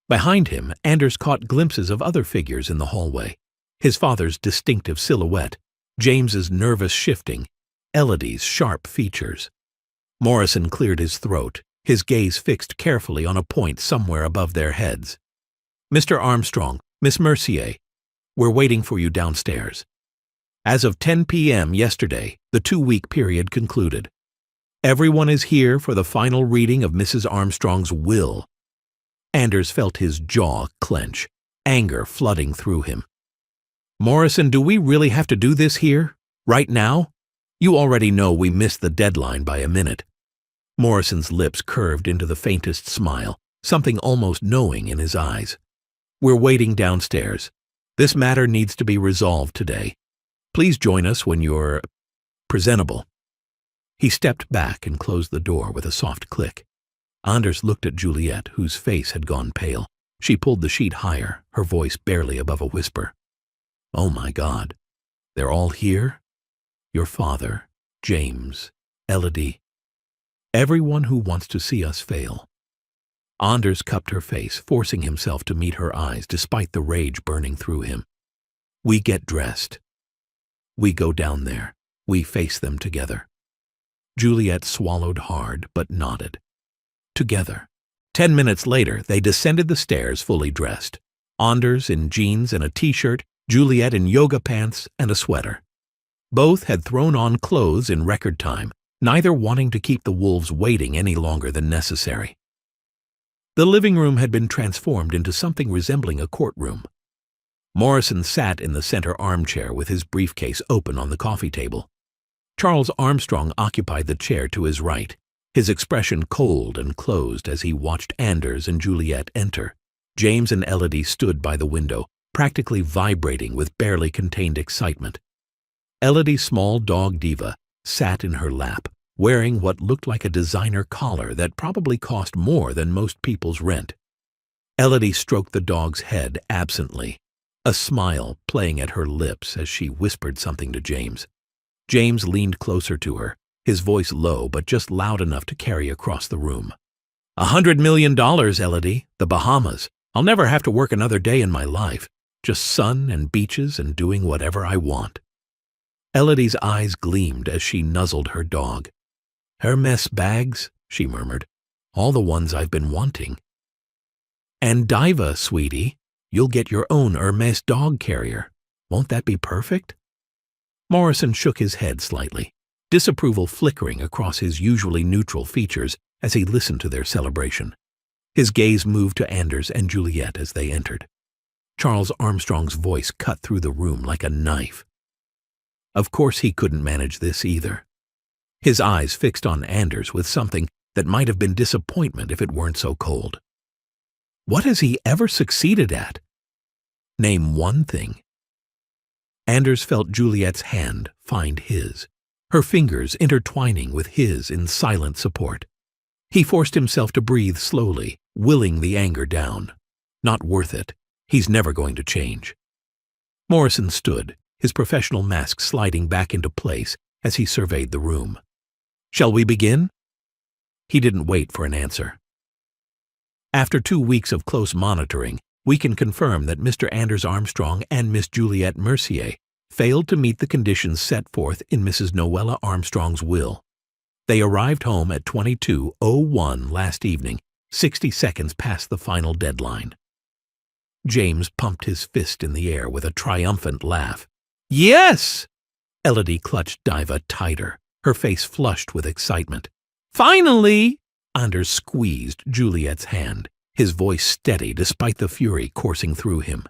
Behind him, Anders caught glimpses of other figures in the hallway. His father's distinctive silhouette, James's nervous shifting, Elodie's sharp features. Morrison cleared his throat, his gaze fixed carefully on a point somewhere above their heads. "Mr. Armstrong, Miss Mercier, we're waiting for you downstairs." As of 10 p.m. yesterday, the 2-week period concluded. Everyone is here for the final reading of Mrs. Armstrong's will. Anders felt his jaw clench, anger flooding through him. "Morrison, do we really have to do this here? Right now? You already know we missed the deadline by a minute." Morrison's lips curved into the faintest smile, something almost knowing in his eyes. "We're waiting downstairs. This matter needs to be resolved today. Please join us when you're presentable." He stepped back and closed the door with a soft click. Anders looked at Juliet, whose face had gone pale. She pulled the sheet higher, her voice barely above a whisper. "Oh my God. They're all here? Your father, James, Elodie. Everyone who wants to see us fail." Anders cupped her face, forcing himself to meet her eyes despite the rage burning through him. "We get dressed. We go down there. We face them together." Juliet swallowed hard but nodded. Together. 10 minutes later, they descended the stairs fully dressed. Anders in jeans and a t-shirt, Juliet in yoga pants and a sweater. Both had thrown on clothes in record time, neither wanting to keep the wolves waiting any longer than necessary. The living room had been transformed into something resembling a courtroom. Morrison sat in the center armchair with his briefcase open on the coffee table. Charles Armstrong occupied the chair to his right, his expression cold and closed as he watched Anders and Juliet enter. James and Elodie stood by the window, practically vibrating with barely contained excitement. Elodie's small dog Diva sat in her lap, wearing what looked like a designer collar that probably cost more than most people's rent. Elodie stroked the dog's head absently, a smile playing at her lips as she whispered something to James. James leaned closer to her, his voice low but just loud enough to carry across the room. $100 million, Elodie, the Bahamas. I'll never have to work another day in my life. Just sun and beaches and doing whatever I want. Elodie's eyes gleamed as she nuzzled her dog. Hermes bags, she murmured. All the ones I've been wanting. And Diva, sweetie, you'll get your own Hermes dog carrier. Won't that be perfect? Morrison shook his head slightly, disapproval flickering across his usually neutral features as he listened to their celebration. His gaze moved to Anders and Juliet as they entered. Charles Armstrong's voice cut through the room like a knife. Of course he couldn't manage this either. His eyes fixed on Anders with something that might have been disappointment if it weren't so cold. What has he ever succeeded at? Name one thing. Anders felt Juliet's hand find his, her fingers intertwining with his in silent support. He forced himself to breathe slowly, willing the anger down. Not worth it. He's never going to change. Morrison stood, his professional mask sliding back into place as he surveyed the room. Shall we begin? He didn't wait for an answer. After 2 weeks of close monitoring, we can confirm that Mr. Anders Armstrong and Miss Juliet Mercier failed to meet the conditions set forth in Mrs. Noella Armstrong's will. They arrived home at 22:01 last evening, 60 seconds past the final deadline. James pumped his fist in the air with a triumphant laugh. Yes! Elodie clutched Diva tighter, her face flushed with excitement. Finally! Anders squeezed Juliet's hand, his voice steady despite the fury coursing through him.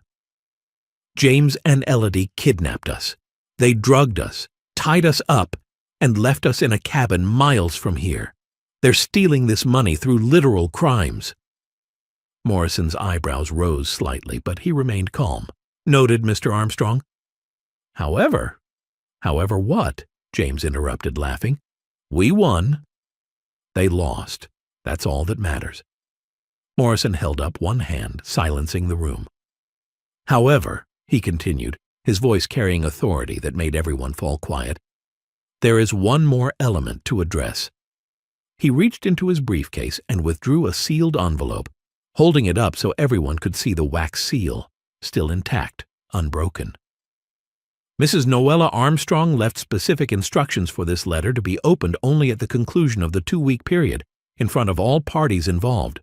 James and Elodie kidnapped us. They drugged us, tied us up, and left us in a cabin miles from here. They're stealing this money through literal crimes. Morrison's eyebrows rose slightly, but he remained calm. Noted, Mr. Armstrong. However what? James interrupted, laughing. We won. They lost. That's all that matters. Morrison held up one hand, silencing the room. However, he continued, his voice carrying authority that made everyone fall quiet, there is one more element to address. He reached into his briefcase and withdrew a sealed envelope, holding it up so everyone could see the wax seal, still intact, unbroken. Mrs. Noella Armstrong left specific instructions for this letter to be opened only at the conclusion of the 2-week period, in front of all parties involved.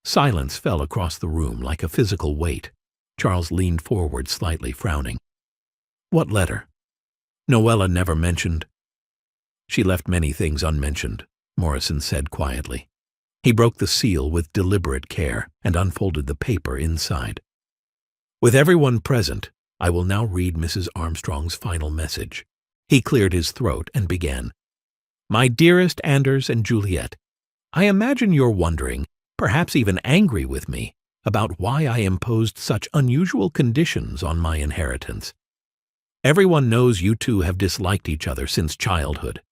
Silence fell across the room like a physical weight. Charles leaned forward slightly, frowning. What letter? Noella never mentioned. She left many things unmentioned, Morrison said quietly. He broke the seal with deliberate care and unfolded the paper inside. With everyone present, I will now read Mrs. Armstrong's final message. He cleared his throat and began. My dearest Anders and Juliet, I imagine you're wondering, perhaps even angry with me, about why I imposed such unusual conditions on my inheritance. Everyone knows you two have disliked each other since childhood.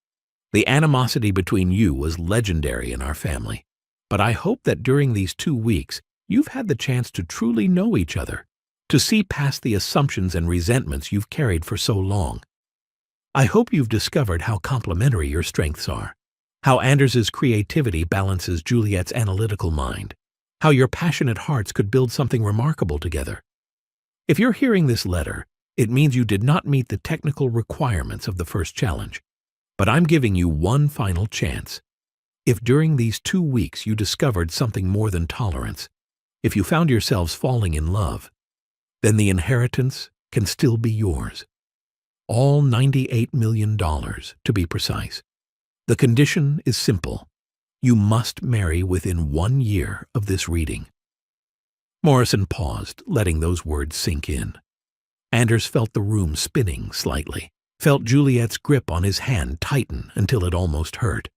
The animosity between you was legendary in our family, but I hope that during these 2 weeks you've had the chance to truly know each other, to see past the assumptions and resentments you've carried for so long. I hope you've discovered how complementary your strengths are, how Anders's creativity balances Juliet's analytical mind, how your passionate hearts could build something remarkable together. If you're hearing this letter, it means you did not meet the technical requirements of the first challenge, but I'm giving you one final chance. If during these 2 weeks you discovered something more than tolerance, if you found yourselves falling in love, then the inheritance can still be yours. All $98 million, to be precise. The condition is simple. You must marry within 1 year of this reading. Morrison paused, letting those words sink in. Anders felt the room spinning slightly, felt Juliet's grip on his hand tighten until it almost hurt.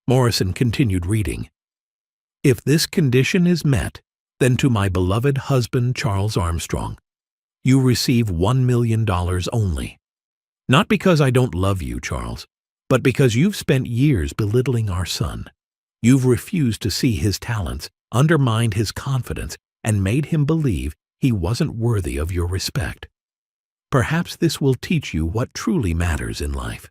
Morrison continued reading. If this condition is met, then to my beloved husband Charles Armstrong, you receive $1 million only. Not because I don't love you, Charles, but because you've spent years belittling our son. You've refused to see his talents, undermined his confidence, and made him believe he wasn't worthy of your respect. Perhaps this will teach you what truly matters in life.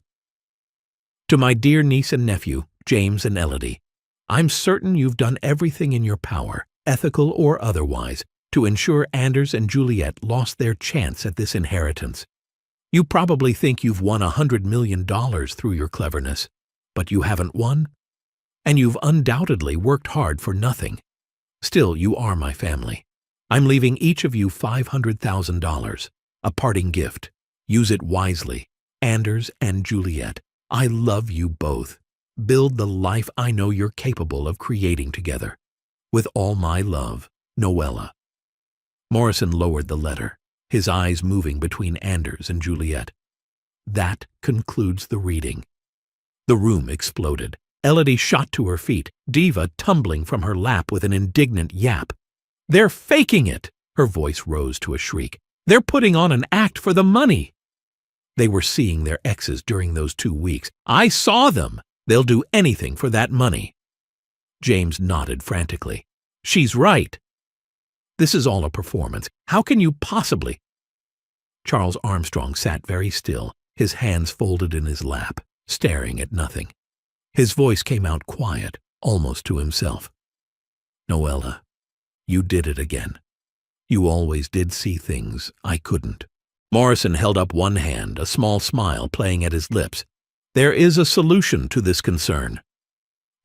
To my dear niece and nephew, James and Elodie, I'm certain you've done everything in your power, ethical or otherwise, to ensure Anders and Juliet lost their chance at this inheritance. You probably think you've won $100 million through your cleverness, but you haven't won, and you've undoubtedly worked hard for nothing. Still, you are my family. I'm leaving each of you $500,000, a parting gift. Use it wisely. Anders and Juliet, I love you both. Build the life I know you're capable of creating together. With all my love, Noella. Morrison lowered the letter, his eyes moving between Anders and Juliet. That concludes the reading. The room exploded. Elodie shot to her feet, Diva tumbling from her lap with an indignant yap. They're faking it! Her voice rose to a shriek. They're putting on an act for the money! They were seeing their exes during those 2 weeks. I saw them! They'll do anything for that money. James nodded frantically. She's right. This is all a performance. How can you possibly? Charles Armstrong sat very still, his hands folded in his lap, staring at nothing. His voice came out quiet, almost to himself. Noella, you did it again. You always did see things I couldn't. Morrison held up one hand, a small smile playing at his lips. There is a solution to this concern.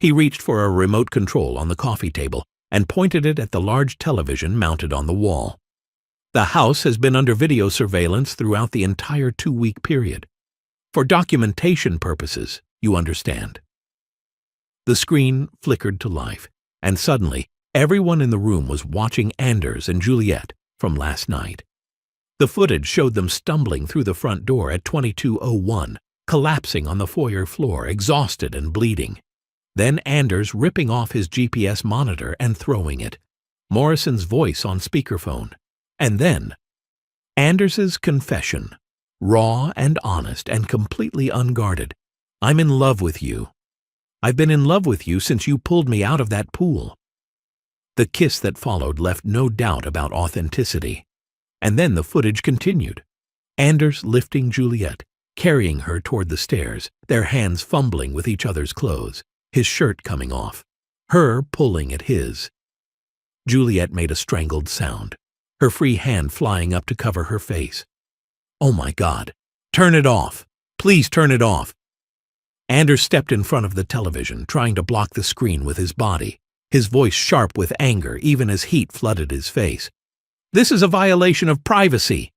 He reached for a remote control on the coffee table and pointed it at the large television mounted on the wall. The house has been under video surveillance throughout the entire 2-week period. For documentation purposes, you understand. The screen flickered to life, and suddenly everyone in the room was watching Anders and Juliet from last night. The footage showed them stumbling through the front door at 22:01, collapsing on the foyer floor, exhausted and bleeding. Then Anders ripping off his GPS monitor and throwing it. Morrison's voice on speakerphone. And then Anders's confession, raw and honest and completely unguarded. I'm in love with you. I've been in love with you since you pulled me out of that pool. The kiss that followed left no doubt about authenticity. And then the footage continued. Anders lifting Juliet, carrying her toward the stairs, their hands fumbling with each other's clothes, his shirt coming off, her pulling at his. Juliet made a strangled sound, her free hand flying up to cover her face. Oh my God, turn it off. Please turn it off. Anders stepped in front of the television, trying to block the screen with his body, his voice sharp with anger even as heat flooded his face. This is a violation of privacy.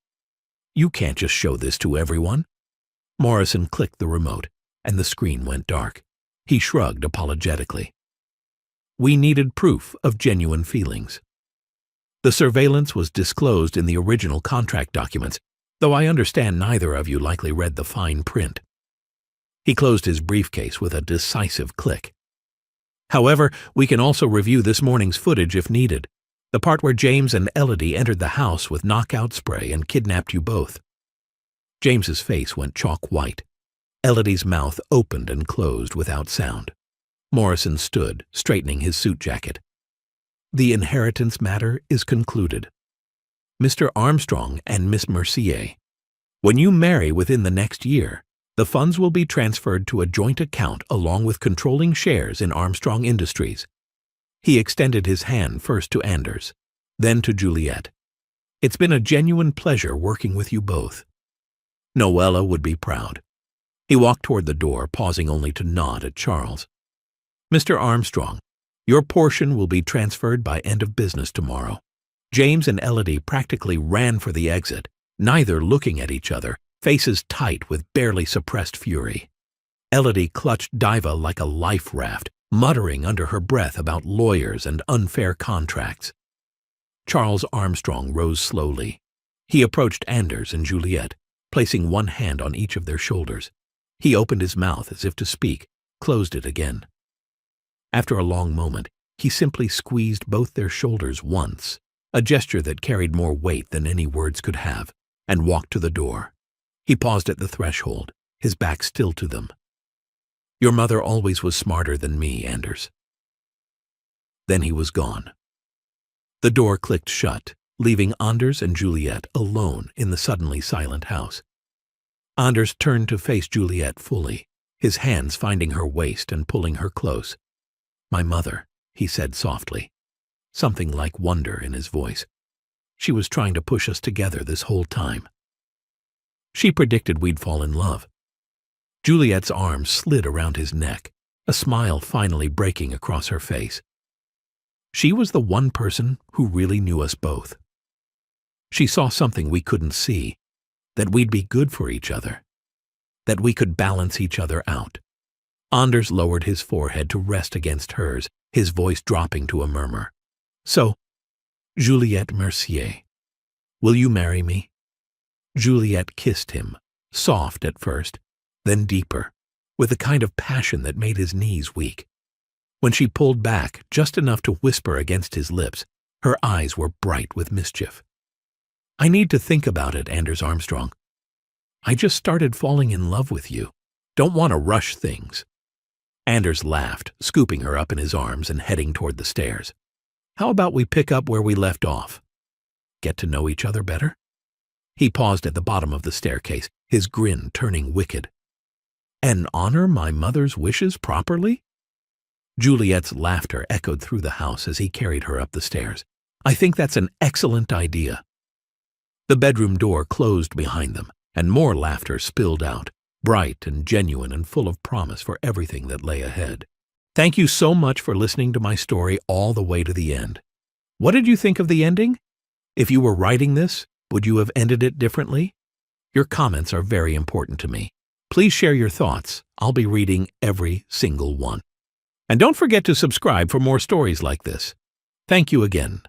You can't just show this to everyone. Morrison clicked the remote, and the screen went dark. He shrugged apologetically. We needed proof of genuine feelings. The surveillance was disclosed in the original contract documents, though I understand neither of you likely read the fine print. He closed his briefcase with a decisive click. However, we can also review this morning's footage if needed, the part where James and Elodie entered the house with knockout spray and kidnapped you both. James's face went chalk white. Elodie's mouth opened and closed without sound. Morrison stood, straightening his suit jacket. The inheritance matter is concluded. Mr. Armstrong and Miss Mercier, when you marry within the next year, the funds will be transferred to a joint account along with controlling shares in Armstrong Industries. He extended his hand first to Anders, then to Juliet. It's been a genuine pleasure working with you both. Noella would be proud. He walked toward the door, pausing only to nod at Charles. Mr. Armstrong, your portion will be transferred by end of business tomorrow. James and Elodie practically ran for the exit, neither looking at each other, faces tight with barely suppressed fury. Elodie clutched Diva like a life raft, muttering under her breath about lawyers and unfair contracts. Charles Armstrong rose slowly. He approached Anders and Juliet, placing one hand on each of their shoulders. He opened his mouth as if to speak, closed it again. After a long moment, he simply squeezed both their shoulders once, a gesture that carried more weight than any words could have, and walked to the door. He paused at the threshold, his back still to them. "Your mother always was smarter than me, Anders." Then he was gone. The door clicked shut, leaving Anders and Juliet alone in the suddenly silent house. Anders turned to face Juliet fully, his hands finding her waist and pulling her close. "My mother," he said softly, something like wonder in his voice. "She was trying to push us together this whole time. She predicted we'd fall in love." Juliet's arms slid around his neck, a smile finally breaking across her face. She was the one person who really knew us both. She saw something we couldn't see, that we'd be good for each other, that we could balance each other out. Anders lowered his forehead to rest against hers, his voice dropping to a murmur. "So, Juliet Mercier, will you marry me?" Juliet kissed him, soft at first, then deeper, with a kind of passion that made his knees weak. When she pulled back just enough to whisper against his lips, her eyes were bright with mischief. "I need to think about it, Anders Armstrong. I just started falling in love with you. Don't want to rush things." Anders laughed, scooping her up in his arms and heading toward the stairs. "How about we pick up where we left off? Get to know each other better?" He paused at the bottom of the staircase, his grin turning wicked. "And honor my mother's wishes properly?" Juliet's laughter echoed through the house as he carried her up the stairs. "I think that's an excellent idea." The bedroom door closed behind them, and more laughter spilled out, bright and genuine and full of promise for everything that lay ahead. Thank you so much for listening to my story all the way to the end. What did you think of the ending? If you were writing this, would you have ended it differently? Your comments are very important to me. Please share your thoughts. I'll be reading every single one. And don't forget to subscribe for more stories like this. Thank you again.